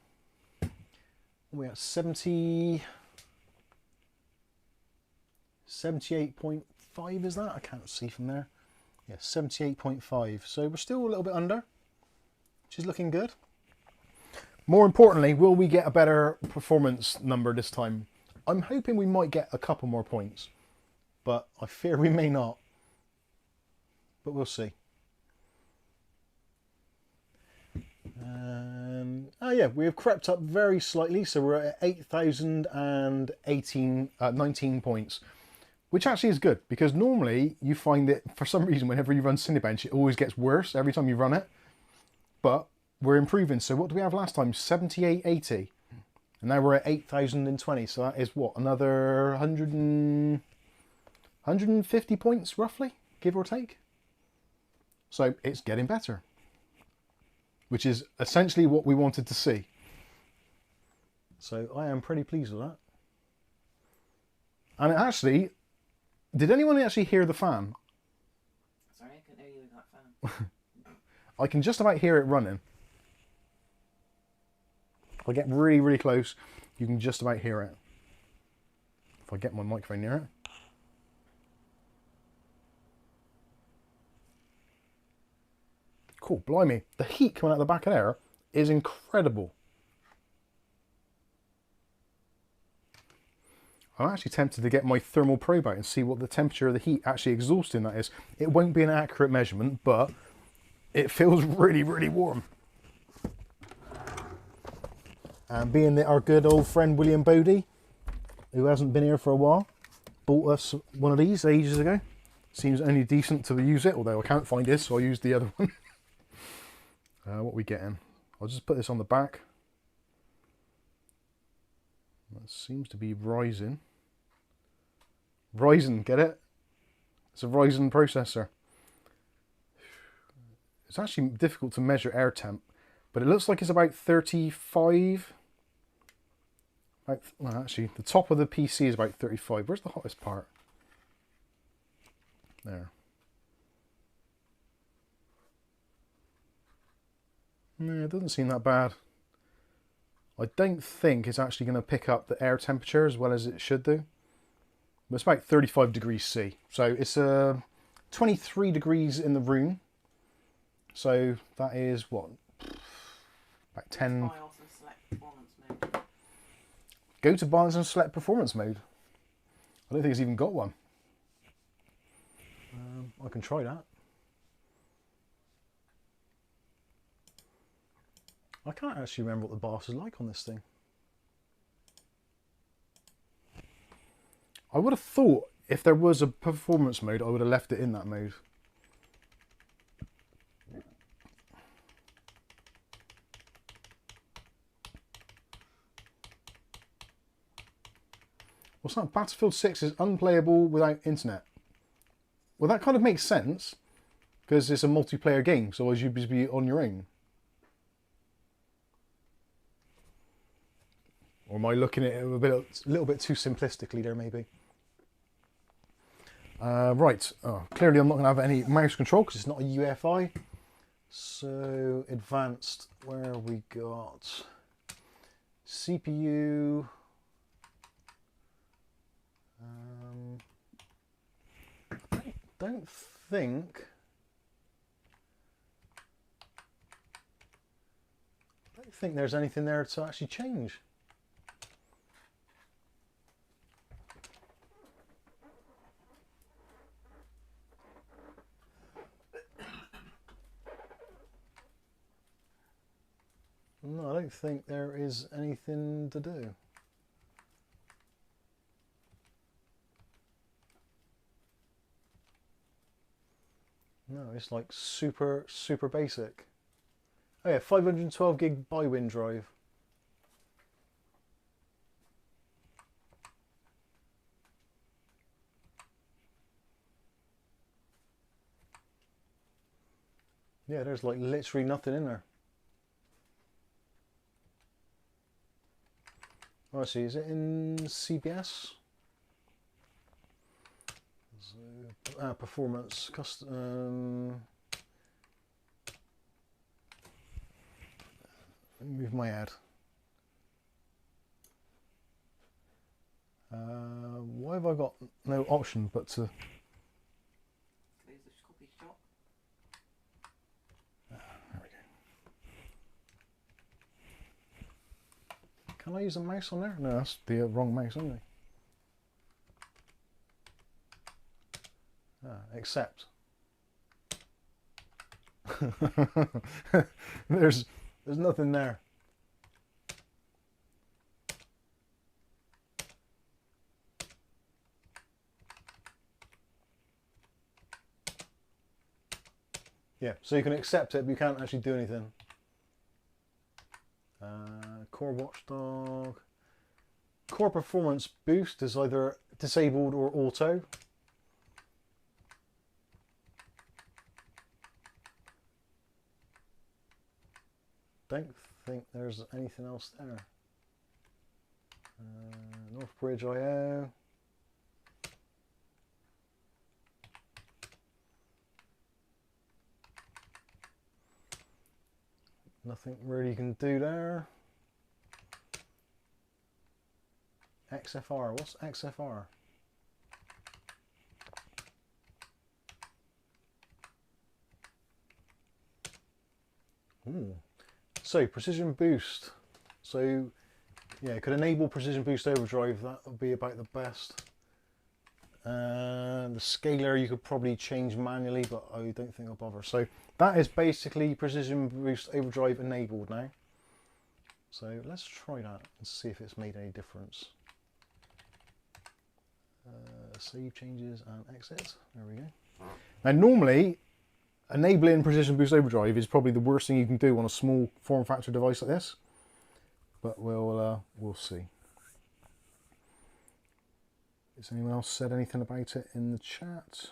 We're at 78.5, is that? I can't see from there. Yeah, 78.5. So we're still a little bit under, which is looking good. More importantly, will we get a better performance number this time? I'm hoping we might get a couple more points, but I fear we may not. But we'll see. Oh yeah, we have crept up very slightly, so we're at 8,019 points, which actually is good, because normally you find that for some reason whenever you run Cinebench it always gets worse every time you run it, but we're improving. So what do we have last time? 7880, and now we're at 8,020, so that is what, another 150 points roughly, give or take. So it's getting better, which is essentially what we wanted to see. So I am pretty pleased with that. And actually, did anyone actually hear the fan? Sorry, I couldn't hear you with that fan. I can just about hear it running. If I get really, really close, you can just about hear it. If I get my microphone near it. Cool, blimey. The heat coming out the back of there is incredible. I'm actually tempted to get my thermal probe out and see what the temperature of the heat actually exhausting that is. It won't be an accurate measurement, but it feels really, really warm. And being that our good old friend William Bodie, who hasn't been here for a while, bought us one of these ages ago. Seems only decent to use it, although I can't find this, so I'll use the other one. What are we getting? I'll just put this on the back. That seems to be Ryzen. Ryzen, get it? It's a Ryzen processor. It's actually difficult to measure air temp, but it looks like it's about 35. Well, actually, the top of the PC is about 35. Where's the hottest part? There. No, it doesn't seem that bad. I don't think it's actually going to pick up the air temperature as well as it should do. But it's about 35 degrees C. So it's 23 degrees in the room. So that is what? About 10. BIOS and select performance mode. Go to BIOS and select performance mode. I don't think it's even got one. I can try that. I can't actually remember what the BIOS is like on this thing. I would have thought if there was a performance mode, I would have left it in that mode. What's that? Battlefield 6 is unplayable without internet. Well, that kind of makes sense because it's a multiplayer game, so as you'd be on your own. Or am I looking at it a little bit too simplistically there, maybe? Right. Oh, clearly, I'm not going to have any mouse control because it's not a UEFI. So, advanced, where have we got? CPU. I don't think there's anything there to actually change. No, I don't think there is anything to do. No, it's like super basic. Oh yeah, 512 gig bi-win drive. Yeah, there's like literally nothing in there. Oh, I see. Is it in CBS? So, performance, custom. Let me move my ad. Why have I got no option but to? Close the copy shop. There we go. Can I use a mouse on there? No, that's the wrong mouse only. Accept. There's nothing there. Yeah, so you can accept it, but you can't actually do anything. Core watchdog. Core performance boost is either disabled or auto. Don't think there's anything else there. Northbridge IO. Nothing really you can do there. XFR, what's XFR? Ooh. So precision boost. So yeah, could enable precision boost overdrive. That would be about the best. The scaler you could probably change manually, but I don't think I'll bother. So that is basically precision boost overdrive enabled now. So let's try that and see if it's made any difference. Save changes and exit. There we go. Now normally, enabling precision boost overdrive is probably the worst thing you can do on a small form factor device like this. But we'll see. Has anyone else said anything about it in the chat?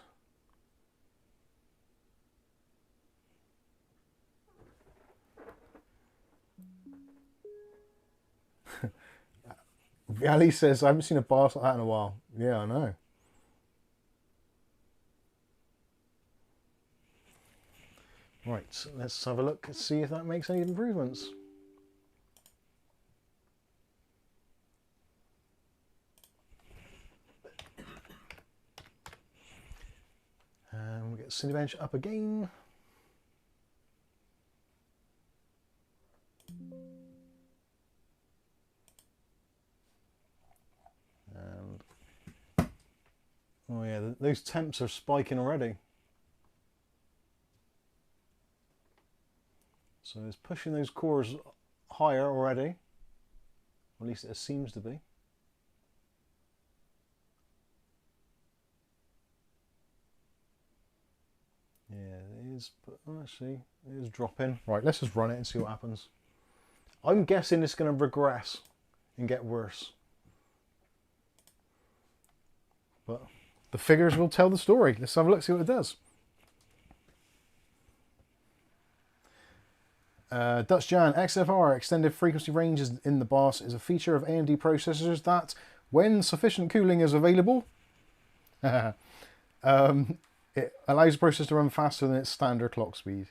Ali says, I haven't seen a boss like that in a while. Yeah, I know. Right, so let's have a look and see if that makes any improvements. And we'll get Cinebench up again. And oh yeah, those temps are spiking already. So it's pushing those cores higher already. Or at least it seems to be. Yeah, it is, but actually it is dropping. Right, let's just run it and see what happens. I'm guessing it's going to regress and get worse. But the figures will tell the story. Let's have a look, see what it does. Dutch Jan, XFR, extended frequency ranges in the BOS, is a feature of AMD processors that, when sufficient cooling is available, it allows the processor to run faster than its standard clock speed.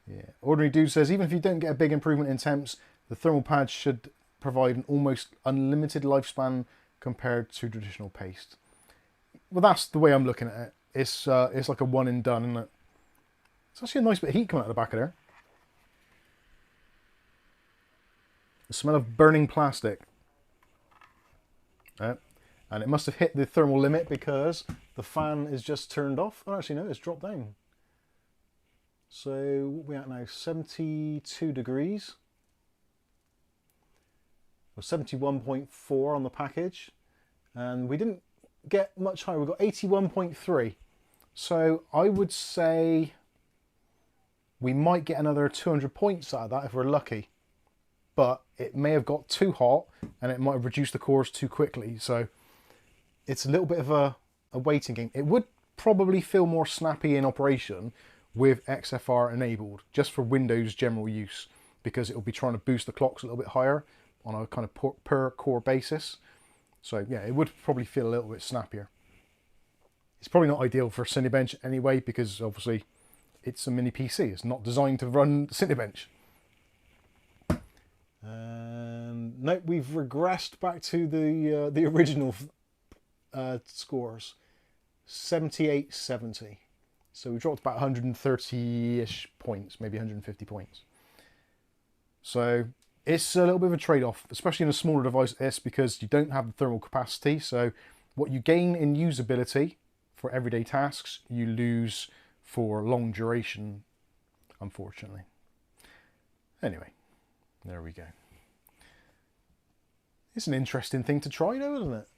Yeah. Ordinary Dude says, even if you don't get a big improvement in temps, the thermal pad should provide an almost unlimited lifespan compared to traditional paste. Well, that's the way I'm looking at it. It's like a one and done, isn't it? It's actually a nice bit of heat coming out the back of there. The smell of burning plastic. And it must have hit the thermal limit because the fan is just turned off. Oh, actually, no, it's dropped down. So what are we at now? 72 degrees. Or 71.4 on the package. And we didn't get much higher. We got 81.3. So I would say we might get another 200 points out of that if we're lucky. But it may have got too hot and it might have reduced the cores too quickly. So it's a little bit of a waiting game. It would probably feel more snappy in operation with XFR enabled, just for Windows general use, because it'll be trying to boost the clocks a little bit higher on a kind of per core basis. So yeah, it would probably feel a little bit snappier. It's probably not ideal for Cinebench anyway, because obviously it's a mini PC. It's not designed to run Cinebench. Nope, we've regressed back to the original scores, 78-70. So we dropped about 130-ish points, maybe 150 points. So it's a little bit of a trade-off, especially in a smaller device like this, because you don't have the thermal capacity. So what you gain in usability for everyday tasks, you lose for long duration, unfortunately. Anyway, there we go. It's an interesting thing to try though, isn't it?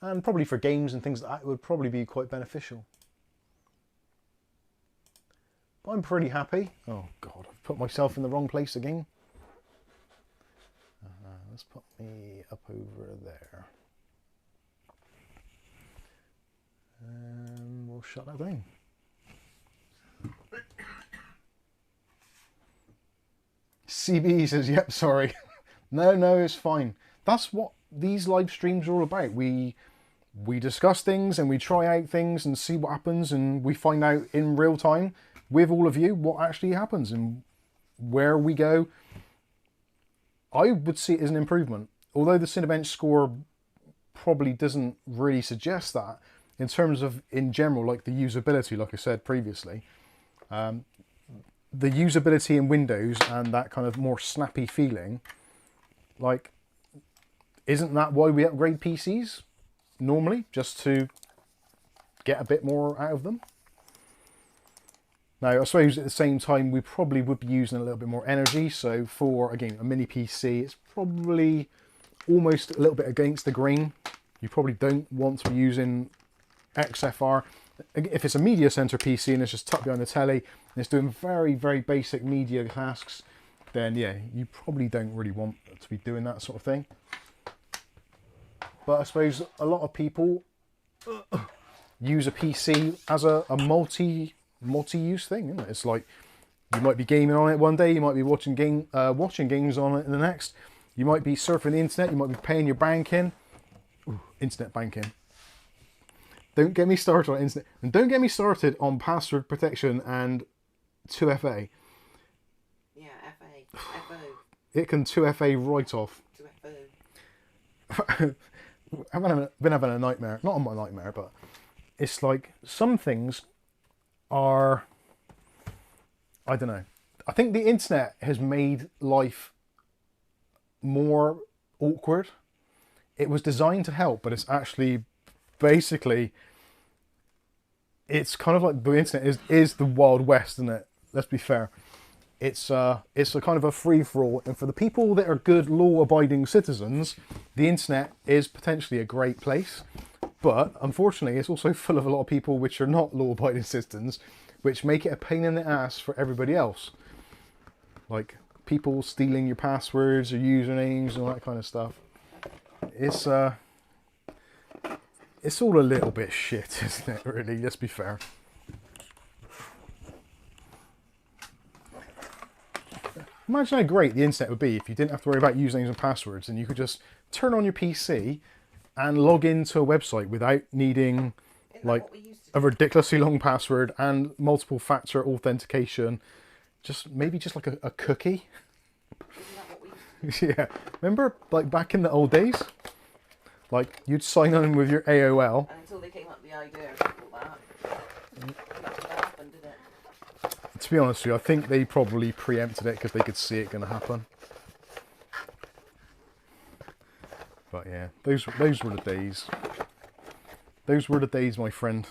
And probably for games and things like that, it would probably be quite beneficial. But I'm pretty happy. Oh God, I've put myself in the wrong place again. Let's put me up over there. And we'll shut that down. CB says, yep, sorry. No, it's fine. That's what these live streams are all about. We discuss things and we try out things and see what happens, and we find out in real time with all of you what actually happens and where we go. I would see it as an improvement. Although the Cinebench score probably doesn't really suggest that, in terms of, in general, like the usability, like I said previously, the usability in Windows and that kind of more snappy feeling, like, isn't that why we upgrade PCs normally? Just to get a bit more out of them? Now, I suppose at the same time, we probably would be using a little bit more energy. So for, again, a mini PC, it's probably almost a little bit against the grain. You probably don't want to be using XFR. If it's a media center PC and it's just tucked behind the telly and it's doing very, very basic media tasks, then yeah, you probably don't really want to be doing that sort of thing. But I suppose a lot of people use a PC as a multi-use thing, isn't it? It's like You might be gaming on it one day. You might be watching games on it the next. You might be surfing the internet. You might be paying your banking. Ooh, internet banking. Don't get me started on internet, and don't get me started on password protection and 2FA. Yeah, FO. It can 2FA right off. 2FO. I've been having a nightmare. Not on my nightmare, but it's like some things are, I don't know. I think the internet has made life more awkward. It was designed to help, but it's actually basically, it's kind of like the internet is the Wild West, isn't it? Let's be fair. It's a kind of a free-for-all, and for the people that are good law-abiding citizens, the internet is potentially a great place. But unfortunately, it's also full of a lot of people which are not law-abiding citizens, which make it a pain in the ass for everybody else. Like people stealing your passwords or usernames and all that kind of stuff. It's all a little bit shit, isn't it, really? Let's be fair. Imagine how great the internet would be if you didn't have to worry about usernames and passwords, and you could just turn on your PC and log into a website without needing like a ridiculously long password and multiple factor authentication. Maybe just like a cookie. Isn't that what we used to Yeah. Remember like back in the old days? Like you'd sign on with your AOL. And until they came up with the idea of all that, nothing happened, did it? To be honest with you, I think they probably preempted it because they could see it going to happen. But yeah, those were the days. Those were the days, my friend.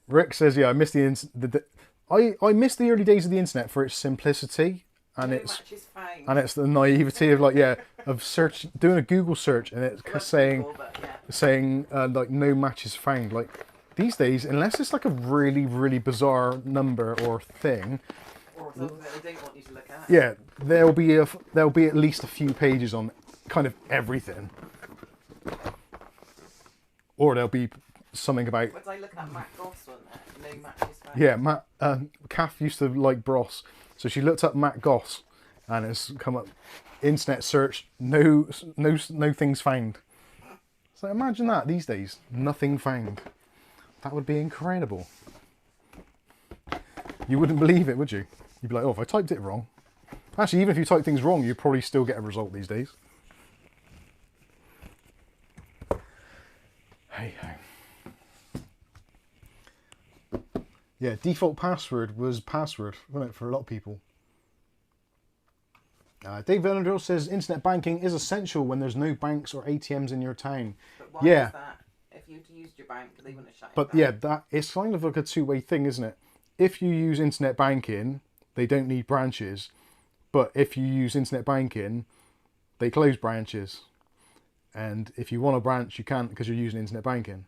Rick says, "Yeah, I miss I miss the early days of the internet for its simplicity and it's the naivety of doing a Google search and it's saying like no matches found. Like these days, unless it's like a really really bizarre number or thing, or something that they don't want you to look at. yeah, there'll be at least a few pages on kind of everything, or there'll be something about. Once I look at Matt Goss on there, no matches found. Yeah, Kath used to like Bros, so she looked up Matt Goss, and it's come up, internet search, no things found. So imagine that these days, nothing found. That would be incredible. You wouldn't believe it, would you? You'd be like, oh, if I typed it wrong. Actually, even if you type things wrong, you'd probably still get a result these days. Hey ho. Yeah, default password was password, wasn't it, for a lot of people? Dave Vellendrill says internet banking is essential when there's no banks or ATMs in your town. But why is that? If you'd used your bank, they wouldn't have shut it down. Yeah, it's kind of like a two-way thing, isn't it? If you use internet banking, they don't need branches. But if you use internet banking, they close branches. And if you want a branch, you can't because you're using internet banking.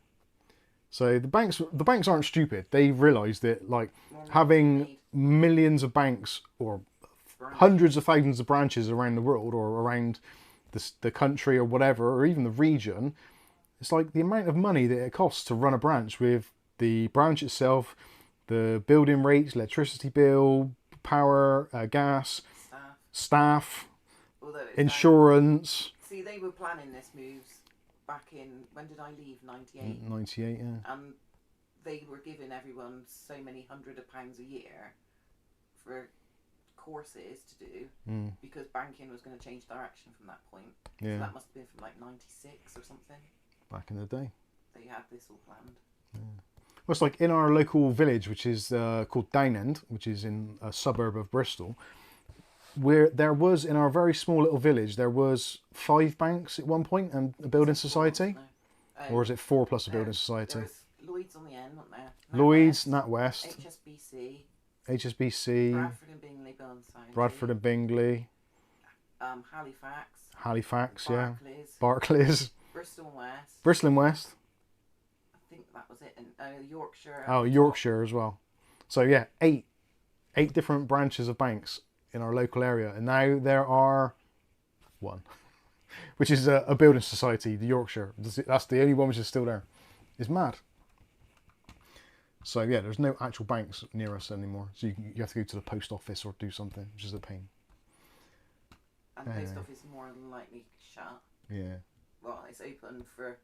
So the banks aren't stupid. They realise that like having millions of banks or hundreds of thousands of branches around the world or around the country or whatever, or even the region, it's like the amount of money that it costs to run a branch with the branch itself, the building rates, electricity bill, power, gas, staff, insurance. See, they were planning this moves back in, when did I leave? 98? 98, yeah. And they were giving everyone so many £100 a year for courses to do because banking was going to change direction from that point. Yeah. So that must have been from like 96 or something. Back in the day. They had this all planned. Yeah. Well, it's like in our local village, which is called Downend, which is in a suburb of Bristol, where there was, in our very small little village, there was 5 banks at one point and a building society. No. Or is it 4 plus a building society? There's Lloyd's on the end, wasn't there? Lloyd's, NatWest, HSBC, HSBC, Bradford and Bingley Building Society, Bradford and Bingley, Halifax, yeah, Barclays, Barclays, Bristol and West. I think that was it, and Yorkshire. Oh, Yorkshire as well. So yeah, 8 different branches of banks in our local area, and now there are 1, which is a building society, the Yorkshire. That's the only one which is still there. It's mad. So yeah, there's no actual banks near us anymore. So you have to go to the post office or do something, which is a pain. And the post office is more than likely shut. Yeah. Well, it's open for.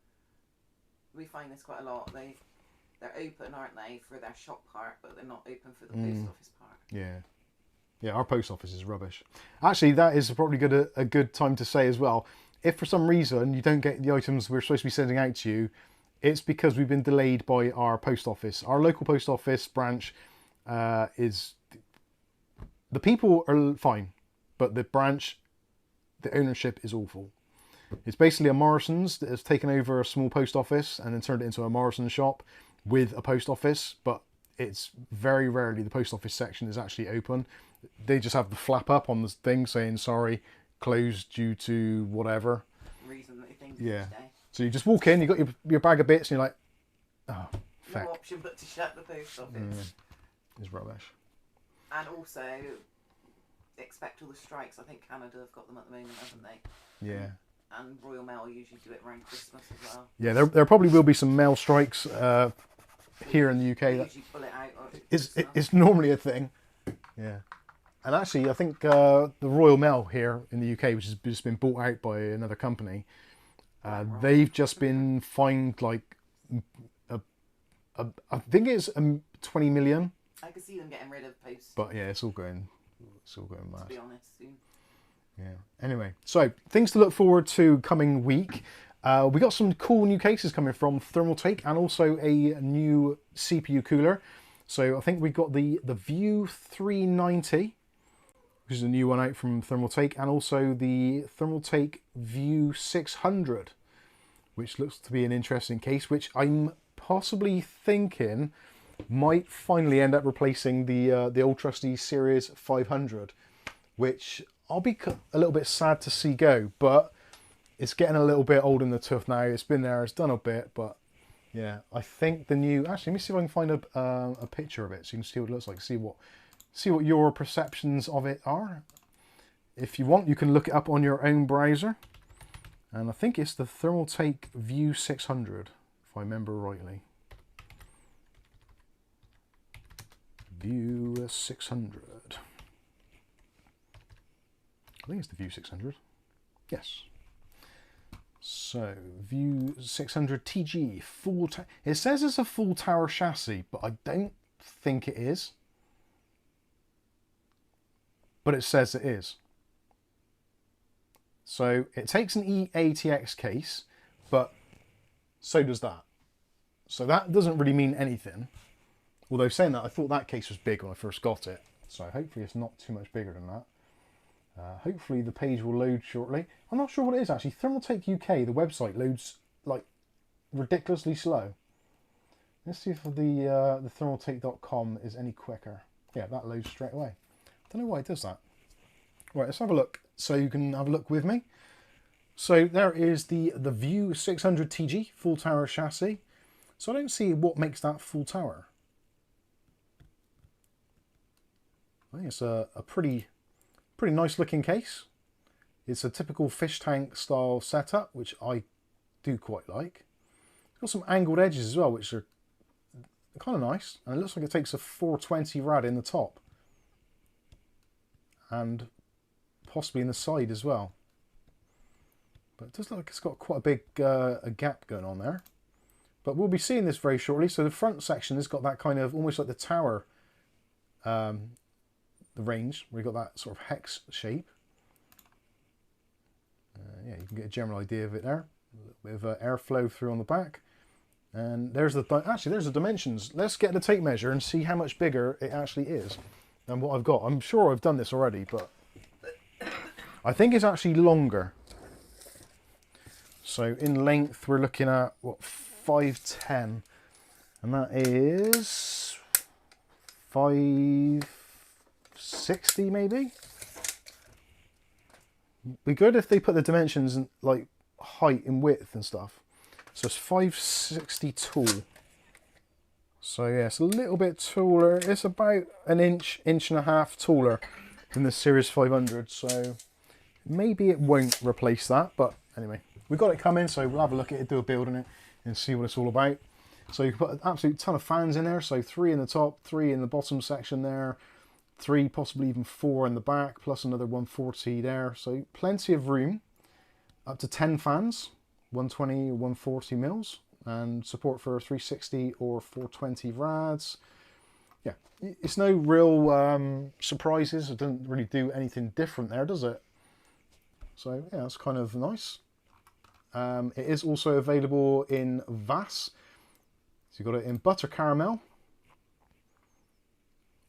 We find this quite a lot. They're open, aren't they, for their shop part, but they're not open for the post office part. Yeah. Yeah, our post office is rubbish. Actually, that is probably a good time to say as well. If for some reason you don't get the items we're supposed to be sending out to you, it's because we've been delayed by our post office. Our local post office branch is... The people are fine, but the branch, the ownership is awful. It's basically a Morrison's that has taken over a small post office and then turned it into a Morrison shop with a post office, but it's very rarely the post office section is actually open. They just have the flap up on the thing saying sorry, closed due to whatever Reason that you think yeah. each day. So you just walk in, you got your bag of bits, and you're like, oh, feck. No option but to shut the post office. Yeah. It's rubbish. And also, expect all the strikes. I think Canada have got them at the moment, haven't they? Yeah. And Royal Mail usually do it around Christmas as well. Yeah, there probably will be some mail strikes here in the UK. They usually pull it out. It's normally a thing. Yeah. And actually, I think the Royal Mail here in the UK, which has just been bought out by another company, they've just been fined like, I think it's 20 million. I can see them getting rid of post. But yeah, it's all going mad. To be honest, soon. Yeah. Anyway, so things to look forward to coming week. We got some cool new cases coming from Thermaltake and also a new CPU cooler. So I think we got the View 390, which is a new one out from Thermaltake, and also the Thermaltake View 600, which looks to be an interesting case, which I'm possibly thinking might finally end up replacing the old trusty Series 500, which I'll be a little bit sad to see go, but it's getting a little bit old in the tooth now. It's been there, it's done a bit, but yeah, I think the new... Actually, let me see if I can find a picture of it so you can see what it looks like, see what your perceptions of it are. If you want, you can look it up on your own browser. And I think it's the Thermaltake View 600, if I remember rightly. View 600. I think it's the View 600. Yes. So, View 600 TG, it says it's a full tower chassis, but I don't think it is. But it says it is. So, it takes an EATX case, but so does that. So that doesn't really mean anything. Although saying that, I thought that case was big when I first got it. So hopefully it's not too much bigger than that. Hopefully the page will load shortly. I'm not sure what it is actually. Thermaltake UK, the website, loads like ridiculously slow. Let's see if the thermaltake.com is any quicker. Yeah, that loads straight away. I don't know why it does that. Right, let's have a look. So you can have a look with me. So there is the View 600 TG full tower chassis. So I don't see what makes that full tower. I think it's a pretty nice looking case. It's a typical fish tank style setup, which I do quite like. It's got some angled edges as well, which are kind of nice. And it looks like it takes a 420 rad in the top. And possibly in the side as well. But it does look like it's got quite a big a gap going on there. But we'll be seeing this very shortly. So the front section has got that kind of, almost like the tower the range, where you've got that sort of hex shape. Yeah, you can get a general idea of it there. A little bit of airflow through on the back. And there's there's the dimensions. Let's get the tape measure and see how much bigger it actually is than what I've got. I'm sure I've done this already, but I think it's actually longer. So in length, we're looking at, what, 5'10", and that is 5'60" maybe. Be good if they put the dimensions in, like, height and width and stuff. So it's 5'60" tall. So yeah, it's a little bit taller. It's about an inch and a half taller than the Series 500. So maybe it won't replace that, but anyway, we've got it coming, so we'll have a look at it, do a build on it, and see what it's all about. So you can put an absolute ton of fans in there. So 3 in the top, 3 in the bottom section there, 3, possibly even 4 in the back, plus another 140 there. So plenty of room. Up to 10 fans, 120 or 140 mils, and support for 360 or 420 rads. Yeah, it's no real surprises. It doesn't really do anything different there, does it? So yeah, that's kind of nice. It is also available in Vas. So you've got it in butter caramel,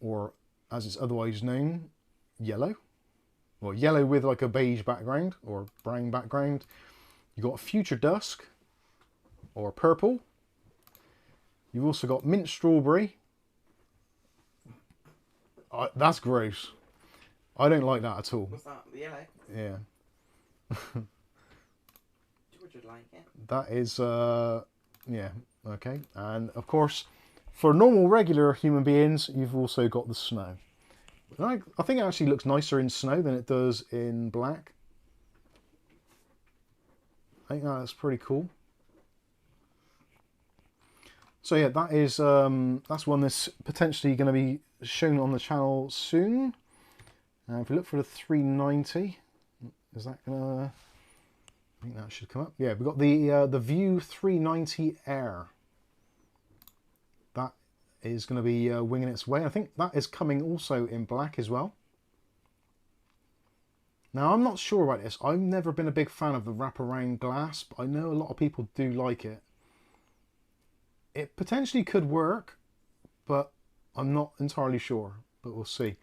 or as it's otherwise known, yellow. Well, yellow with like a beige background or brown background. You've got future dusk or purple. You've also got mint strawberry. That's gross. I don't like that at all. What's that? The yellow? Yeah. George would like it. That is, yeah, okay. And of course, for normal, regular human beings, you've also got the snow. I think it actually looks nicer in snow than it does in black. I think that's pretty cool. So yeah, that is that's one that's potentially going to be shown on the channel soon. If we look for the 390, is that gonna? I think that should come up. Yeah, we've got the View 390 Air. That is going to be winging its way. I think that is coming also in black as well. Now, I'm not sure about this. I've never been a big fan of the wraparound glass, but I know a lot of people do like it. It potentially could work, but I'm not entirely sure, but we'll see.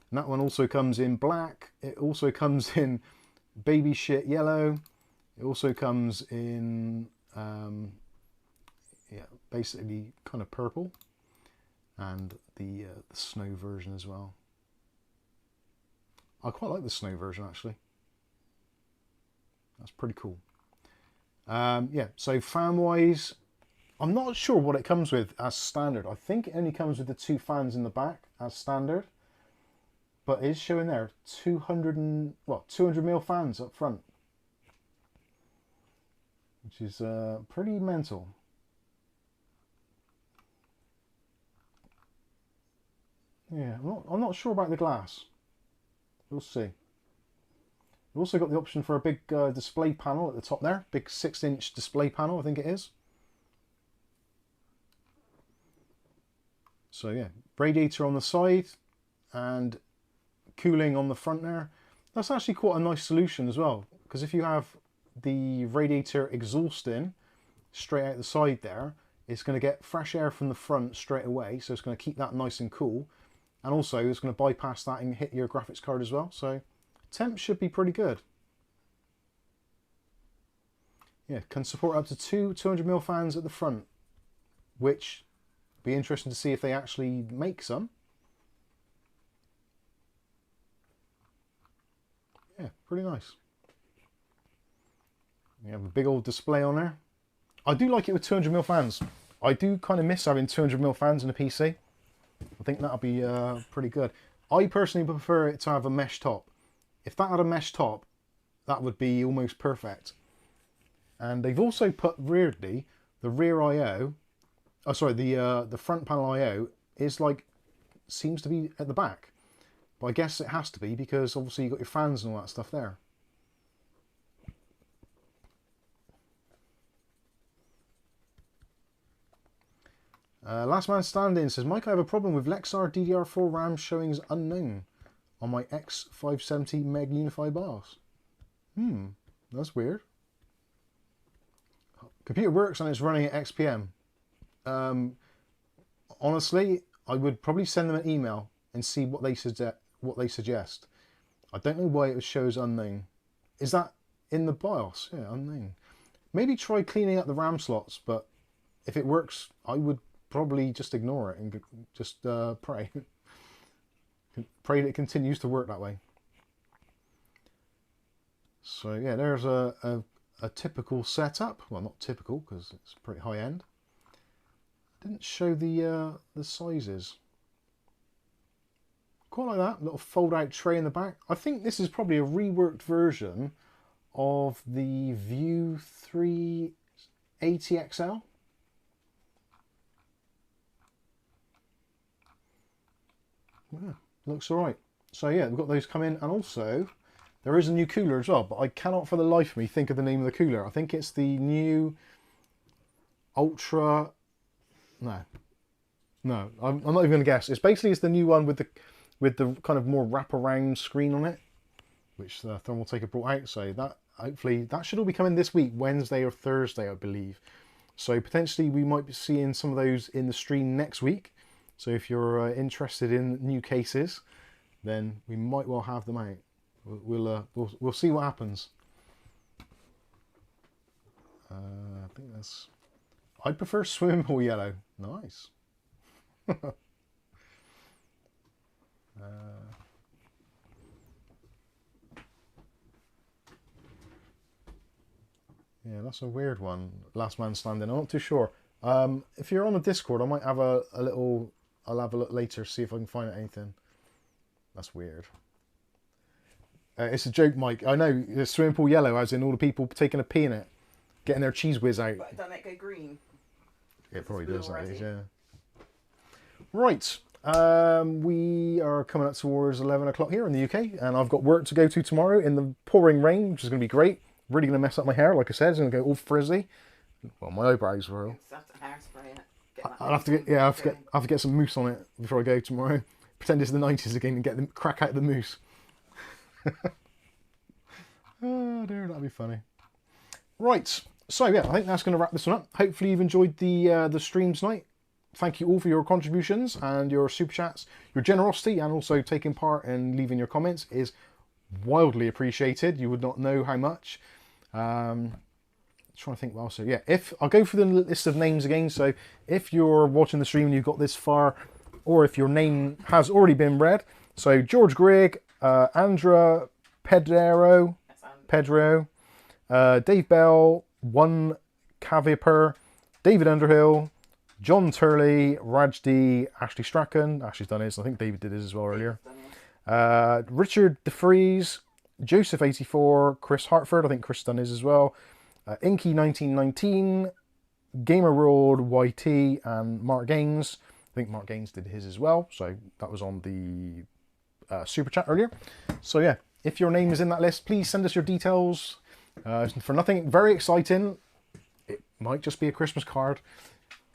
And that one also comes in black. It also comes in baby shit yellow. It also comes in, yeah, basically kind of purple, and the snow version as well. I quite like the snow version actually. That's pretty cool. Yeah, so fan wise, I'm not sure what it comes with as standard. I think it only comes with the 2 fans in the back as standard, but it is showing there 200 mil fans up front, which is pretty mental. Yeah, I'm not sure about the glass. We'll see. We've also got the option for a big display panel at the top there. Big 6-inch display panel, I think it is. So yeah, radiator on the side and cooling on the front there. That's actually quite a nice solution as well, because if you have the radiator exhausting straight out the side there, it's going to get fresh air from the front straight away, so it's going to keep that nice and cool. And also it's going to bypass that and hit your graphics card as well. So temps should be pretty good. Yeah, can support up to 2 200mm fans at the front, which be interesting to see if they actually make some. Yeah, pretty nice. You have a big old display on there. I do like it with 200mm fans. I do kind of miss having 200mm fans in a PC. I think that'll be pretty good. I personally prefer it to have a mesh top. If that had a mesh top, that would be almost perfect. And they've also put, weirdly, the rear I/O, oh sorry, the front panel I/O is like, seems to be at the back. But I guess it has to be because obviously you've got your fans and all that stuff there. Last Man Standing says, Mike, I have a problem with Lexar DDR4 RAM showing as unknown on my X570 Meg Unify BIOS. That's weird. Computer works and it's running at XPM. Honestly, I would probably send them an email and see what they suggest. I don't know why it would show as unknown. Is that in the BIOS? Yeah, unknown. Maybe try cleaning up the RAM slots, but if it works, I would probably just ignore it and just pray. Pray that it continues to work that way. So yeah, there's a typical setup. Well, not typical because it's pretty high end. Didn't show the sizes. Quite like that, little fold-out tray in the back. I think this is probably a reworked version of the View 380 XL. Yeah, looks all right. So yeah, we've got those coming, and also there is a new cooler as well, but I cannot for the life of me think of the name of the cooler. I think it's the new Ultra. No, I'm not even going to guess. It's the new one with the kind of more wraparound screen on it, which the thermal taker brought out. So that hopefully that should all be coming this week, Wednesday or Thursday, I believe. So potentially we might be seeing some of those in the stream next week. So if you're interested in new cases, then we might well have them out. We'll see what happens. I think that's. I'd prefer swimming pool yellow. Nice. Yeah, that's a weird one. Last man standing. I'm not too sure. If you're on the Discord, I might have a little. I'll have a look later, see if I can find anything. That's weird. It's a joke, Mike. I know. The swimming pool yellow, as in all the people taking a pee in it, getting their cheese whiz out. But don't it go green? It probably does, yeah. Right. We are coming up towards 11 o'clock here in the UK, and I've got work to go to tomorrow in the pouring rain, which is going to be great. Really going to mess up my hair, like I said. It's going to go all frizzy. Well, my eyebrows were. I'll have to get, I have to get some mousse on it before I go tomorrow. Pretend it's the 90s again and get the crack out the mousse. Oh dear, that'd be funny. Right, so yeah, I think that's going to wrap this one up. Hopefully you've enjoyed the stream tonight. Thank you all for your contributions and your super chats. Your generosity and also taking part and leaving your comments is wildly appreciated. You would not know how much. Trying to think what else. So yeah, I'll go through the list of names again. So if you're watching the stream and you've got this far, or if your name has already been read, so George Grigg, Andra Pedro, Dave Bell, One Caviper, David Underhill, John Turley, Raj D, Ashley Strachan. Ashley's done his. I think David did his as well earlier. Richard DeFries, Joseph84, Chris Hartford. I think Chris done his as well. Inky1919, Gamer World YT, and Mark Gaines. I think Mark Gaines did his as well. So that was on the super chat earlier. So yeah, if your name is in that list, please send us your details. For nothing very exciting, it might just be a Christmas card.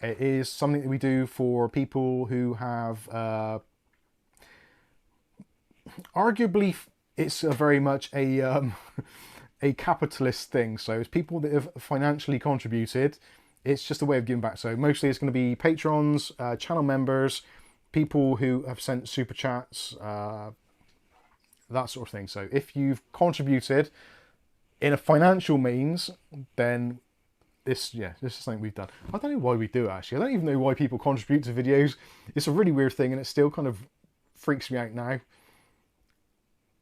It is something that we do for people who have, arguably, it's very much a a capitalist thing. So it's people that have financially contributed. It's just a way of giving back. So mostly it's going to be patrons, channel members, people who have sent super chats, that sort of thing. So if you've contributed in a financial means, then this is something we've done. I don't know why we do it, actually. I don't even know why people contribute to videos. It's a really weird thing, and it still kind of freaks me out now.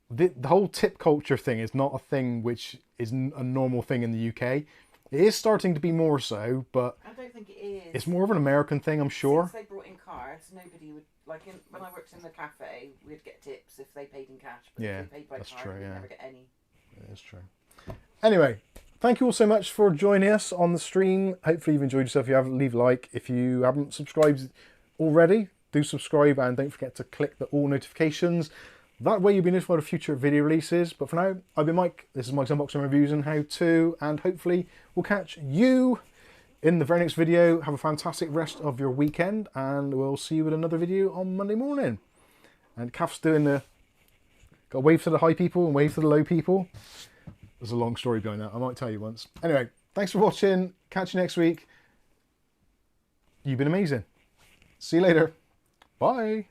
The whole tip culture thing is not a thing which is a normal thing in the UK. It is starting to be more so, but I don't think it is. It's more of an American thing, I'm sure. Since they brought in cards, nobody would when I worked in the cafe, we'd get tips if they paid in cash. But yeah, if they paid by that's card, true. we'd Yeah, never get any. That's true. Anyway, thank you all so much for joining us on the stream. Hopefully you've enjoyed yourself. If you haven't, leave a like. If you haven't subscribed already, do subscribe, and don't forget to click the all notifications. That way you'll be notified of future video releases. But for now, I've been Mike. This is Mike's Unboxing Reviews and How To, and hopefully we'll catch you in the very next video. Have a fantastic rest of your weekend, and we'll see you with another video on Monday morning. And Kath's doing got to wave to the high people and wave to the low people. There's a long story behind that. I might tell you once. Anyway, thanks for watching. Catch you next week. You've been amazing. See you later. Bye.